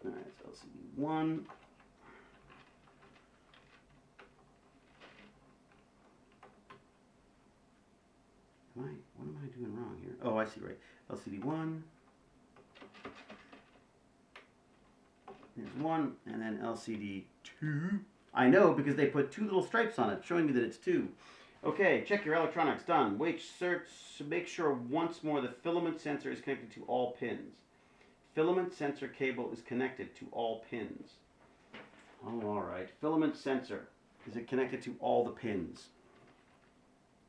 Speaker 1: All right, so LCD 1. What am I doing wrong here? Oh, I see, right. LCD 1. There's 1, and then LCD 2. I know because they put 2 little stripes on it, showing me that it's 2. Okay, check your electronics. Done. Make sure once more the filament sensor is connected to all pins. Filament sensor cable is connected to all pins. Oh, all right. Filament sensor. Is it connected to all the pins?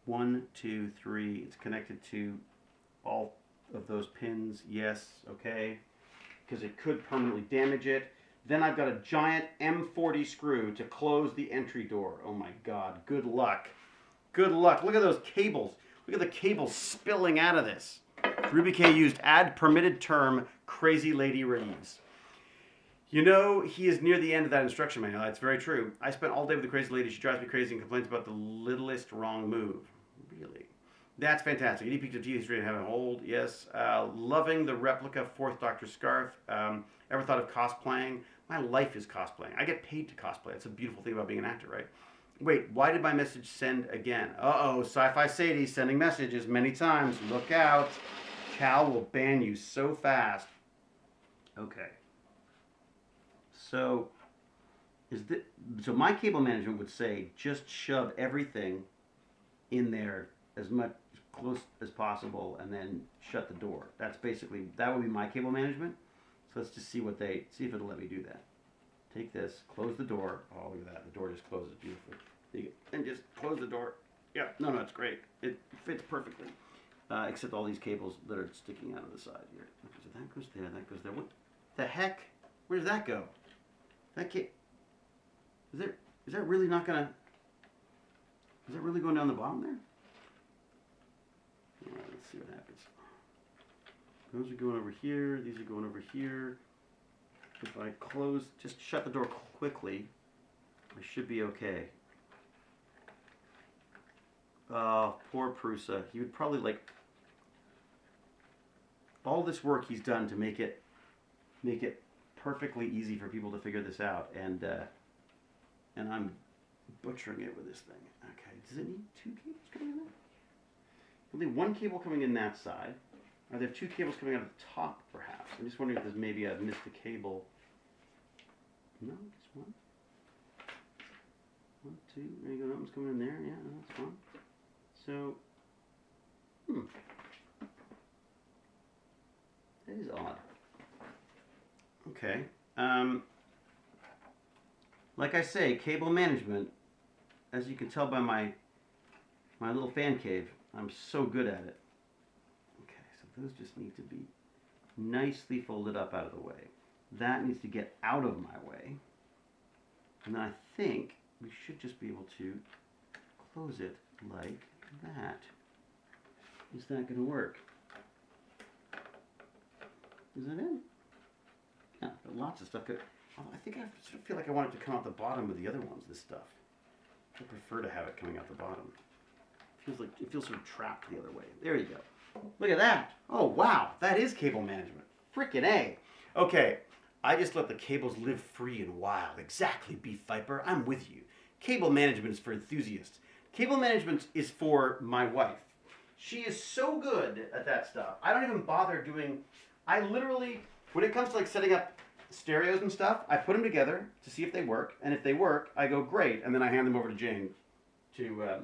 Speaker 1: 1, 2, 3. It's connected to all of those pins. Yes. Okay. Because it could permanently damage it. Then I've got a giant M40 screw to close the entry door. Oh my God. Good luck. Good luck. Look at those cables. Look Look at the cable spilling out of this. Ruby K used add permitted term crazy lady Reeves. You know, he is near the end of that instruction manual. That's very true. I spent all day with the crazy lady. She drives me crazy and complains about the littlest wrong move. Really? That's fantastic. Any picture of TV history and have a hold? Yes. Loving the replica 4th Doctor scarf. Ever thought of cosplaying? My life is cosplaying. I get paid to cosplay. It's a beautiful thing about being an actor, right? Wait, why did my message send again? Uh-oh, Sci-Fi Sadie sending messages many times. Look out. Cal will ban you so fast. Okay. So, so my cable management would say just shove everything in there as much close as possible and then shut the door. That's basically, that would be my cable management. So let's just see if it'll let me do that. Take this, close the door. Oh, look at that. The door just closes beautifully. And just close the door. Yeah, no, it's great. It fits perfectly. Except all these cables that are sticking out of the side here. So that goes there, that goes there. What the heck? Where does that go? That is that really not gonna, is that really going down the bottom there? All right, let's see what happens. Those are going over here, these are going over here. If I close, just shut the door quickly, I should be okay. Oh, poor Prusa. He would probably like, all this work he's done to make it perfectly easy for people to figure this out, and I'm butchering it with this thing. Okay, does it need 2 cables coming in there? Only 1 cable coming in that side. Are there 2 cables coming out of the top, perhaps? I'm just wondering if there's maybe I've missed a cable. No, just 1. 1, 2. There you go. Nothing's coming in there. Yeah, no, that's fine. So, that is odd. Okay. Like I say, cable management, as you can tell by my little fan cave, I'm so good at it. Okay, so those just need to be nicely folded up out of the way. That needs to get out of my way. And then I think we should just be able to close it like that. Is that going to work? Is that it? Yeah, lots of stuff. I think I sort of feel like I want it to come out the bottom with the other ones, this stuff. I prefer to have it coming out the bottom. It feels sort of trapped the other way. There you go. Look at that. Oh, wow. That is cable management. Frickin' A. Okay. I just let the cables live free and wild. Exactly, Beef Viper. I'm with you. Cable management is for enthusiasts. Cable management is for my wife. She is so good at that stuff. I don't even bother doing... I literally, when it comes to like setting up stereos and stuff, I put them together to see if they work. And if they work, I go, great. And then I hand them over to Jane to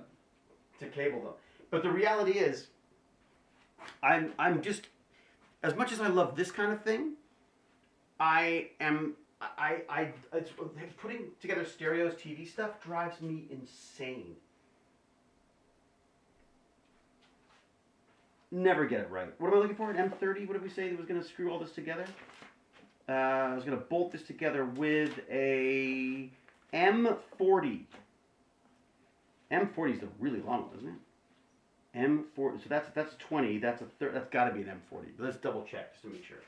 Speaker 1: cable them. But the reality is, I'm just, as much as I love this kind of thing, putting together stereos, TV stuff drives me insane. Never get it right. What am I looking for? An M30? What did we say that was going to screw all this together? I was going to bolt this together with a M40. M40 is the really long one, isn't it? M40. So that's 20. That's got to be an M40. But let's double check just to make sure.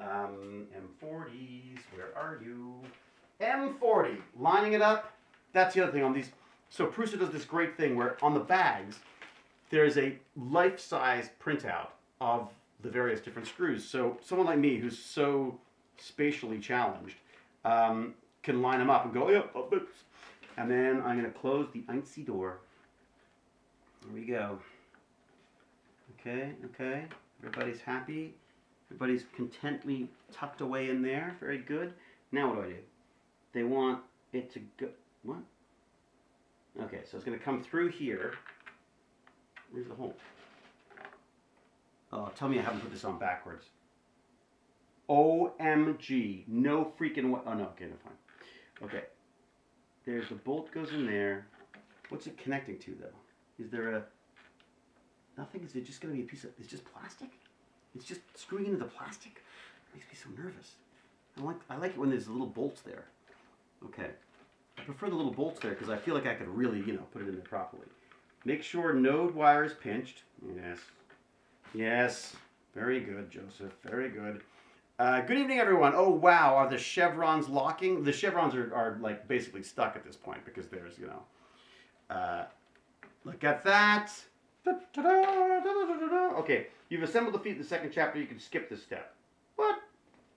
Speaker 1: M40s. Where are you? M40. Lining it up. That's the other thing on these. So Prusa does this great thing where on the bags there's a life-size printout of the various different screws. So someone like me who's so spatially challenged can line them up and go, yep, oh, oops. And then I'm going to close the Einstein door. There we go. Okay, okay. Everybody's happy. Everybody's contently tucked away in there. Very good. Now what do? They want it to go... What? Okay, so it's going to come through here. Where's the hole? Oh, tell me I haven't put this on backwards. OMG. No freaking way. Oh, no. Okay, no, fine. Okay. There's the bolt goes in there. What's it connecting to, though? Is there a... Nothing? Is it just going to be a piece of... It's just plastic? It's just screwing into the plastic? It makes me so nervous. I like it when there's little bolts there. Okay. I prefer the little bolts there because I feel like I could really, put it in there properly. Make sure node wire is pinched. Yes. Yes. Very good, Joseph. Very good. Good evening, everyone. Oh, wow. Are the chevrons locking? The chevrons are like basically stuck at this point because there's, you know. Look at that. Okay. You've assembled the feet in the second chapter. You can skip this step. What?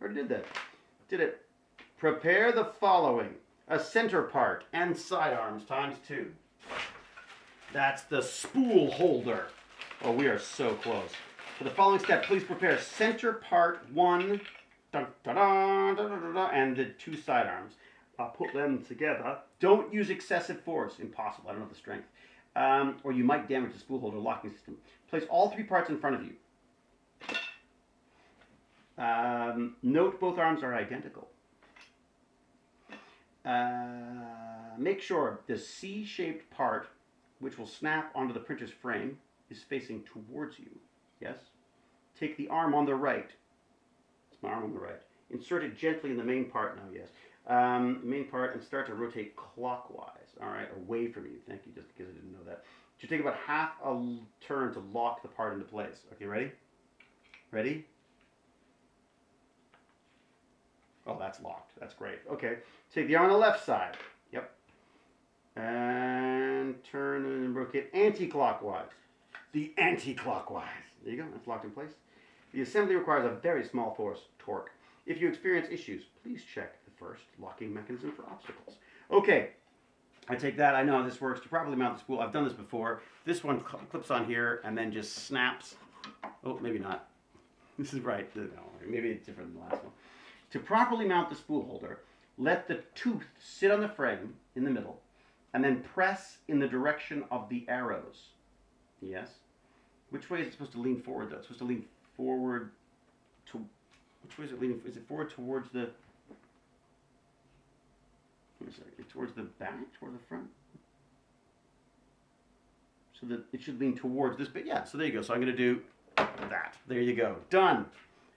Speaker 1: I already did that. Did it. Prepare the following. A center part and side arms times 2. That's the spool holder. Oh, we are so close. For the following step, please prepare center part 1 and the 2 side arms. I'll put them together. Don't use excessive force. Impossible. I don't have the strength. Or you might damage the spool holder locking system. Place all 3 parts in front of you. Note both arms are identical. Make sure the C-shaped part, which will snap onto the printer's frame, is facing towards you. Yes? Take the arm on the right. It's my arm on the right. Insert it gently in the main part now, yes. Main part, and start to rotate clockwise. All right, away from you. Thank you, just because I didn't know that. It should take about half a turn to lock the part into place. Okay, ready? Ready? Oh, that's locked. That's great. Okay, take the arm on the left side. Yep. And turn and rotate anti-clockwise. The anti-clockwise. There you go. That's locked in place. The assembly requires a very small force torque. If you experience issues, please check the first locking mechanism for obstacles. Okay. I take that. I know how this works. To properly mount the spool, I've done this before. This one clips on here and then just snaps. Oh, maybe not. This is right. No, maybe it's different than the last one. To properly mount the spool holder, let the tooth sit on the frame in the middle and then press in the direction of the arrows. Yes? Which way is it supposed to lean forward, though? It's supposed to lean forward to... Which way is it leaning? Is it forward towards the... Wait a second. Towards the back? Towards the front? So that it should lean towards this bit. Yeah, so there you go. So I'm going to do that. There you go. Done.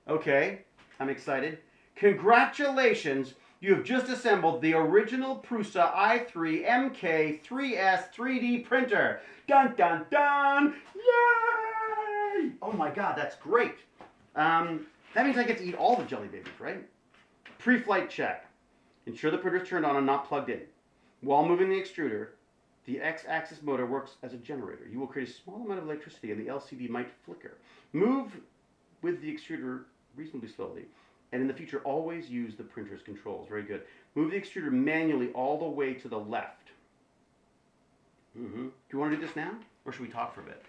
Speaker 1: Okay. I'm excited. Congratulations. You have just assembled the original Prusa i3 Mckay 3S 3D printer. Dun, dun, dun. Yay! Oh my God, that's great. That means I get to eat all the jelly babies, right? Pre-flight check. Ensure the printer is turned on and not plugged in. While moving the extruder, the X-axis motor works as a generator. You will create a small amount of electricity and the LCD might flicker. Move with the extruder reasonably slowly. And in the future, always use the printer's controls. Very good. Move the extruder manually all the way to the left. Do you want to do this now? Or should we talk for a bit?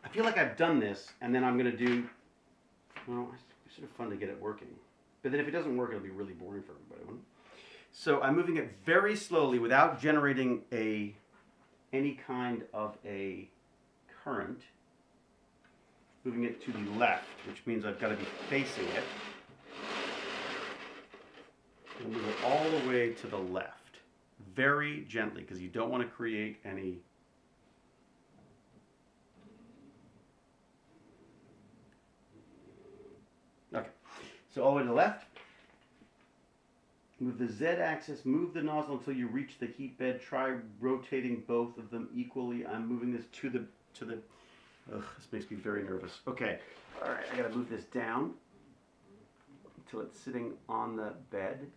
Speaker 1: I feel like I've done this, and then I'm going to do... Well, it's sort of fun to get it working. But then if it doesn't work, it'll be really boring for everybody, won't it? So I'm moving it very slowly without generating any kind of a current. Moving it to the left, which means I've got to be facing it. And move it all the way to the left. Very gently, because you don't want to create any... Okay, so all the way to the left. Move the Z-axis, move the nozzle until you reach the heat bed. Try rotating both of them equally. I'm moving this to the... Ugh, this makes me very nervous. Okay, all right, I gotta move this down until it's sitting on the bed.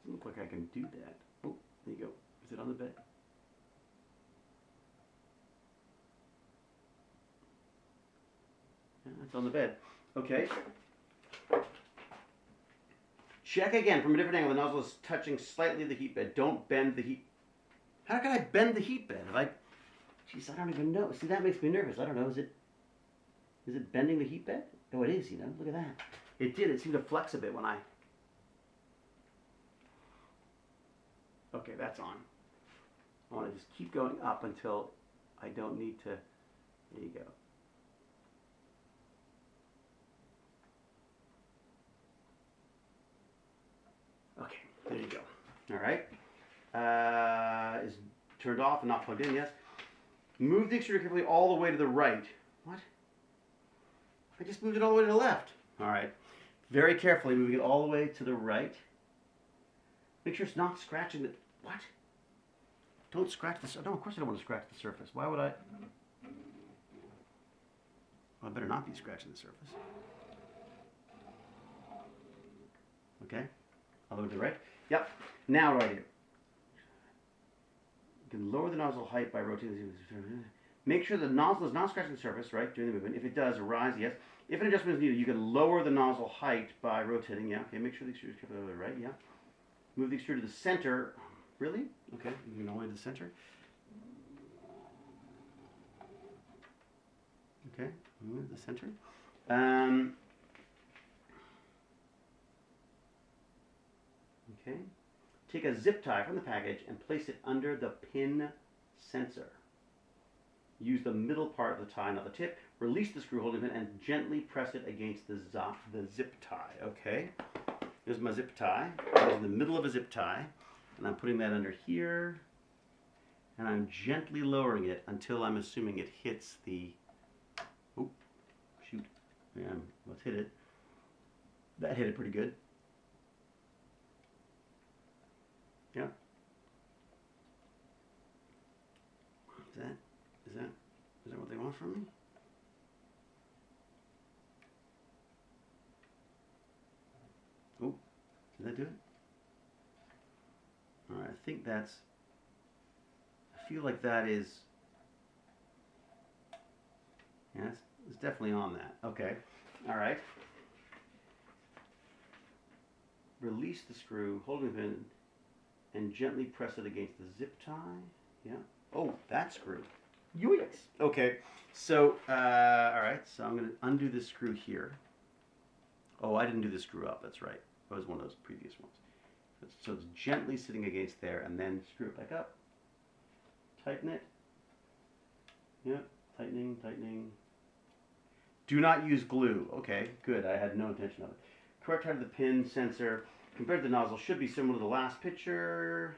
Speaker 1: Doesn't look like I can do that. Oh, there you go. Is it on the bed? Yeah, it's on the bed. Okay. Check again from a different angle. The nozzle is touching slightly the heat bed. Don't bend the heat. How can I bend the heat bed? Jeez, I don't even know. See, that makes me nervous. I don't know. Is it bending the heat bed? Oh, it is, you know. Look at that. It did. It seemed to flex a bit when I... Okay, that's on. I want to just keep going up until I don't need to... There you go. Okay, there you go. All right. Is turned off and not plugged in, yes. Move the extruder carefully all the way to the right. What? I just moved it all the way to the left. All right. Very carefully moving it all the way to the right. Make sure it's not scratching the... What? Don't scratch the surface. No, of course I don't want to scratch the surface. Why would I? Well, I better not be scratching the surface. Okay. All the way to the right. Yep. Now what do I do? You can lower the nozzle height by rotating. Make sure the nozzle is not scratching the surface, right, during the movement. If it does, rise, yes. If an adjustment is needed, you can lower the nozzle height by rotating, yeah. Okay, make sure the extruder is kept over the right, yeah. Move the extruder to the center. Really? Okay, moving all the way to the center. Okay, move to the center. Okay. Take a zip tie from the package and place it under the pin sensor. Use the middle part of the tie, not the tip. Release the screw holding pin and gently press it against the zip tie. Okay. Here's my zip tie. It's in the middle of a zip tie. And I'm putting that under here. And I'm gently lowering it until I'm assuming it hits the... Oh, shoot. Yeah, let's hit it. That hit it pretty good. Yeah. Is that what they want from me? Oh, did that do it? All right, I think that's, I feel like that is, yeah, it's definitely on that. Okay, all right. Release the screw, holding the pin, and gently press it against the zip tie. Yeah. Oh, that screw. Yoinks. Okay, so, all right, so I'm going to undo this screw here. Oh, I didn't do the screw up, that's right. That was one of those previous ones. So it's gently sitting against there, and then screw it back up. Tighten it. Yep, tightening, tightening. Do not use glue. Okay, good, I had no intention of it. Correct height of the pin sensor compared to the nozzle should be similar to the last picture.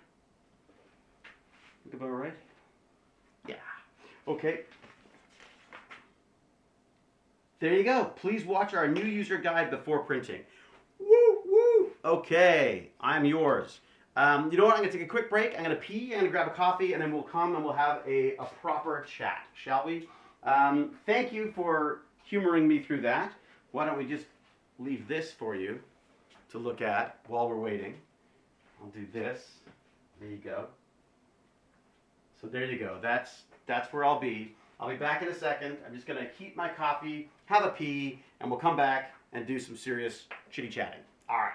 Speaker 1: Look about right? Yeah. Okay. There you go. Please watch our new user guide before printing. Woo, woo. Okay, I'm yours. You know what? I'm going to take a quick break. I'm going to pee, I'm going to grab a coffee, and then we'll come and we'll have a proper chat, shall we? Thank you for humoring me through that. Why don't we just leave this for you to look at while we're waiting. I'll do this. There you go. So there you go. That's where I'll be. I'll be back in a second. I'm just going to heat my coffee, have a pee, and we'll come back and do some serious chitty-chatting. All right.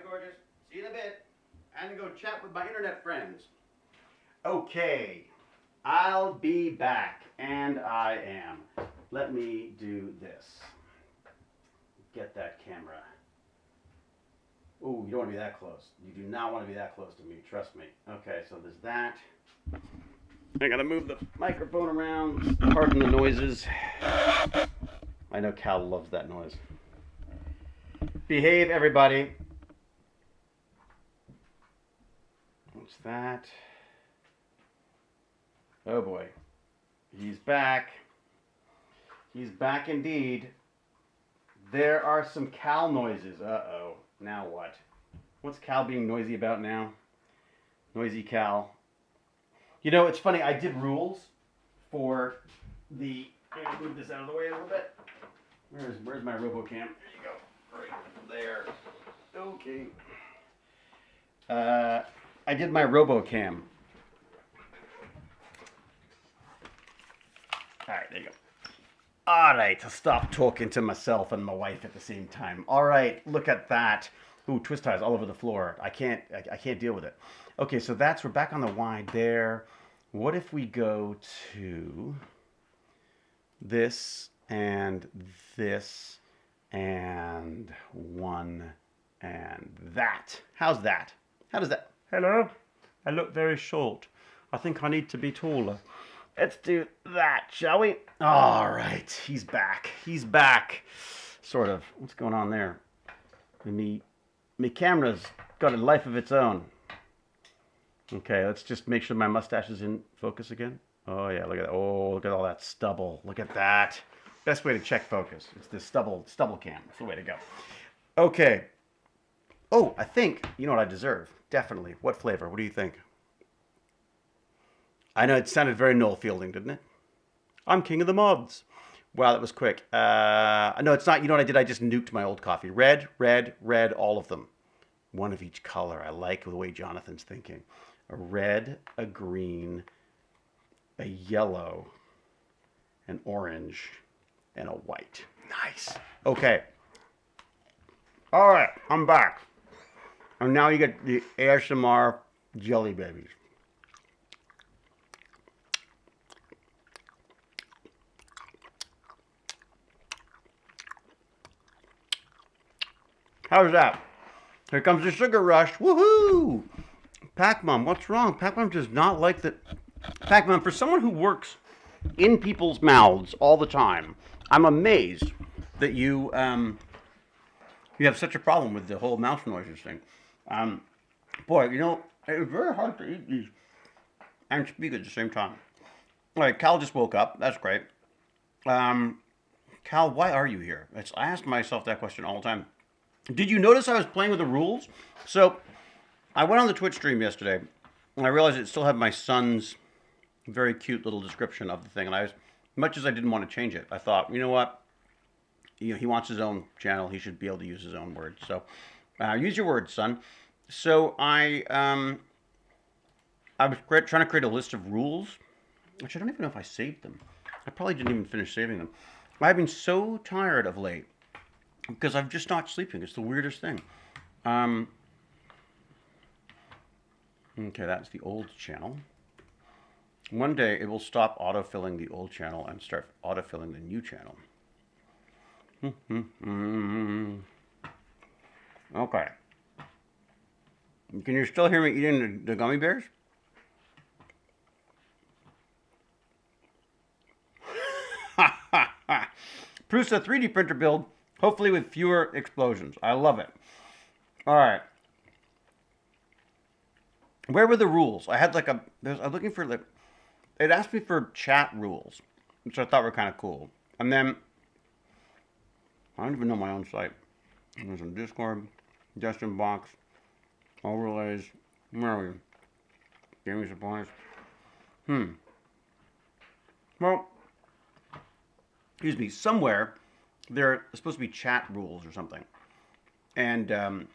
Speaker 1: gorgeous. See you in a bit. And go chat with my internet friends. Okay. I'll be back. And I am. Let me do this. Get that camera. Oh, you don't want to be that close. You do not want to be that close to me. Trust me. Okay, so there's that. I gotta move the microphone around. Pardon the noises. I know Cal loves that noise. Behave, everybody. What's that? Oh boy. He's back. He's back indeed. There are some Cal noises. Uh-oh. Now what? What's Cal being noisy about now? Noisy Cal. You know, it's funny. I did rules for the... Let me move this out of the way a little bit. Where's my RoboCam? There you go. Right there. Okay. I did my RoboCam. Alright, there you go. Alright, to stop talking to myself and my wife at the same time. Alright, look at that. Ooh, twist ties all over the floor. I can't deal with it. Okay, so we're back on the wide there. What if we go to this and this and one and that? How's that? How does that? Hello? I look very short. I think I need to be taller. Let's do that, shall we? All right, he's back. He's back. Sort of. What's going on there? My camera's got a life of its own. Okay, let's just make sure my mustache is in focus again. Oh yeah, look at that. Oh, look at all that stubble. Look at that. Best way to check focus. It's the stubble cam. That's the way to go. Okay. Oh, I think you know what I deserve. Definitely. What flavor? What do you think? I know it sounded very Noel Fielding, didn't it? I'm king of the mods. Wow, that was quick. No, it's not. You know what I did? I just nuked my old coffee. Red, red, red, all of them. One of each color. I like the way Jonathan's thinking. A red, a green, a yellow, an orange, and a white. Nice. Okay. All right, I'm back. And now you get the ASMR jelly babies. How's that? Here comes the sugar rush. Woohoo! Pac-Mom, what's wrong? Pac-Mom does not like the... Pac-Mom, for someone who works in people's mouths all the time, I'm amazed that you have such a problem with the whole mouth noises thing. Boy, you know, it's very hard to eat these and speak at the same time. All right, Cal just woke up. That's great. Cal, why are you here? I ask myself that question all the time. Did you notice I was playing with the rules? So, I went on the Twitch stream yesterday, and I realized it still had my son's very cute little description of the thing. And as much as I didn't want to change it, I thought, you know what? He wants his own channel. He should be able to use his own words. So, use your words, son. So, I was trying to create a list of rules, which I don't even know if I saved them. I probably didn't even finish saving them. I've been so tired of late. Because I'm just not sleeping. It's the weirdest thing. Okay, that's the old channel. One day it will stop autofilling the old channel and start autofilling the new channel. Okay. Can you still hear me eating the gummy bears? Prusa 3D printer build. Hopefully with fewer explosions. I love it. All right. Where were the rules? I had I'm looking for it asked me for chat rules, which I thought were kind of cool. And then, I don't even know my own site. There's some Discord, Justin Box, overlays, where are we? Gaming supplies. Well, excuse me, somewhere there are supposed to be chat rules or something. And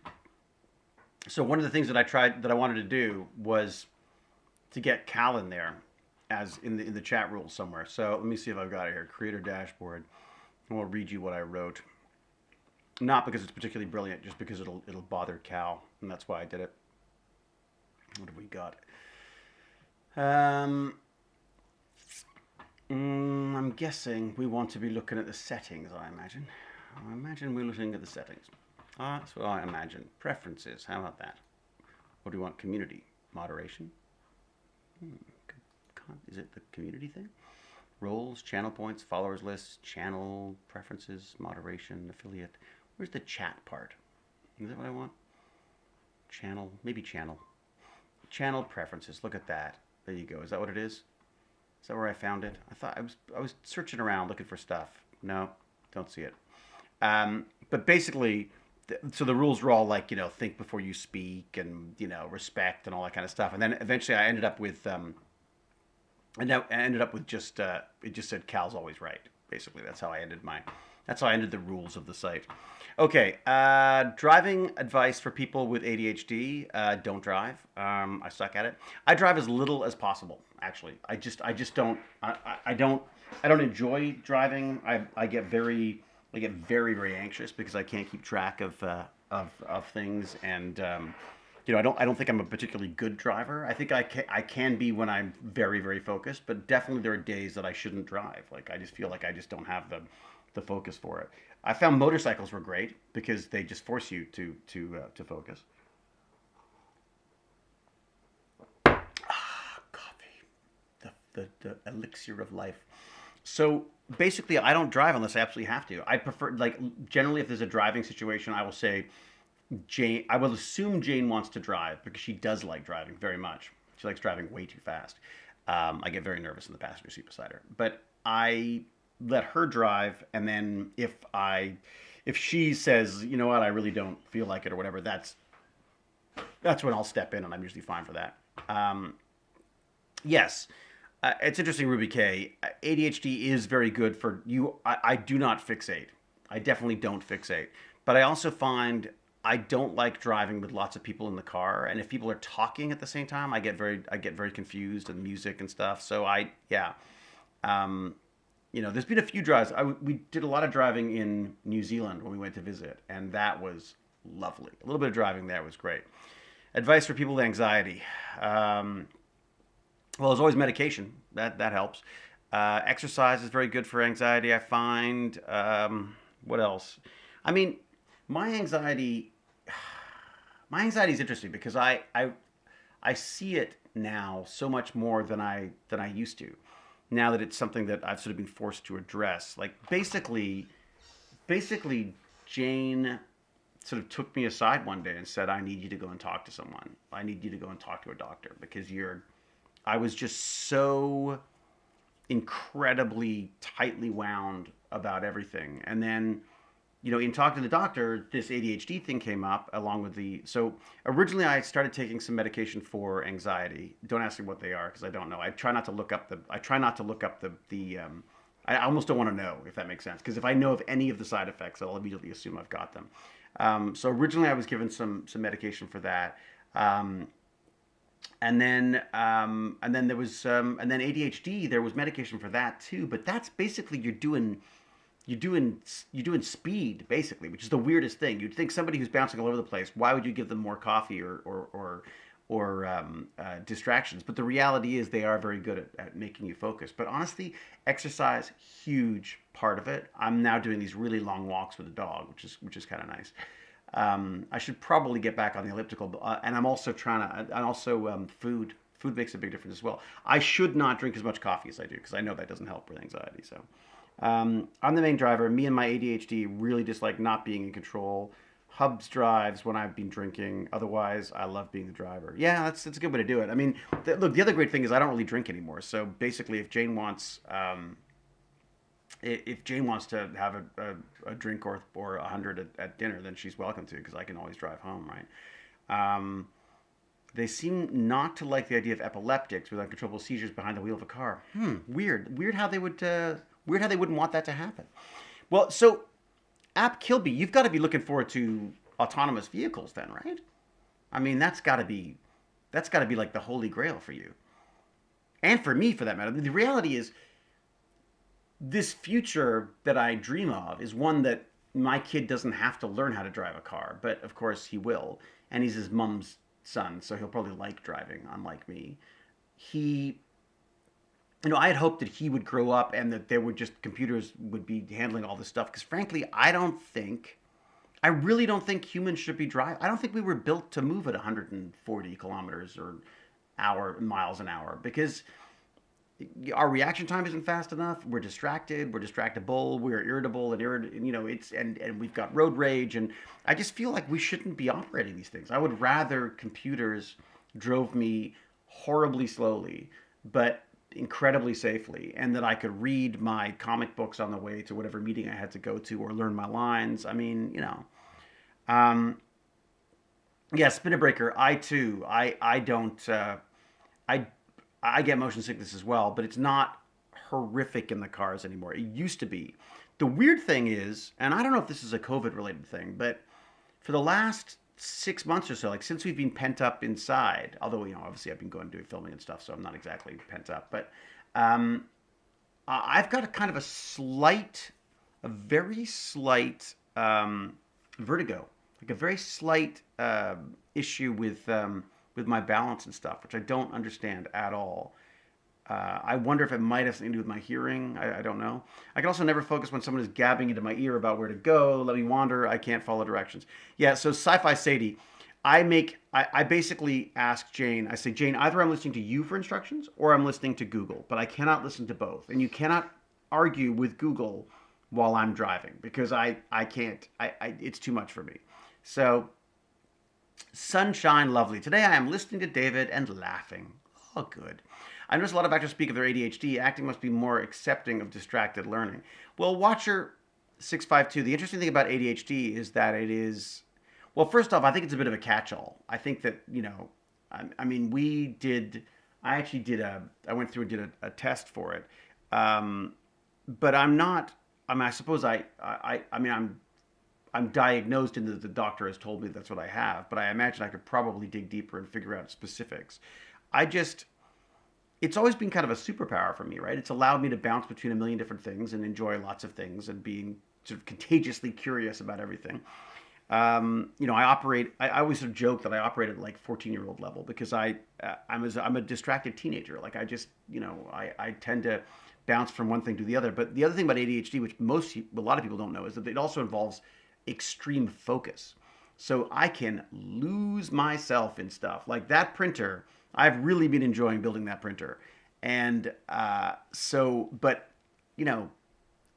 Speaker 1: so one of the things that I wanted to do was to get Cal in there as in the chat rules somewhere. So let me see if I've got it here. Creator dashboard. And we'll read you what I wrote. Not because it's particularly brilliant, just because it'll bother Cal, and that's why I did it. What have we got? I'm guessing we want to be looking at the settings, I imagine. I imagine we're looking at the settings. That's what I imagine. Preferences, how about that? What do we want? Community. Moderation? Is it the community thing? Roles, channel points, followers lists, channel preferences, moderation, affiliate. Where's the chat part? Is that what I want? Channel, maybe channel. Channel preferences, look at that. There you go. Is that what it is? Is that where I found it? I thought I was searching around looking for stuff. No, don't see it. But basically, so the rules were all like, think before you speak and, respect and all that kind of stuff. And then eventually I ended up with, just, it just said Cal's always right. Basically, that's how I ended the rules of the site. Okay, driving advice for people with ADHD. Don't drive. I suck at it. I drive as little as possible. Actually, I just don't. I don't enjoy driving. I get very very anxious because I can't keep track of things, and I don't think I'm a particularly good driver. I think I can be when I'm very very focused, but definitely there are days that I shouldn't drive. Like I just feel like I just don't have the focus for it. I found motorcycles were great because they just force you to focus. Coffee, the elixir of life. So basically, I don't drive unless I absolutely have to. I prefer, like, generally, if there's a driving situation, I will say Jane. I will assume Jane wants to drive because she does like driving very much. She likes driving way too fast. I get very nervous in the passenger seat beside her, but I let her drive, and then if she says, you know what, I really don't feel like it or whatever, that's when I'll step in, and I'm usually fine for that. Yes, it's interesting, Ruby K. ADHD is very good for you. I do not fixate. I definitely don't fixate, but I also find I don't like driving with lots of people in the car, and if people are talking at the same time, I get very confused, and music and stuff. So there's been a few drives. We did a lot of driving in New Zealand when we went to visit, and that was lovely. A little bit of driving there was great. Advice for people with anxiety. Well, there's always medication. That helps. Exercise is very good for anxiety, I find. What else? I mean, my anxiety is interesting because I see it now so much more than I used to. Now that it's something that I've sort of been forced to address. Like basically Jane sort of took me aside one day and said, I need you to go and talk to someone. I need you to go and talk to a doctor because I was just so incredibly tightly wound about everything. And then, in talking to the doctor, this ADHD thing came up along with so originally I started taking some medication for anxiety. Don't ask me what they are because I don't know. I try not to look up I almost don't want to know, if that makes sense. Because if I know of any of the side effects, I'll immediately assume I've got them. So originally I was given some medication for that. And then there was and then ADHD, there was medication for that too, but that's basically you're doing speed basically, which is the weirdest thing. You'd think somebody who's bouncing all over the place, why would you give them more coffee or distractions? But the reality is they are very good at making you focus. But honestly, exercise, huge part of it. I'm now doing these really long walks with a dog, which is kind of nice. I should probably get back on the elliptical, and I'm also food. Food makes a big difference as well. I should not drink as much coffee as I do because I know that doesn't help with anxiety. So I'm the main driver. Me and my ADHD really dislike not being in control. Hubs drives when I've been drinking. Otherwise, I love being the driver. Yeah, that's a good way to do it. I mean, look, the other great thing is I don't really drink anymore. So basically, if Jane wants to have a drink or 100 at dinner, then she's welcome to because I can always drive home, right? They seem not to like the idea of epileptics with uncontrollable seizures behind the wheel of a car. Weird how they wouldn't want that to happen. Well, so App Kilby, you've got to be looking forward to autonomous vehicles then, right? I mean, that's got to be like the holy grail for you. And for me, for that matter. The reality is, this future that I dream of is one that my kid doesn't have to learn how to drive a car, but of course he will, and he's his mom's son, so he'll probably like driving, unlike me. He, I had hoped that he would grow up and that there would just computers would be handling all this stuff. Because frankly, I really don't think humans should be driving. I don't think we were built to move at 140 kilometers or miles an hour because our reaction time isn't fast enough. We're distracted. We're distractible. We're irritable and it's and we've got road rage. And I just feel like we shouldn't be operating these things. I would rather computers drove me horribly slowly, but incredibly safely, and that I could read my comic books on the way to whatever meeting I had to go to or learn my lines. I mean, Um, yeah, Spinner Breaker. I too. I don't. I I get motion sickness as well, but it's not horrific in the cars anymore. It used to be. The weird thing is, and I don't know if this is a COVID related thing, but for the last 6 months or so, like since we've been pent up inside, although obviously I've been going to do filming and stuff, so I'm not exactly pent up, but um, I've got a kind of a very slight vertigo, like a very slight issue with my balance and stuff, which I don't understand at all. I wonder if it might have something to do with my hearing. I don't know. I can also never focus when someone is gabbing into my ear about where to go. Let me wander. I can't follow directions. Yeah, so Sci-Fi Sadie, I basically ask Jane, I say, Jane, either I'm listening to you for instructions or I'm listening to Google, but I cannot listen to both. And you cannot argue with Google while I'm driving because I can't, it's too much for me. So, sunshine lovely. Today I am listening to David and laughing. Oh, good. I notice a lot of actors speak of their ADHD. Acting must be more accepting of distracted learning. Well, Watcher 652, the interesting thing about ADHD is that it is, well, first off, I think it's a bit of a catch-all. I think that, I mean, I actually I went through and did a test for it. But I'm not, I mean, I suppose I mean, I'm diagnosed and the doctor has told me that's what I have, but I imagine I could probably dig deeper and figure out specifics. I just, it's always been kind of a superpower for me, right? It's allowed me to bounce between a million different things and enjoy lots of things and being sort of contagiously curious about everything. I always sort of joke that I operate at like 14-year-old level because I'm a distracted teenager. Like I just, I tend to bounce from one thing to the other. But the other thing about ADHD, which a lot of people don't know, is that it also involves extreme focus. So I can lose myself in stuff. Like that printer, I've really been enjoying building that printer. And but,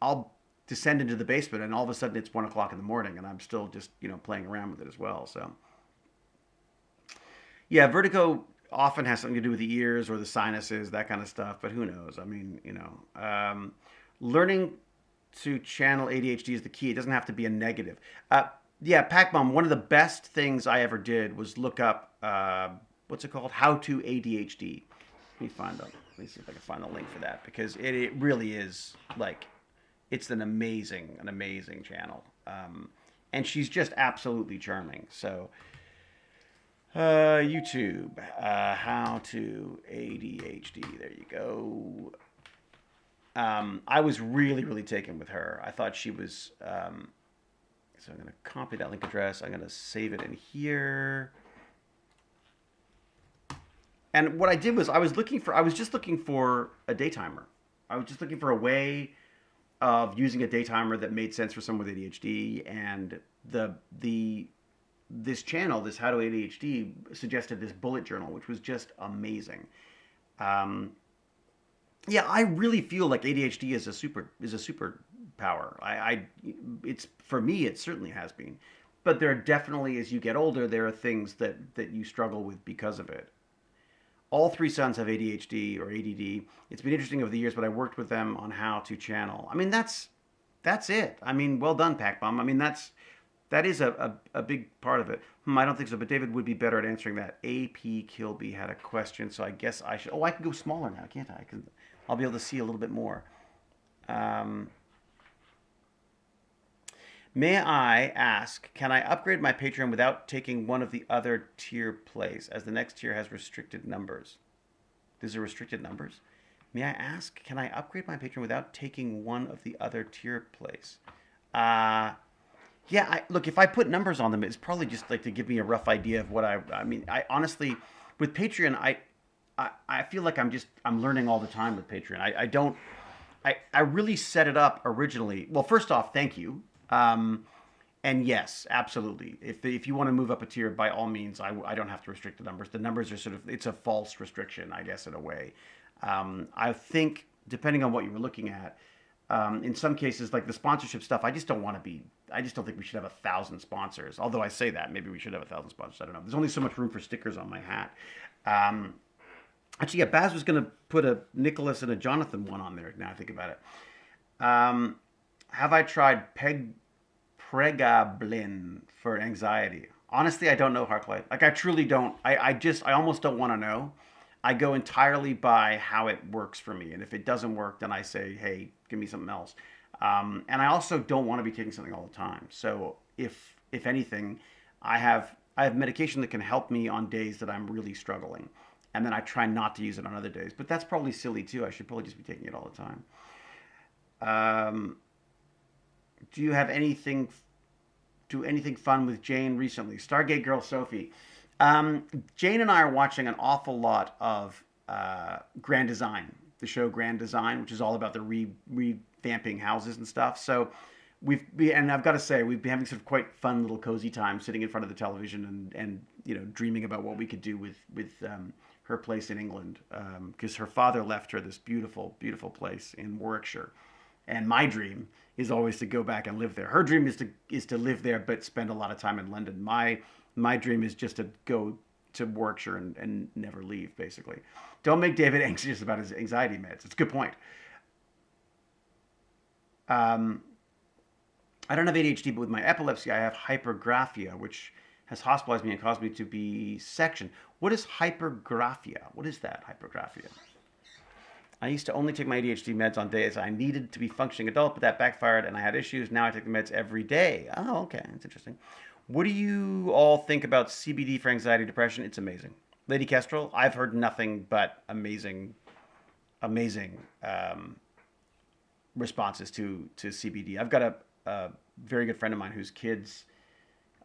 Speaker 1: I'll descend into the basement and all of a sudden it's 1 o'clock in the morning and I'm still just, playing around with it as well. So, yeah, vertigo often has something to do with the ears or the sinuses, that kind of stuff. But who knows? I mean, learning to channel ADHD is the key. It doesn't have to be a negative. Yeah, PacBomb, one of the best things I ever did was look up, what's it called? How to ADHD. Let me see if I can find the link for that because it really is like, it's an amazing channel. And she's just absolutely charming. So, YouTube, how to ADHD. There you go. I was really, really taken with her. I thought she was. So I'm going to copy that link address. I'm going to save it in here. And what I did was I was just looking for a daytimer. I was just looking for a way of using a daytimer that made sense for someone with ADHD. And this channel, this How to ADHD, suggested this bullet journal, which was just amazing. Yeah, I really feel like ADHD is a superpower. It's for me, it certainly has been, but there are definitely, as you get older, there are things that you struggle with because of it. All three sons have ADHD or ADD. It's been interesting over the years, but I worked with them on how to channel. I mean, that's it. I mean, well done, PacBomb. I mean, that is a big part of it. I don't think so, but David would be better at answering that. AP Kilby had a question, so I guess I should. Oh, I can go smaller now, can't I? I'll be able to see a little bit more. May I ask, can I upgrade my Patreon without taking one of the other tier plays, as the next tier has restricted numbers? These are restricted numbers? May I ask, can I upgrade my Patreon without taking one of the other tier plays? Yeah, look, if I put numbers on them, it's probably just like to give me a rough idea of what I mean, I honestly, with Patreon, I feel like I'm learning all the time with Patreon. I don't, I really set it up originally. Well, first off, thank you. And yes, absolutely. If you want to move up a tier, by all means, I don't have to restrict the numbers. The numbers are sort of, it's a false restriction, I guess, in a way. I think depending on what you were looking at, in some cases, like the sponsorship stuff, I just don't want to be. I just don't think we should have 1,000 sponsors. Although I say that, maybe we should have 1,000 sponsors. I don't know. There's only so much room for stickers on my hat. Um, Actually, yeah, Baz was going to put a Nicholas and a Jonathan one on there. Now I think about it. Um, have I tried pregabalin for anxiety? Honestly, I don't know, Harklight. Like, I truly don't. I almost don't want to know. I go entirely by how it works for me, and if it doesn't work, then I say, hey, give me something else. And I also don't want to be taking something all the time. So if anything, I have medication that can help me on days that I'm really struggling, and then I try not to use it on other days. But that's probably silly too. I should probably just be taking it all the time. Um, do you have anything do anything fun with Jane recently? Stargate Girl Sophie. Jane and I are watching an awful lot of Grand Design, the show Grand Design, which is all about the revamping houses and stuff. So and I've got to say, we've been having sort of quite fun little cozy time sitting in front of the television and dreaming about what we could do with her place in England, because her father left her this beautiful, beautiful place in Warwickshire, and my dream is always to go back and live there. Her dream is to live there but spend a lot of time in London. My dream is just to go to Warwickshire and never leave, basically. Don't make David anxious about his anxiety meds. It's a good point. Um, I don't have ADHD, but with my epilepsy, I have hypergraphia, which has hospitalized me and caused me to be sectioned. What is hypergraphia? What is that, hypergraphia? I used to only take my ADHD meds on days I needed to be functioning adult, but that backfired and I had issues. Now I take the meds every day. Oh, okay. That's interesting. What do you all think about CBD for anxiety, depression? It's amazing. Lady Kestrel, I've heard nothing but amazing, amazing responses to CBD. I've got a very good friend of mine whose kids,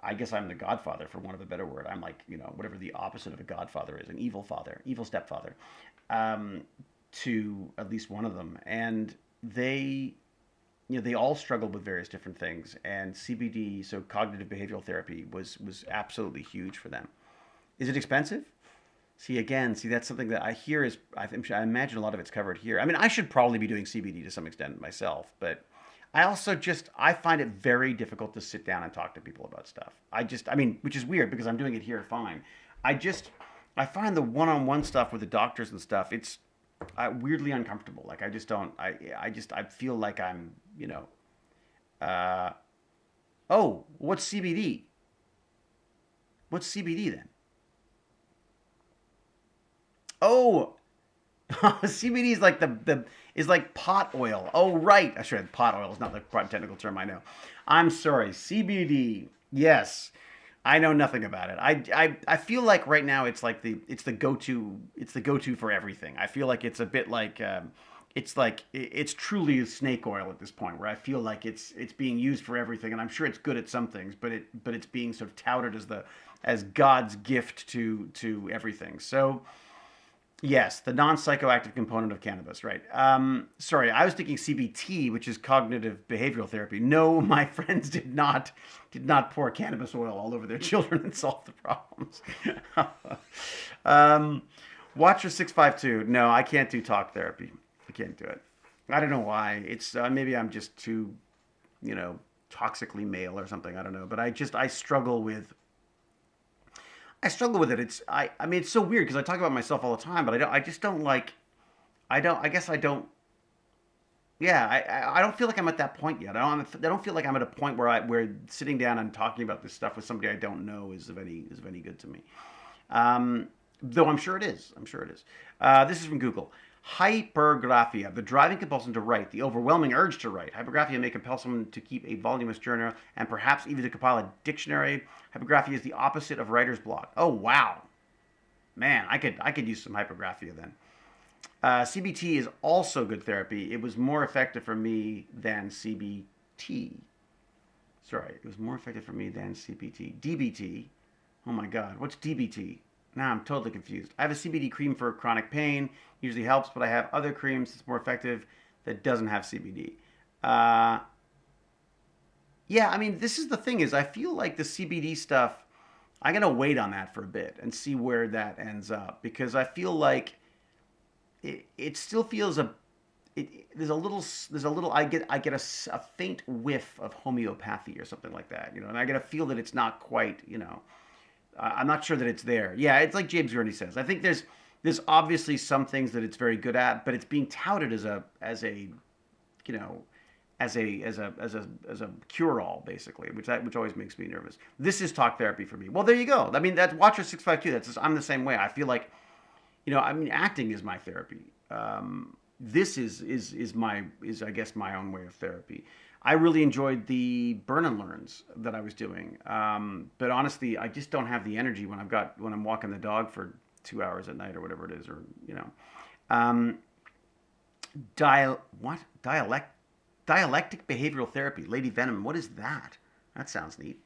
Speaker 1: I guess I'm the godfather, for want of a better word. I'm like, whatever the opposite of a godfather is, an evil father, evil stepfather, um, to at least one of them. And they all struggled with various different things. And CBD, so cognitive behavioral therapy, was absolutely huge for them. Is it expensive? See, that's something that I hear I imagine a lot of it's covered here. I mean, I should probably be doing CBD to some extent myself, but I also I find it very difficult to sit down and talk to people about stuff. I mean, which is weird because I'm doing it here fine. I just, I find the one-on-one stuff with the doctors and stuff, it's weirdly uncomfortable. Like, I just don't, I feel like I'm, uh, oh, what's CBD? What's CBD then? Oh, CBD is like the is like pot oil. Oh, right. I should have pot oil is not the technical term I know. I'm sorry. CBD. Yes. I know nothing about it. I feel like right now it's the go-to for everything. I feel like it's a bit like it's truly snake oil at this point, where I feel like it's being used for everything, and I'm sure it's good at some things, but it's being sort of touted as God's gift to everything. So yes, the non-psychoactive component of cannabis, right? Sorry, I was thinking CBT, which is cognitive behavioral therapy. No, my friends did not pour cannabis oil all over their children and solve the problems. um, Watcher 652. No, I can't do talk therapy. I can't do it. I don't know why. It's maybe I'm just too, toxically male or something. I don't know, but I struggle with it. I mean, it's so weird because I talk about myself all the time, but I just don't like, I guess I don't, yeah, I don't feel like I'm at that point yet. I don't feel like I'm at a point where sitting down and talking about this stuff with somebody I don't know is of any good to me. Though I'm sure it is. I'm sure it is. This is from Google. Hypergraphia, the driving compulsion to write, the overwhelming urge to write. Hypergraphia may compel someone to keep a voluminous journal and perhaps even to compile a dictionary. Hypergraphia is the opposite of writer's block. Oh, wow. Man, I could use some hypergraphia then. CBT is also good therapy. It was more effective for me than CBT. Sorry, it was more effective for me than CBT. DBT. Oh my God, what's DBT? Now I'm totally confused. I have a CBD cream for chronic pain. Usually helps, but I have other creams that's more effective that doesn't have CBD. Uh, yeah, I mean, this is the thing is I feel like the CBD stuff, I'm gonna wait on that for a bit and see where that ends up because I feel like it still feels there's a little I get a faint whiff of homeopathy or something like that, and I get a feel that it's not quite, I'm not sure that it's there. Yeah, it's like James Gurney says. I think there's obviously some things that it's very good at, but it's being touted as a you know as a cure all basically, which always makes me nervous. This is talk therapy for me. Well, there you go. I mean, that's Watcher 652. I'm the same way. I feel like I mean, acting is my therapy. This is I guess my own way of therapy. I really enjoyed the burn and learns that I was doing, but honestly, I just don't have the energy when I'm walking the dog for 2 hours at night or whatever it is, or um, what dialectic behavioral therapy, Lady Venom. What is that? That sounds neat.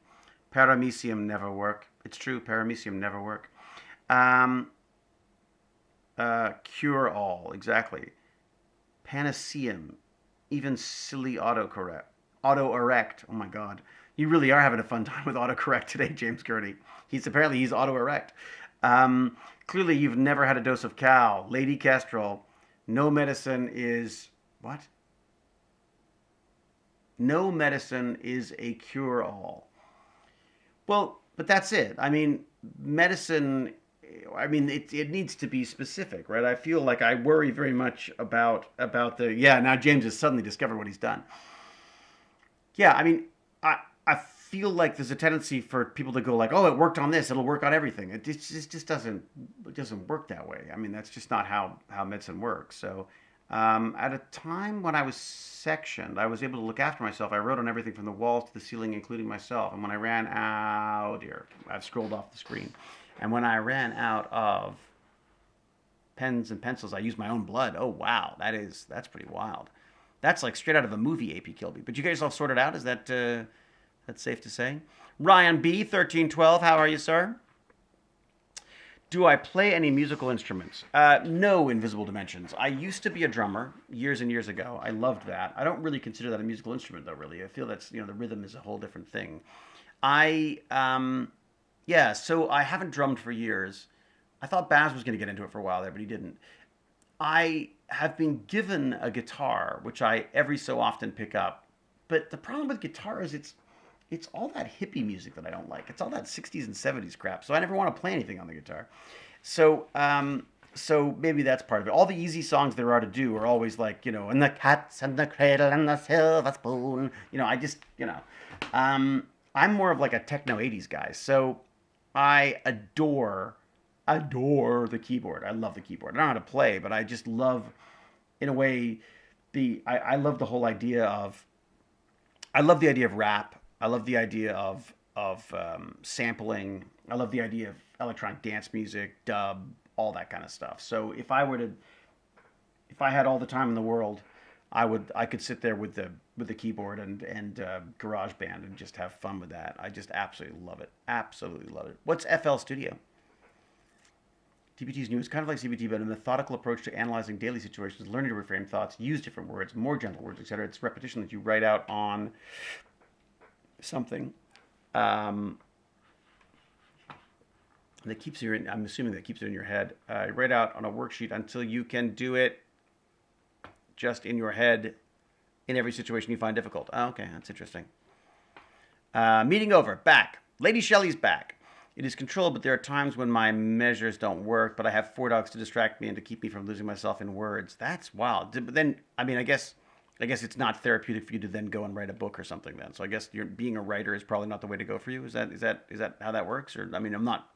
Speaker 1: Paramecium never work. It's true. Paramecium never work. Um, Cure all, exactly. Panaceum, even silly autocorrect. Auto erect. Oh my God. You really are having a fun time with autocorrect today, James Gurney. He's auto erect. Clearly, you've never had a dose of Cal. Lady Kestrel, no medicine is. What? No medicine is a cure all. Well, but that's it. I mean, medicine. I mean, it needs to be specific, right? I feel like I worry very much about the. Yeah, now James has suddenly discovered what he's done. Yeah, I mean, I feel like there's a tendency for people to go like, oh, it worked on this, it'll work on everything. It just doesn't work that way. I mean, that's just not how medicine works. So, at a time when I was sectioned, I was able to look after myself. I wrote on everything from the walls to the ceiling, including myself. And when I ran out, here, I've scrolled off the screen. And when I ran out of pens and pencils, I used my own blood. Oh wow, that's pretty wild. That's like straight out of a movie, AP Kilby. But you guys all sorted out? Is that's safe to say? Ryan B 1312, how are you, sir? Do I play any musical instruments? No, Invisible Dimensions. I used to be a drummer years and years ago. I loved that. I don't really consider that a musical instrument, though. Really, I feel that's the rhythm is a whole different thing. I Yeah, so I haven't drummed for years. I thought Baz was going to get into it for a while there, but he didn't. I have been given a guitar, which I every so often pick up. But the problem with guitar is it's all that hippie music that I don't like. It's all that 60s and 70s crap. So I never want to play anything on the guitar. So maybe that's part of it. All the easy songs there are to do are always like, and the cats and the cradle and the silver spoon. I just, I'm more of like a techno 80s guy. So I adore the keyboard. I love the keyboard. I don't know how to play, but I just love, in a way, I love the whole idea of. I love the idea of rap. I love the idea of sampling. I love the idea of electronic dance music, dub, all that kind of stuff. So if I had all the time in the world, I could sit there with the keyboard and garage band and just have fun with that. I just absolutely love it. Absolutely love it. What's FL Studio? DBT is new. It's kind of like CBT, but a methodical approach to analyzing daily situations, learning to reframe thoughts, use different words, more gentle words, etc. It's repetition that you write out on something that keeps you in. I'm assuming that keeps it in your head. Write out on a worksheet until you can do it just in your head in every situation you find difficult. Oh, okay, that's interesting. Meeting over. Back. Lady Shelley's back. It is controlled, but there are times when my measures don't work, but I have 4 dogs to distract me and to keep me from losing myself in words. That's wild. But then, I mean, I guess it's not therapeutic for you to then go and write a book or something then. So I guess being a writer is probably not the way to go for you. Is that how that works? Or, I mean, I'm not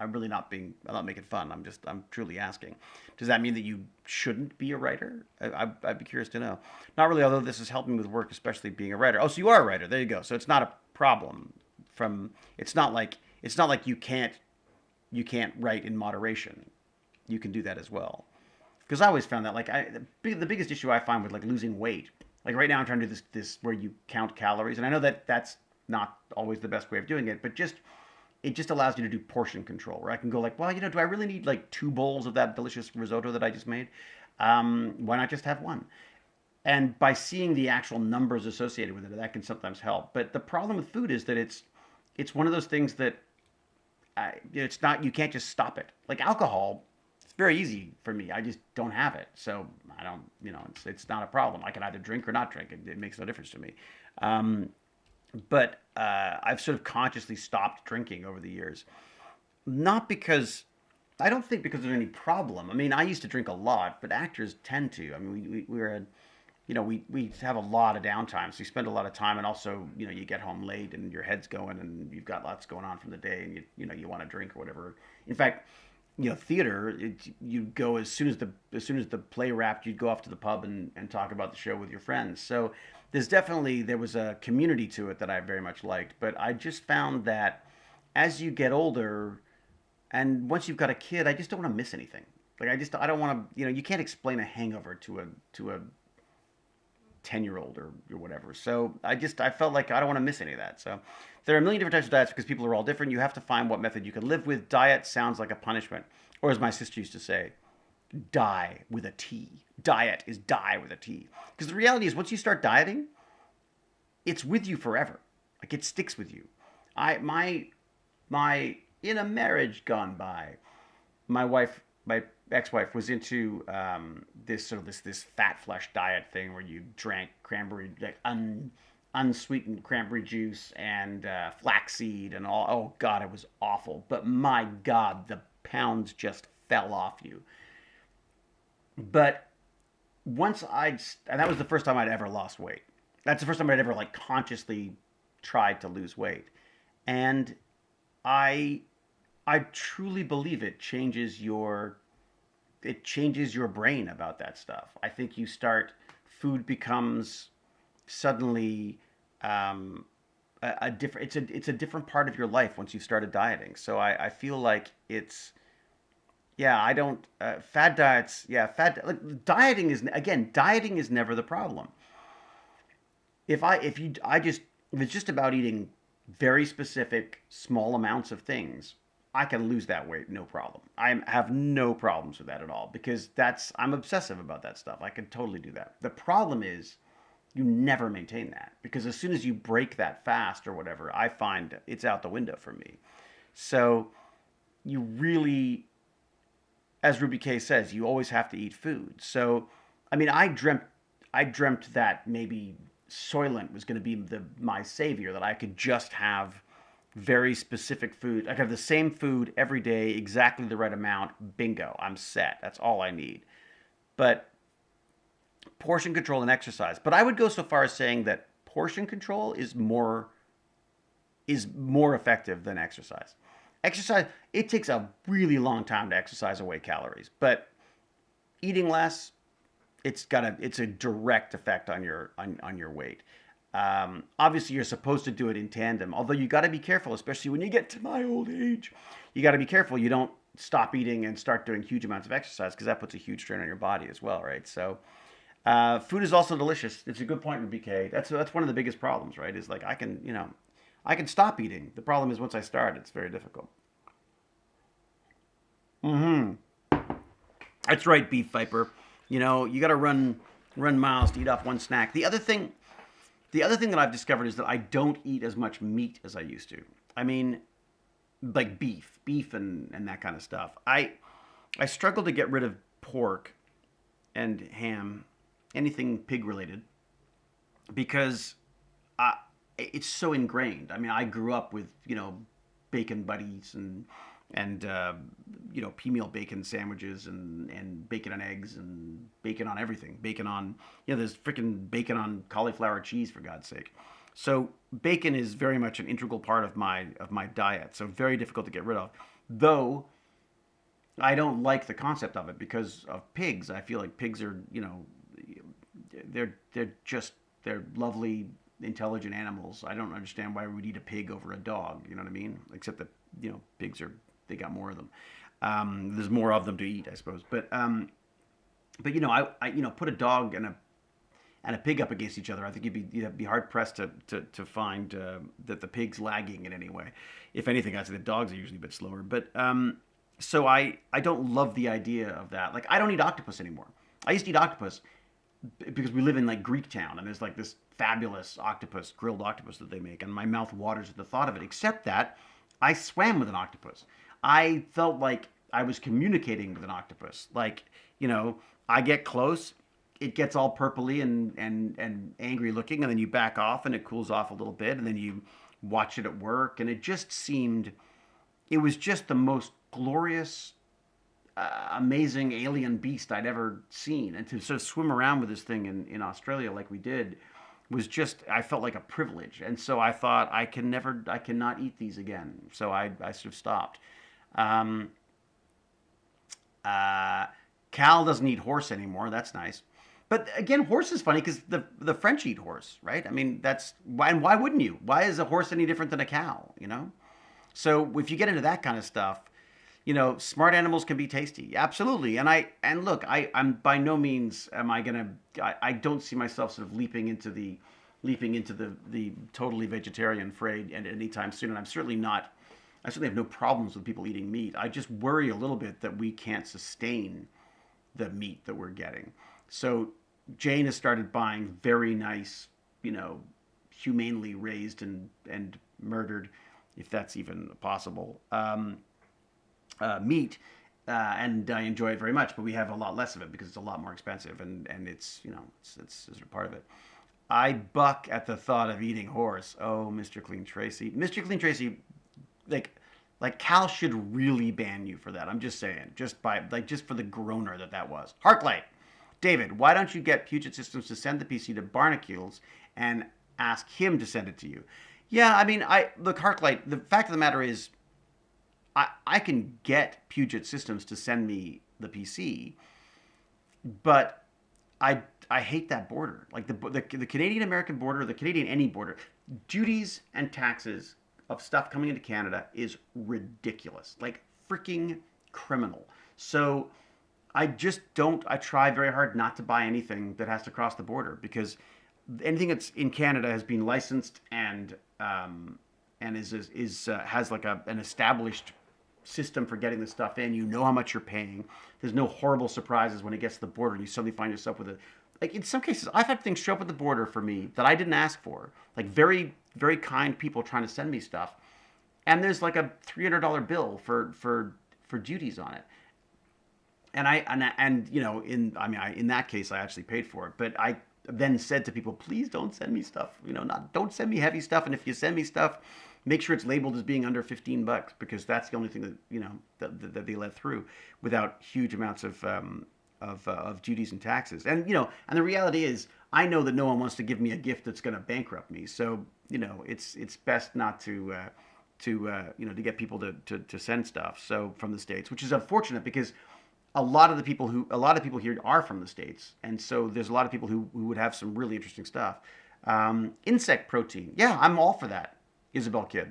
Speaker 1: making fun. I'm truly asking. Does that mean that you shouldn't be a writer? I'd be curious to know. Not really, although this has helped me with work, especially being a writer. Oh, so you are a writer. There you go. So it's not a problem it's not like you can't write in moderation. You can do that as well. Because I always found that the biggest issue I find with like losing weight. Like right now I'm trying to do this where you count calories, and I know that that's not always the best way of doing it, but just it just allows you to do portion control, where I can go like, well, do I really need like 2 bowls of that delicious risotto that I just made? Why not just have one? And by seeing the actual numbers associated with it, that can sometimes help. But the problem with food is that it's one of those things that it's not, you can't just stop it. Like alcohol, it's very easy for me. I just don't have it, so I don't. It's not a problem. I can either drink or not drink. It makes no difference to me. Um, but I've sort of consciously stopped drinking over the years, not because I don't think because there's any problem. I mean, I used to drink a lot, but actors tend to. I mean, we're a we have a lot of downtime, so you spend a lot of time, and also, you get home late and your head's going, and you've got lots going on from the day, and you want to drink or whatever. In fact, theater, you go as soon as the play wrapped, you'd go off to the pub and talk about the show with your friends. So there was a community to it that I very much liked, but I just found that as you get older, and once you've got a kid, I just don't want to miss anything. Like I don't want to, you can't explain a hangover to a 10-year-old or whatever. So I felt like I don't want to miss any of that. So there are a million different types of diets because people are all different. You have to find what method you can live with. Diet sounds like a punishment. Or as my sister used to say, die with a T. Diet is die with a T. Because the reality is once you start dieting, it's with you forever. Like it sticks with you. My in a marriage gone by, my ex-wife was into this fat flesh diet thing where you drank cranberry, like unsweetened cranberry juice and flaxseed and all. Oh God, it was awful. But my God, the pounds just fell off you. But and that was the first time I'd ever lost weight. That's the first time I'd ever like consciously tried to lose weight, and I I truly believe it changes your brain about that stuff. I think food becomes suddenly um, a different. It's a different part of your life once you've started dieting. So I feel like it's yeah. I don't fad diets. Yeah, like, dieting is never the problem. If it's just about eating very specific small amounts of things, I can lose that weight no problem. Have no problems with that at all because I'm obsessive about that stuff. I can totally do that. The problem is you never maintain that because as soon as you break that fast or whatever, I find it's out the window for me. So you really, as Ruby K says, you always have to eat food. So, I mean, I dreamt that maybe Soylent was going to be my savior, that I could just have very specific food. I could have the same food every day, exactly the right amount. Bingo, I'm set. That's all I need. But portion control and exercise. But I would go so far as saying that portion control is more effective than exercise. Exercise, it takes a really long time to exercise away calories, but eating less, it's a direct effect on your weight. Obviously, you're supposed to do it in tandem. Although you got to be careful, especially when you get to my old age. You got to be careful. You don't stop eating and start doing huge amounts of exercise because that puts a huge strain on your body as well, right? So, food is also delicious. It's a good point with BK. That's one of the biggest problems, right? Is like I can stop eating. The problem is once I start, it's very difficult. Mm-hmm. That's right, beef viper. You got to run miles to eat off one snack. The other thing that I've discovered is that I don't eat as much meat as I used to. I mean, like beef and that kind of stuff. I struggle to get rid of pork and ham, anything pig related, because I, it's so ingrained. I mean, I grew up with bacon buddies and pea meal bacon sandwiches and bacon and eggs and bacon on everything. Bacon on there's freaking bacon on cauliflower cheese, for God's sake. So bacon is very much an integral part of my diet. So very difficult to get rid of. Though I don't like the concept of it because of pigs. I feel like pigs are they're lovely, intelligent animals. I don't understand why we would eat a pig over a dog. You know what I mean? Except that pigs they got more of them. There's more of them to eat, I suppose. But I put a dog and a pig up against each other, I think you'd be hard pressed to find that the pig's lagging in any way. If anything, I'd say the dogs are usually a bit slower. But so I don't love the idea of that. Like I don't eat octopus anymore. I used to eat octopus because we live in like Greek town and there's like this fabulous octopus, grilled octopus that they make, and my mouth waters at the thought of it. Except that I swam with an octopus. I felt like I was communicating with an octopus. Like, I get close, it gets all purpley and angry looking, and then you back off and it cools off a little bit, and then you watch it at work, and it was just the most glorious, amazing alien beast I'd ever seen. And to sort of swim around with this thing in Australia like we did was just, I felt like a privilege. And so I thought, I cannot eat these again. So I sort of stopped. Cal doesn't eat horse anymore. That's nice. But again, horse is funny because the French eat horse, right? I mean, that's why. And why wouldn't you? Why is a horse any different than a cow? So if you get into that kind of stuff, smart animals can be tasty, absolutely. And look, I'm by no means am I gonna. I don't see myself sort of leaping into the totally vegetarian fray and anytime soon. And I'm certainly not. I certainly have no problems with people eating meat. I just worry a little bit that we can't sustain the meat that we're getting. So Jane has started buying very nice, humanely raised and murdered, if that's even possible, meat, and I enjoy it very much. But we have a lot less of it because it's a lot more expensive, and it's it's sort of part of it. I buck at the thought of eating horse. Oh, Mr. Clean Tracy, like Cal should really ban you for that. I'm just saying, just for the groaner that was. Harklight, David, why don't you get Puget Systems to send the PC to Barnacules and ask him to send it to you? Yeah, I mean, look, Harklight. The fact of the matter is, I can get Puget Systems to send me the PC, but I hate that border. Like the Canadian American border, the Canadian any border, duties and taxes of stuff coming into Canada is ridiculous, like freaking criminal. So I try very hard not to buy anything that has to cross the border because anything that's in Canada has been licensed and has like an established system for getting the stuff in. You know how much you're paying. There's no horrible surprises when it gets to the border and you suddenly find yourself with like in some cases, I've had things show up at the border for me that I didn't ask for. Like very, very kind people trying to send me stuff. And there's like a $300 bill for duties on it. And in that case, I actually paid for it. But I then said to people, please don't send me stuff. Don't send me heavy stuff. And if you send me stuff, make sure it's labeled as being under $15 because that's the only thing that they let through without huge amounts of duties and taxes. And and the reality is, I know that no one wants to give me a gift that's going to bankrupt me. So it's best not to get people to send stuff from the States, which is unfortunate because a lot of people here are from the States, and so there's a lot of people who would have some really interesting stuff. Insect protein, yeah, I'm all for that. Isabel Kidd,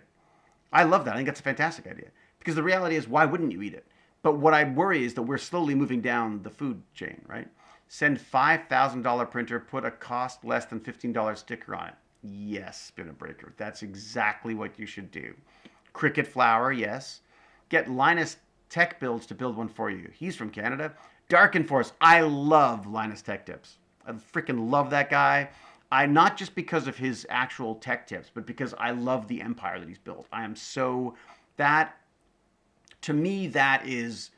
Speaker 1: I love that. I think that's a fantastic idea because the reality is, why wouldn't you eat it? But what I worry is that we're slowly moving down the food chain, right? Send $5,000 printer, put a cost less than $15 sticker on it. Yes, Spinner Breaker. That's exactly what you should do. Cricket Flower, yes. Get Linus Tech Builds to build one for you. He's from Canada. Darken Force. I love Linus Tech Tips. I freaking love that guy. Not just because of his actual tech tips, but because I love the empire that he's built. I am so that. To me, that is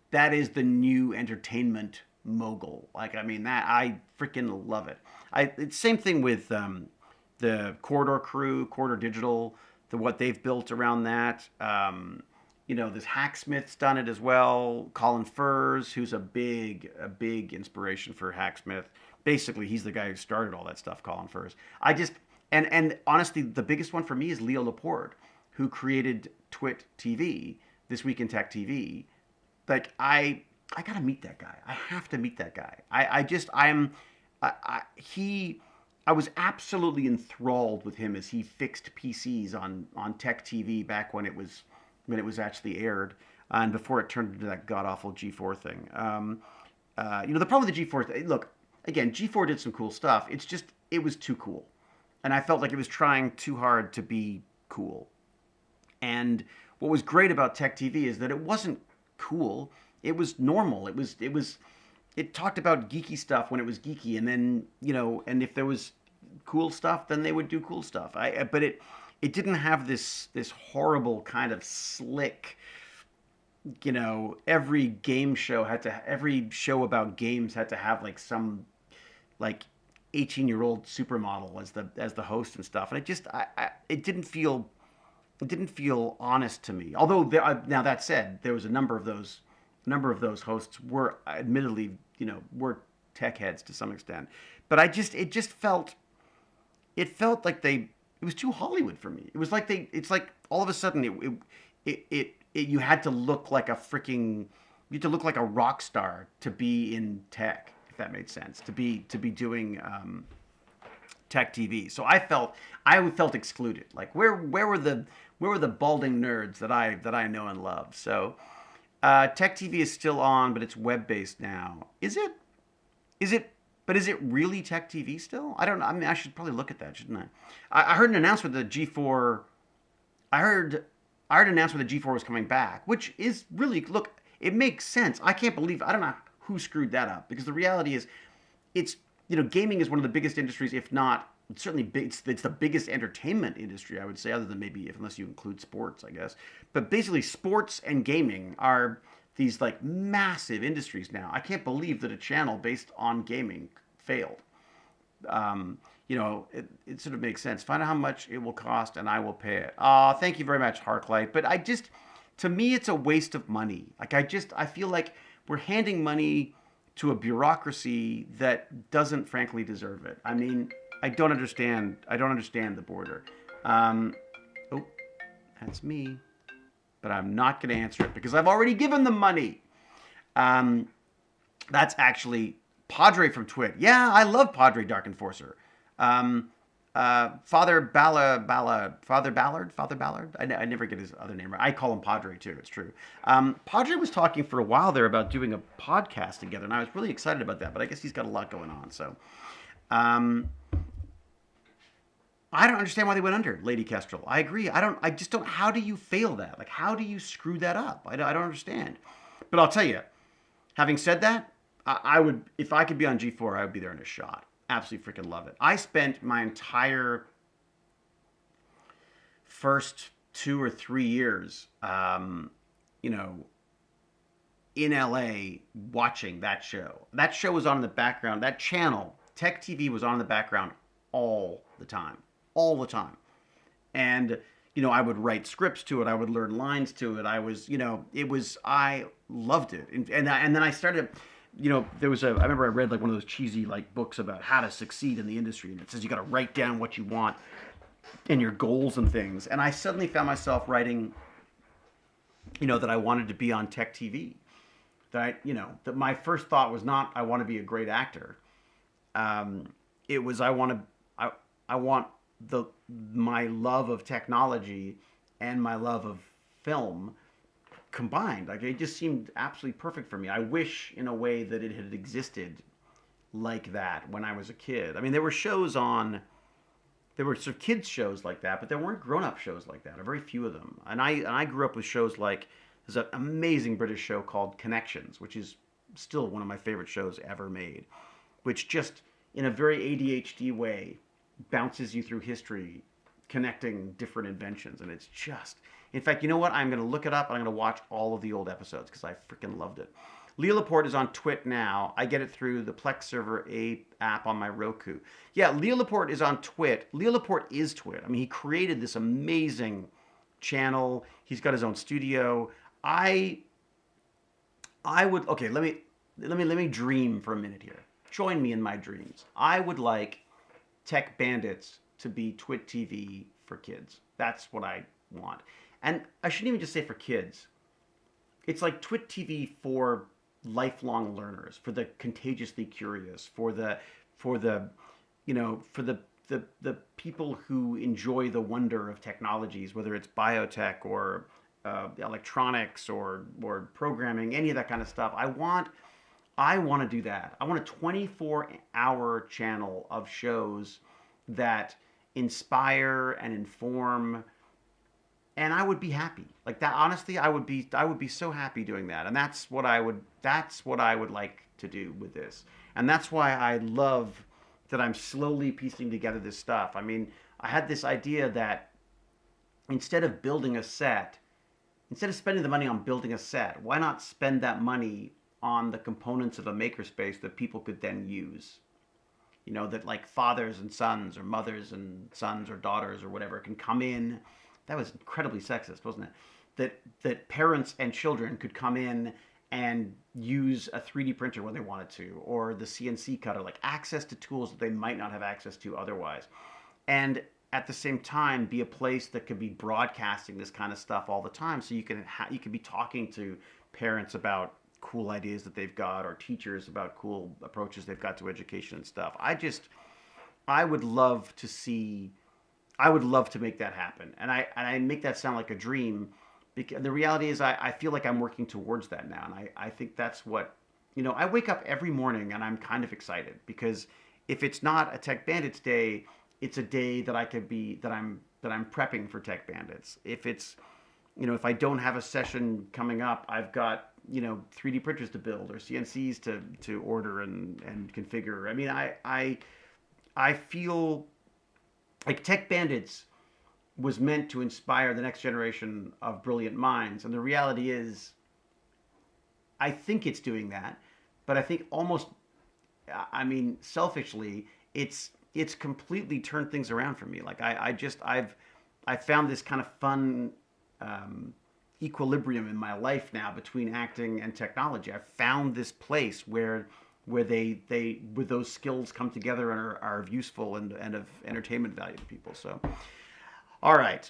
Speaker 1: the new entertainment mogul. Like, I mean, that I freaking love it. It's same thing with the Corridor Crew, Corridor Digital, what they've built around that. This Hacksmith's done it as well. Colin Furs, who's a big inspiration for Hacksmith. Basically, he's the guy who started all that stuff, Colin Furs. And honestly, the biggest one for me is Leo Laporte, who created Twit TV, This Week in Tech TV. Like, I gotta meet that guy. I have to meet that guy. I was absolutely enthralled with him as he fixed PCs on Tech TV back when it was actually aired, and before it turned into that god awful G4 thing. The problem with the G4, look, again, G4 did some cool stuff. It's just, it was too cool. And I felt like it was trying too hard to be cool. And what was great about Tech TV is that it wasn't cool. It was normal. It talked about geeky stuff when it was geeky, and then and if there was cool stuff, then they would do cool stuff. But it didn't have this horrible kind of slick. Every show about games had to have like some like 18-year-old supermodel as the host and stuff, and it didn't feel honest to me. Although now that said, there was a number of those hosts were admittedly were tech heads to some extent, but it felt like it was too Hollywood for me. It was like it's like all of a sudden you had to look like a rock star to be in tech, if that made sense, to be doing tech TV. So I felt excluded. Like where were the balding nerds that I know and love? So tech TV is still on, but it's web based now. Is it? But is it really tech TV still? I don't know. I mean, I should probably look at that, shouldn't I? I heard an announcement that G4. I heard an announcement that G4 was coming back, which is really, look, it makes sense. I can't believe, I don't know who screwed that up, because the reality is, it's gaming is one of the biggest industries, if not certainly big. It's the biggest entertainment industry, I would say, other than maybe unless you include sports, I guess. But basically, sports and gaming are these like massive industries now. I can't believe that a channel based on gaming failed. It sort of makes sense. Find out how much it will cost and I will pay it. Thank you very much, Harklight. But to me, it's a waste of money. Like I feel like we're handing money to a bureaucracy that doesn't frankly deserve it. I mean, I don't understand the border. Oh, that's me. But I'm not going to answer it because I've already given them money. That's actually Padre from Twit. Yeah, I love Padre Dark Enforcer. Father Ballard. I never get his other name right. I call him Padre too. It's true. Padre was talking for a while there about doing a podcast together, and I was really excited about that. But I guess he's got a lot going on. So, I don't understand why they went under, Lady Kestrel. I agree. I just don't. How do you fail that? Like, how do you screw that up? I don't understand. But I'll tell you, having said that, I would, if I could be on G4, I would be there in a shot. Absolutely freaking love it. I spent my entire first 2 or 3 years, in LA watching that show. That show was on in the background. That channel, Tech TV, was on in the background all the time. All the time. And, I would write scripts to it. I would learn lines to it. I loved it. And then I started, I remember I read like one of those cheesy like books about how to succeed in the industry. And it says you got to write down what you want and your goals and things. And I suddenly found myself writing, that I wanted to be on Tech TV. That my first thought was not, I want to be a great actor. It was, I want my love of technology and my love of film combined. Like, it just seemed absolutely perfect for me. I wish in a way that it had existed like that when I was a kid. I mean, there were sort of kids shows like that, but there weren't grown-up shows like that, or very few of them. And I grew up with shows like, there's an amazing British show called Connections, which is still one of my favorite shows ever made, which just in a very ADHD way bounces you through history, connecting different inventions. And it's just, in fact, you know what? I'm going to look it up and I'm going to watch all of the old episodes because I freaking loved it. Leah Laporte is on Twit now. I get it through the Plex Server 8 app on my Roku. Yeah, Leah Laporte is on Twit. Leah Laporte is Twit. I mean, he created this amazing channel. He's got his own studio. I would, okay, let me dream for a minute here. Join me in my dreams. I would like Tech Bandits to be Twit TV for kids. That's what I want. And I shouldn't even just say for kids. It's like Twit TV for lifelong learners, for the contagiously curious, for the people who enjoy the wonder of technologies, whether it's biotech or electronics or programming, any of that kind of stuff. I want I want to do that. I want a 24-hour channel of shows that inspire and inform, and I would be happy. Like that, honestly, I would be so happy doing that. And that's what I would like to do with this. And that's why I love that I'm slowly piecing together this stuff. I mean, I had this idea that instead of building a set, instead of spending the money on building a set, why not spend that money on the components of a makerspace that people could then use? You know, that like fathers and sons or mothers and sons or daughters or whatever can come in. That was incredibly sexist, wasn't it? That parents and children could come in and use a 3D printer when they wanted to, or the CNC cutter, like access to tools that they might not have access to otherwise. And at the same time be a place that could be broadcasting this kind of stuff all the time, so you can be talking to parents about cool ideas that they've got, or teachers about cool approaches they've got to education and stuff. I would love to see, I would love to make that happen. And I make that sound like a dream, because the reality is I feel like I'm working towards that now. And I think that's what, I wake up every morning and I'm kind of excited, because if it's not a Tech Bandits day, it's a day that I could be, that I'm prepping for Tech Bandits. If it's, if I don't have a session coming up, I've got, 3D printers to build or CNCs to order and configure. I mean, I feel like Tech Bandits was meant to inspire the next generation of brilliant minds. And the reality is, I think it's doing that. But I think almost, I mean, selfishly, it's completely turned things around for me. Like I found this kind of fun equilibrium in my life now between acting and technology. I've found this place where those skills come together and are of useful and of entertainment value to people. So, all right,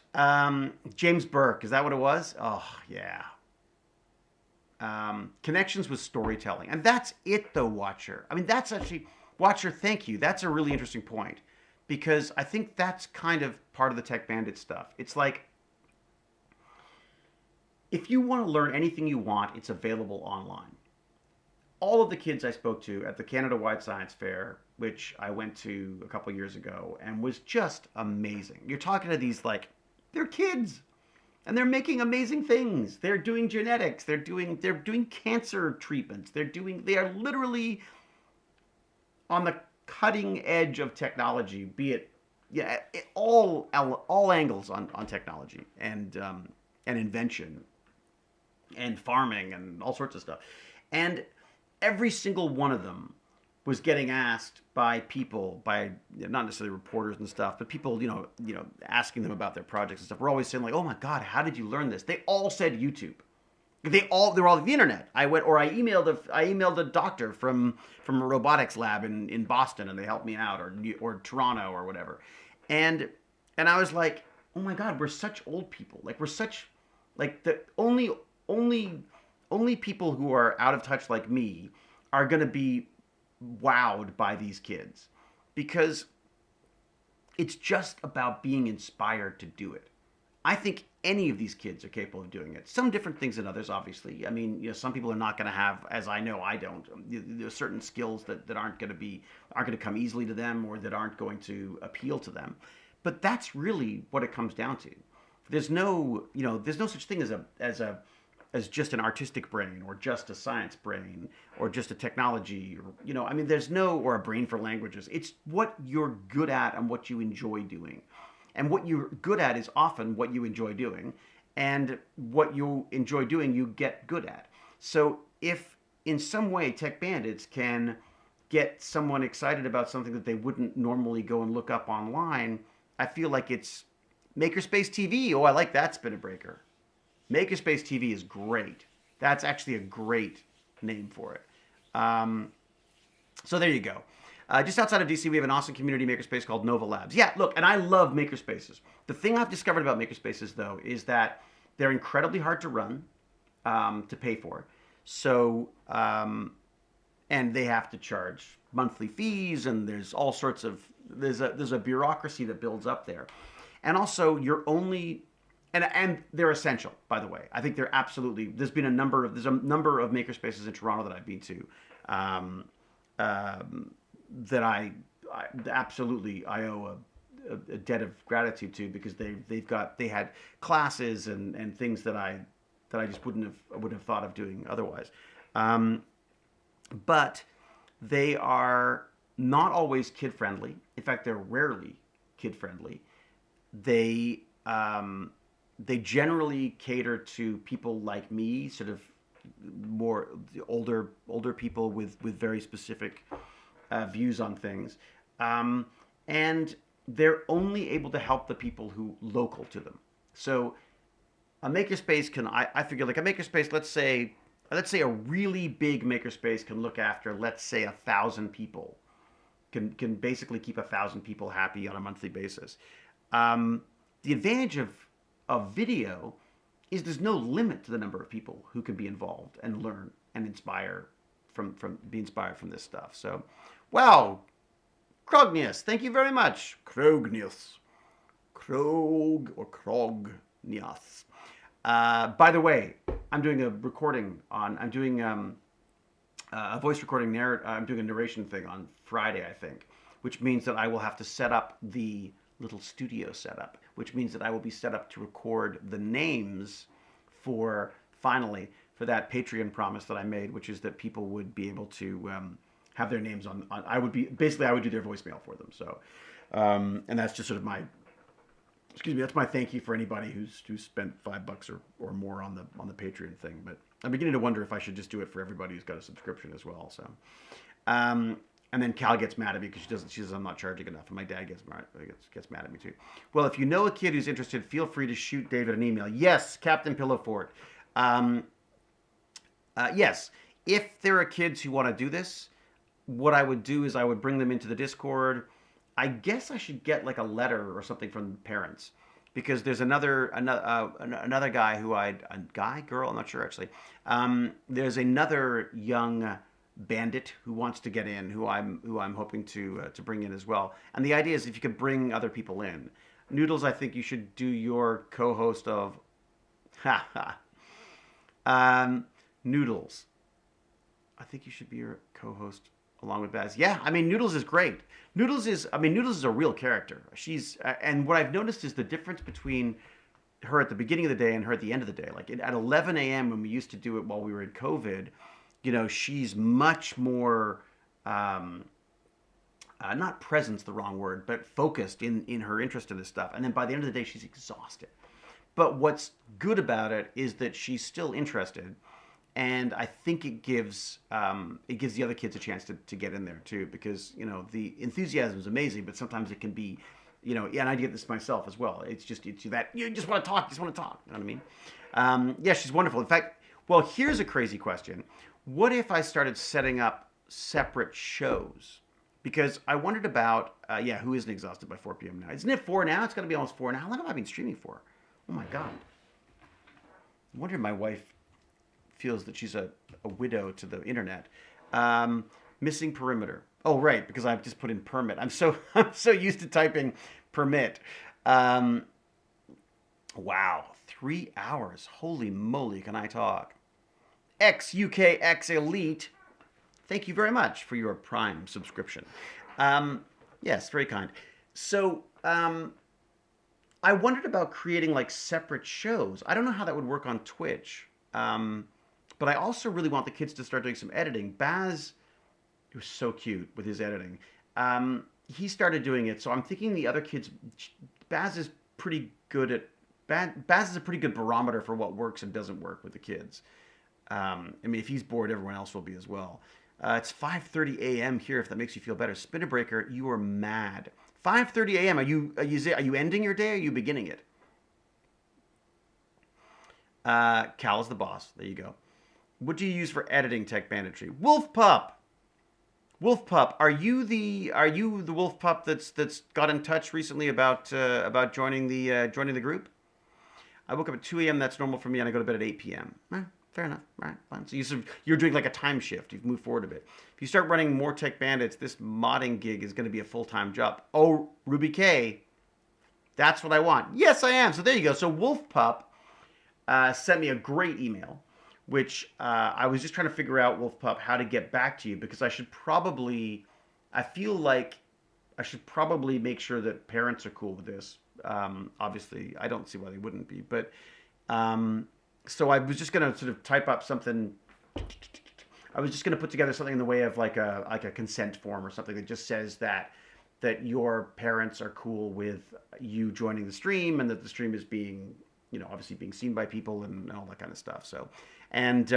Speaker 1: James Burke, is that what it was? Oh yeah. Connections with storytelling, and that's it though, Watcher. I mean, that's actually, Watcher, thank you. That's a really interesting point, because I think that's kind of part of the Tech Bandit stuff. It's like, if you want to learn anything you want, it's available online. All of the kids I spoke to at the Canada-wide Science Fair, which I went to a couple years ago, and was just amazing. You're talking to these, like, they're kids, and they're making amazing things. They're doing genetics. They're doing cancer treatments. They are literally on the cutting edge of technology, be it, yeah, all angles on technology and invention and farming and all sorts of stuff. And every single one of them was getting asked by people, by not necessarily reporters and stuff, but people, asking them about their projects and stuff. We're always saying like, "Oh my God, how did you learn this?" They all said YouTube. They were all on the internet. I emailed a doctor from a robotics lab in Boston, and they helped me out, or Toronto or whatever. And I was like, "Oh my God, we're such old people. Like we're such, like the only people who are out of touch like me are going to be wowed by these kids, because it's just about being inspired to do it." I think any of these kids are capable of doing it. Some different things than others, obviously. I mean, some people are not going to have, as I know I don't, there's certain skills that aren't going to come easily to them, or that aren't going to appeal to them. But that's really what it comes down to. There's no such thing as just an artistic brain, or just a science brain, or just a technology, or, I mean, or a brain for languages. It's what you're good at and what you enjoy doing. And what you're good at is often what you enjoy doing. And what you enjoy doing, you get good at. So if in some way Tech Bandits can get someone excited about something that they wouldn't normally go and look up online, I feel like it's Makerspace TV. Oh, I like that spin breaker. Makerspace TV is great. That's actually a great name for it. So there you go. Just outside of DC, we have an awesome community makerspace called Nova Labs. Yeah, look, and I love makerspaces. The thing I've discovered about makerspaces, though, is that they're incredibly hard to run, to pay for. So, and they have to charge monthly fees, and there's all sorts of, there's a bureaucracy that builds up there. And also, you're only, and they're essential, by the way. I think they're absolutely, there's a number of makerspaces in Toronto that I've been to, um, that I absolutely I owe a debt of gratitude to, because they had classes and things that I just wouldn't have thought of doing otherwise. Um, but they are not always kid friendly. In fact, they're rarely kid friendly. They they generally cater to people like me, sort of more older people with very specific views on things, um, and they're only able to help the people who local to them. So a makerspace can I figure like a makerspace, let's say a really big makerspace can look after, let's say, 1,000 people, can basically keep 1,000 people happy on a monthly basis. um, the advantage of video is there's no limit to the number of people who can be involved and learn and inspire from be inspired from this stuff. So, wow, Krognius, thank you very much. Krognius. Krog or Krognius. By the way, I'm doing a recording on. I'm doing a voice recording I'm doing a narration thing on Friday, I think, which means that I will have to set up the little studio setup, which means that I will be set up to record the names for finally for that Patreon promise that I made, which is that people would be able to have their names on. I would be basically I would do their voicemail for them. So, and that's just sort of my that's my thank you for anybody who's spent $5 or more on the Patreon thing. But I'm beginning to wonder if I should just do it for everybody who's got a subscription as well. So, and then Cal gets mad at me because she says I'm not charging enough, and my dad gets mad at me too. Well, if you know a kid who's interested, feel free to shoot David an email. Yes, Captain Pillowfort. Yes, if there are kids who want to do this, what I would do is I would bring them into the Discord. I guess I should get like a letter or something from parents, because there's another guy girl, I'm not sure actually. There's another young bandit who wants to get in, who I'm hoping to bring in as well. And the idea is if you could bring other people in. Noodles, I think you should do your co-host of. Noodles, I think you should be your co-host along with Baz. Yeah, I mean, Noodles is great. Noodles is a real character. She's and what I've noticed is the difference between her at the beginning of the day and her at the end of the day. Like at 11 a.m. when we used to do it while we were in COVID, she's much more not presence the wrong word, but focused in her interest in this stuff. And then by the end of the day, she's exhausted. But what's good about it is that she's still interested, and I think it gives the other kids a chance to get in there too, because the enthusiasm is amazing, but sometimes it can be, and I get this myself as well. It's that you just want to talk, You know what I mean? Yeah, she's wonderful. In fact, well, here's a crazy question: what if I started setting up separate shows? Because I wondered about who isn't exhausted by 4 p.m. now? Isn't it 4 now? It's going to be almost 4 now. How long have I been streaming for? Oh my god! I wonder if my wife feels that she's a widow to the internet. Missing perimeter. Oh, right, because I've just put in permit. I'm so used to typing permit. Wow, 3 hours. Holy moly, can I talk? XUKX Elite, thank you very much for your Prime subscription. Yes, very kind. So, I wondered about creating like separate shows. I don't know how that would work on Twitch. But I also really want the kids to start doing some editing. Baz, he was so cute with his editing. He started doing it, so I'm thinking the other kids. Baz is pretty good at. Baz is a pretty good barometer for what works and doesn't work with the kids. I mean, if he's bored, everyone else will be as well. It's 5:30 a.m. here. If that makes you feel better, Spinner Breaker, you are mad. 5:30 a.m. Are you ending your day? Or are you beginning it? Cal is the boss. There you go. What do you use for editing tech banditry? Wolf Pup. Are you the Wolf Pup that's got in touch recently about joining the group? I woke up at 2 a.m. That's normal for me, and I go to bed at 8 p.m. Fair enough. All right, fine. So you're doing like a time shift. You've moved forward a bit. If you start running more tech bandits, this modding gig is going to be a full-time job. Oh, Ruby K, that's what I want. Yes, I am. So there you go. So Wolf Pup sent me a great email which I was just trying to figure out, Wolf Pup, how to get back to you because I feel like I should probably make sure that parents are cool with this. Obviously, I don't see why they wouldn't be, but um, so I was just gonna sort of type up something. I was just gonna put together something in the way of like a consent form or something that just says that your parents are cool with you joining the stream and that the stream is being, obviously being seen by people and all that kind of stuff. So, and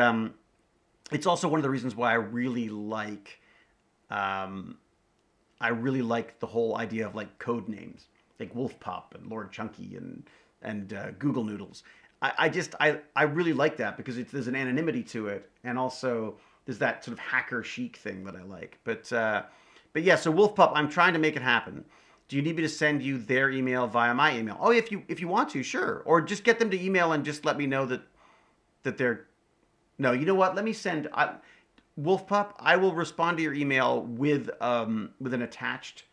Speaker 1: it's also one of the reasons why um, I really like the whole idea of like code names, like Wolf Pop and Lord Chunky and Google Noodles. I really like that because there's an anonymity to it, and also there's that sort of hacker chic thing that I like. But yeah, so Wolf Pup, I'm trying to make it happen. Do you need me to send you their email via my email? Oh, if you want to, sure. Or just get them to email and just let me know that they're. No, you know what? Let me send Wolf Pup. I will respond to your email with an attached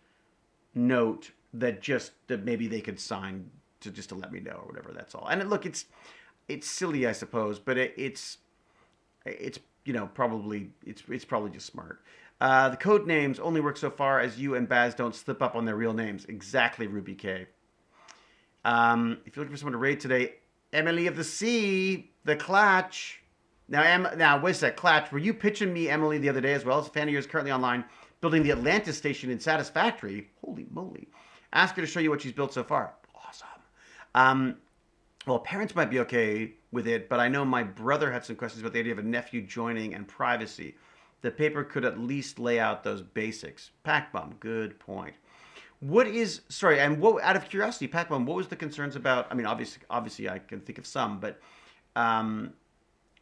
Speaker 1: note that maybe they could sign to just to let me know or whatever. That's all. And look, it's silly, I suppose, but it's probably it's probably just smart. The code names only work so far as you and Baz don't slip up on their real names. Exactly, Ruby K. If you're looking for someone to raid today, Emily of the Sea, the Clatch. Now, wait a sec, Clatch, were you pitching me Emily the other day as well? As a fan of yours currently online, building the Atlantis station in Satisfactory. Holy moly. Ask her to show you what she's built so far. Awesome. Well, parents might be okay with it, but I know my brother had some questions about the idea of a nephew joining and privacy. The paper could at least lay out those basics. Pac-Bum, good point. Out of curiosity, Pac-Bum, what was the concerns about? I mean, obviously, I can think of some, but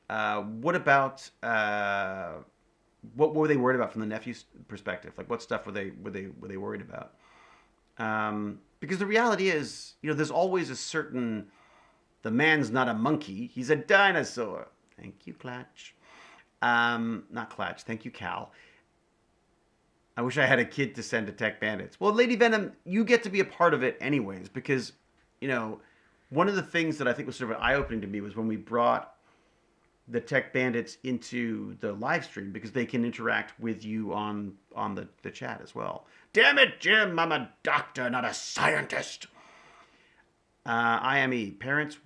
Speaker 1: what about what were they worried about from the nephew's perspective? Like, what stuff were they worried about? Because the reality is, there's always the man's not a monkey, he's a dinosaur. Thank you, Clatch. Not Clatch. Thank you, Cal. I wish I had a kid to send to Tech Bandits. Well, Lady Venom, you get to be a part of it anyways, because, one of the things that I think was sort of eye-opening to me was when we brought the Tech Bandits into the live stream, because they can interact with you on the chat as well. Damn it, Jim, I'm a doctor, not a scientist. IME. Parents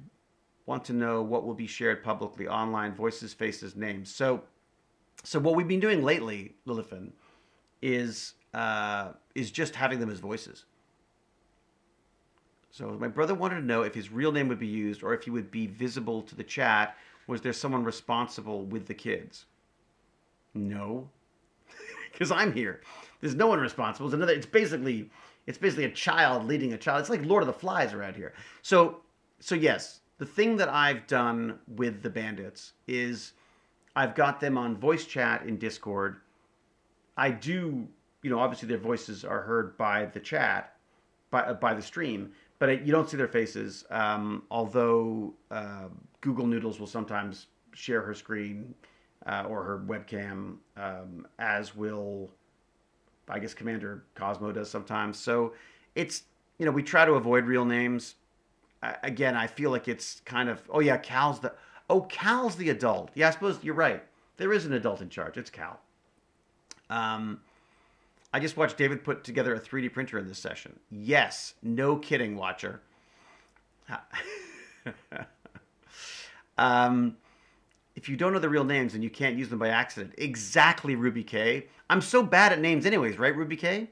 Speaker 1: want to know what will be shared publicly online, voices, faces, names. So what we've been doing lately, Lilithan, is just having them as voices. So my brother wanted to know if his real name would be used or if he would be visible to the chat. Was there someone responsible with the kids? No, because I'm here. There's no one responsible. It's basically a child leading a child. It's like Lord of the Flies around here. So yes, the thing that I've done with the bandits is I've got them on voice chat in Discord. I do, obviously their voices are heard by the chat, by the stream, but you don't see their faces. Although Google Noodles will sometimes share her screen or her webcam, as will, I guess, Commander Cosmo does sometimes. So it's, we try to avoid real names. Again, I feel like it's kind of, Cal's the adult. Yeah, I suppose you're right. There is an adult in charge. It's Cal. I just watched David put together a 3D printer in this session. Yes, no kidding, Watcher. If you don't know the real names and you can't use them by accident, exactly, Ruby K. I'm so bad at names anyways, right, Ruby K?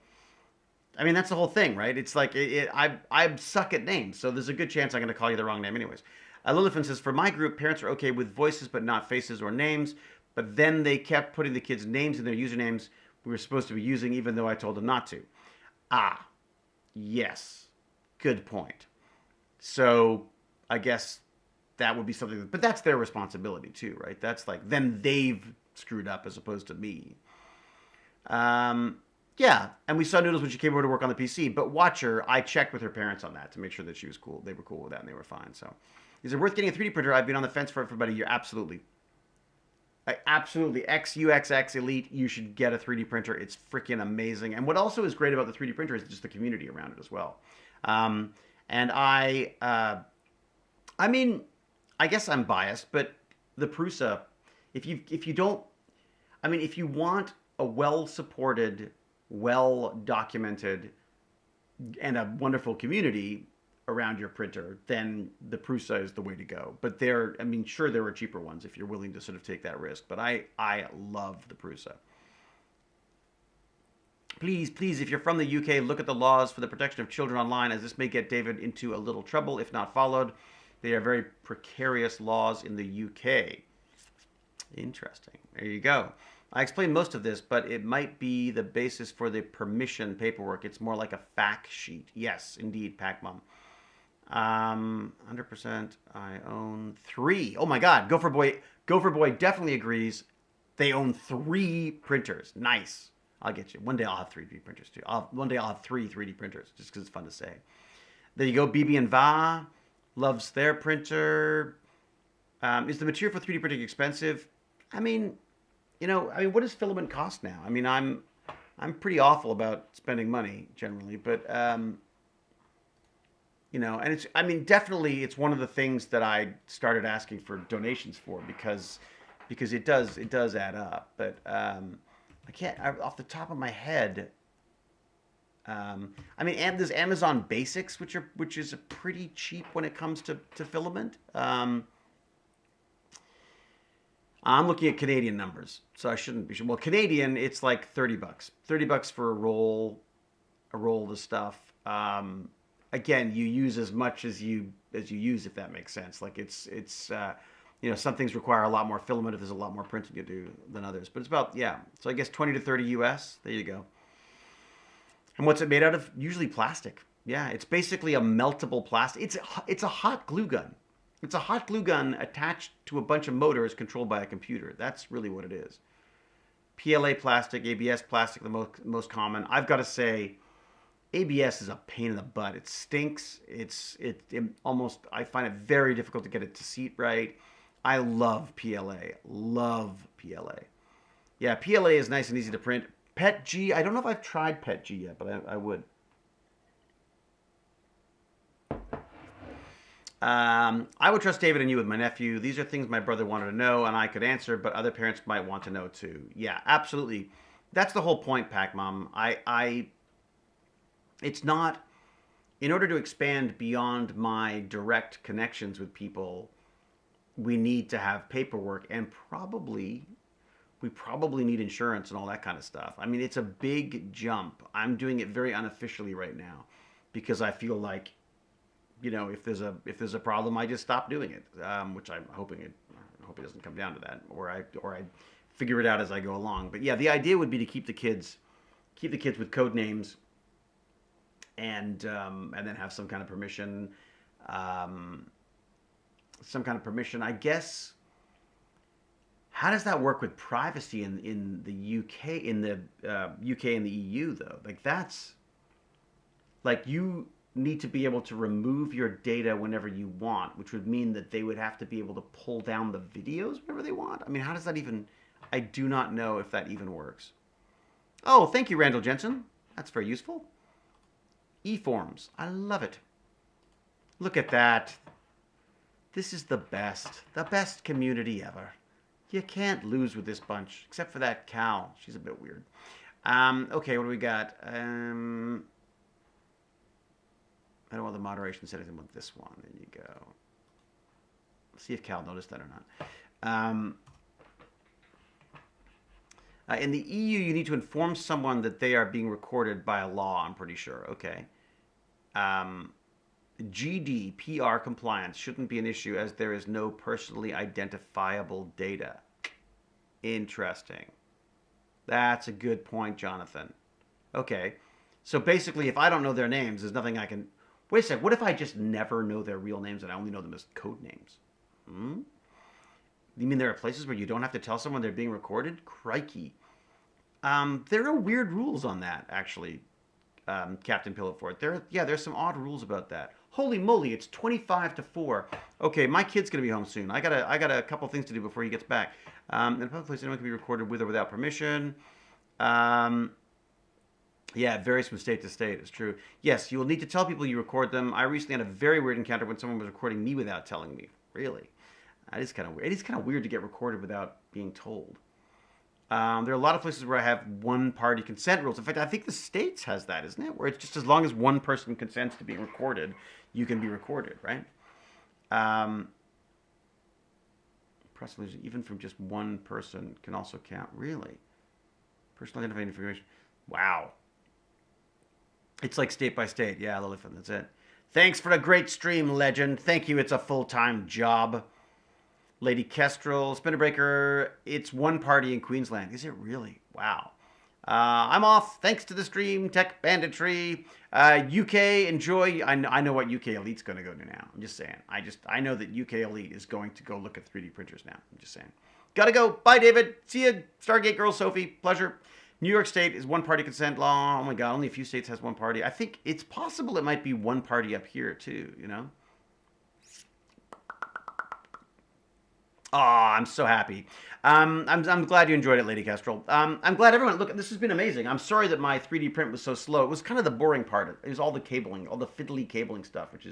Speaker 1: I mean, that's the whole thing, right? It's like, I suck at names, so there's a good chance I'm going to call you the wrong name anyways. Lilithan says, for my group, parents are okay with voices but not faces or names, but then they kept putting the kids' names in their usernames we were supposed to be using, even though I told them not to. Ah, yes. Good point. So, I guess that would be something, but that's their responsibility too, right? That's like, then they've screwed up as opposed to me. Yeah, and we saw Noodles when she came over to work on the PC, but Watcher, I checked with her parents on that to make sure that she was cool. They were cool with that and they were fine, so. Is it worth getting a 3D printer? I've been on the fence for it for about a year. Absolutely. Absolutely. XUXX Elite, you should get a 3D printer. It's freaking amazing. And what also is great about the 3D printer is just the community around it as well. And I mean, I guess I'm biased, but the Prusa, if you don't, I mean, if you want a well-supported, well-documented, and a wonderful community around your printer, then the Prusa is the way to go. But I mean, sure, there are cheaper ones if you're willing to sort of take that risk. But I love the Prusa. Please, please, if you're from the UK, look at the laws for the protection of children online, as this may get David into a little trouble if not followed. They are very precarious laws in the UK. Interesting. There you go. I explained most of this, but it might be the basis for the permission paperwork. It's more like a fact sheet. Yes, indeed, PacMom. 100%. I own 3. Oh my God, Gopher Boy definitely agrees. They own 3 printers. Nice. I'll get you. One day I'll have 3D printers too. One day I'll have 3 3D printers, just because it's fun to say. There you go. BB and Va loves their printer. Is the material for 3D printing expensive? I mean, what does filament cost now? I mean, I'm pretty awful about spending money generally, but and definitely it's one of the things that I started asking for donations for because it does add up. But I can't off the top of my head. And there's Amazon Basics, which is pretty cheap when it comes to filament. I'm looking at Canadian numbers, so I shouldn't be sure. Well, Canadian, it's like $30. $30 for a roll of the stuff. Again, you use as much as you use, if that makes sense. Like it's some things require a lot more filament if there's a lot more printing to do than others. But it's about, yeah. So I guess 20 to 30 US. There you go. And what's it made out of? Usually plastic. Yeah, it's basically a meltable plastic. It's a hot glue gun. It's a hot glue gun attached to a bunch of motors controlled by a computer. That's really what it is. PLA plastic, ABS plastic, the most common. I've got to say, ABS is a pain in the butt. It stinks. I find it very difficult to get it to seat right. I love PLA. Love PLA. Yeah, PLA is nice and easy to print. PETG, I don't know if I've tried PETG yet, but I would. I would trust David and you with my nephew. These are things my brother wanted to know and I could answer, but other parents might want to know too. Yeah, absolutely. That's the whole point, PacMom. It's not, in order to expand beyond my direct connections with people, we need to have paperwork and we probably need insurance and all that kind of stuff. I mean, it's a big jump. I'm doing it very unofficially right now because I feel like, if there's a problem, I just stop doing it, which I hope it doesn't come down to that, or I figure it out as I go along. But yeah, the idea would be to keep the kids with code names, and then have some kind of permission, I guess. How does that work with privacy in the UK, UK and the EU though? Like that's like you need to be able to remove your data whenever you want, which would mean that they would have to be able to pull down the videos whenever they want. I mean, how does that even, I do not know if that even works. Oh, thank you, Randall Jensen. That's very useful. E-forms. I love it. Look at that. This is the best community ever. You can't lose with this bunch, except for that cow. She's a bit weird. Okay, what do we got? I don't want the moderation settings. I want this one. There you go. See if Cal noticed that or not. In the EU, you need to inform someone that they are being recorded by a law, I'm pretty sure. Okay. GDPR compliance shouldn't be an issue as there is no personally identifiable data. Interesting. That's a good point, Jonathan. Okay. So basically, if I don't know their names, there's nothing I can... Wait a sec, what if I just never know their real names and I only know them as code names? You mean there are places where you don't have to tell someone they're being recorded? Crikey. There are weird rules on that, actually, Captain Pillowfort. There's some odd rules about that. Holy moly, it's 25 to 4. Okay, my kid's going to be home soon. I got a couple things to do before he gets back. In a public place, anyone can be recorded with or without permission. Yeah, it varies from state to state. It's true. Yes, you will need to tell people you record them. I recently had a very weird encounter when someone was recording me without telling me. Really? That is kind of weird. It is kind of weird to get recorded without being told. There are a lot of places where I have one-party consent rules. In fact, I think the States has that, isn't it? Where it's just as long as one person consents to being recorded, you can be recorded, right? Press release, even from just one person, can also count. Really? Personal identifying information. Wow. It's like state by state. Yeah, Lilithfin, that's it. Thanks for the great stream, legend. Thank you. It's a full-time job. Lady Kestrel, Spinner Breaker, it's one party in Queensland. Is it really? Wow. I'm off. Thanks to the stream, Tech Banditry. UK, enjoy. I know what UK Elite's going to go to now. I'm just saying. I know that UK Elite is going to go look at 3D printers now. I'm just saying. Gotta go. Bye, David. See you, Stargate Girl, Sophie. Pleasure. New York State is one party consent law. Oh my God, only a few states has one party. I think it's possible it might be one party up here too, you know? Oh, I'm so happy. I'm glad you enjoyed it, Lady Kestrel. I'm glad everyone, look, this has been amazing. I'm sorry that my 3D print was so slow. It was kind of the boring part. It was all the cabling, all the fiddly cabling stuff, which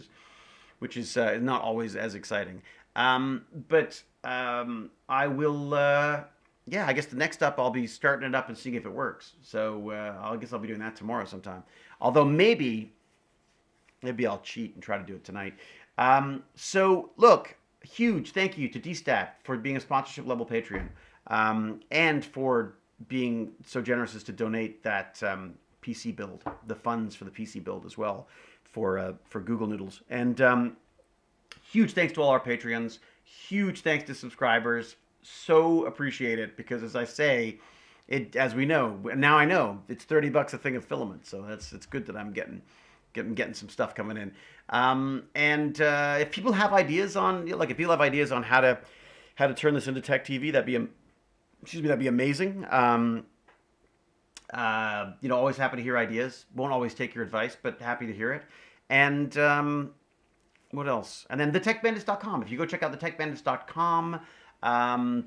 Speaker 1: is not always as exciting. But I will, yeah, I guess the next up, I'll be starting it up and seeing if it works. So I guess I'll be doing that tomorrow sometime. Although maybe I'll cheat and try to do it tonight. So look, huge thank you to DStat for being a sponsorship level Patreon, and for being so generous as to donate that PC build, the funds for the PC build as well, for Google Noodles. And huge thanks to all our Patreons. Huge thanks to subscribers. So appreciate it, because as I say, as we know now, I know it's $30 a thing of filament, so it's good that I'm getting some stuff coming in. And if people have ideas on, if people have ideas on how to turn this into tech TV, that'd be amazing. Always happy to hear ideas. Won't always take your advice, but happy to hear it. And what else? And then thetechbandits.com. If you go check out thetechbandits.com,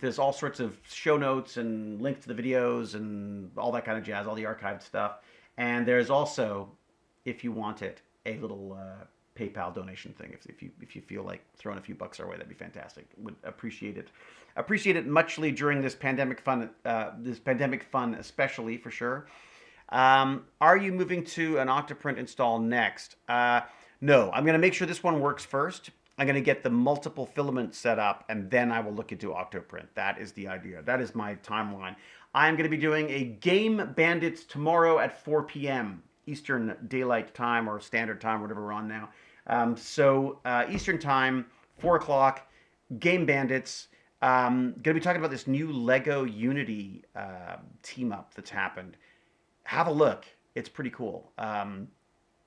Speaker 1: there's all sorts of show notes and links to the videos and all that kind of jazz, all the archived stuff. And there's also, if you want it, a little PayPal donation thing. If you feel like throwing a few bucks our way, that'd be fantastic. Would appreciate it. Appreciate it muchly during this pandemic fun. Especially for sure. Are you moving to an Octoprint install next? No, I'm going to make sure this one works first. I'm going to get the multiple filaments set up, and then I will look into Octoprint. That is the idea. That is my timeline. I'm going to be doing a Game Bandits tomorrow at 4 p.m. Eastern Daylight Time, or Standard Time, whatever we're on now. Eastern Time, 4 o'clock, Game Bandits. Going to be talking about this new Lego Unity team-up that's happened. Have a look. It's pretty cool.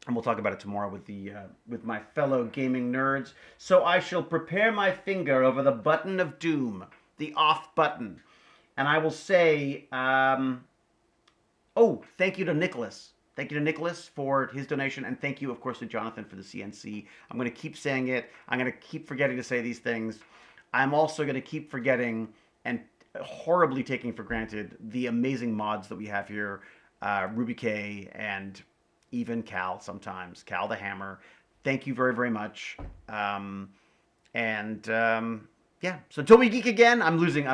Speaker 1: And we'll talk about it tomorrow with my fellow gaming nerds. So I shall prepare my finger over the button of doom, the off button. And I will say, thank you to Nicholas. Thank you to Nicholas for his donation, and thank you, of course, to Jonathan for the CNC. I'm going to keep saying it. I'm going to keep forgetting to say these things. I'm also going to keep forgetting and horribly taking for granted the amazing mods that we have here. Mckay and even Cal sometimes. Cal the Hammer. Thank you very, very much. Yeah. So until we geek again, I'm losing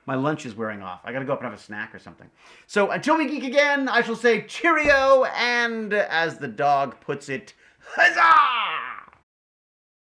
Speaker 1: my lunch is wearing off. I gotta go up and have a snack or something. So until we geek again, I shall say cheerio, and as the dog puts it, huzzah!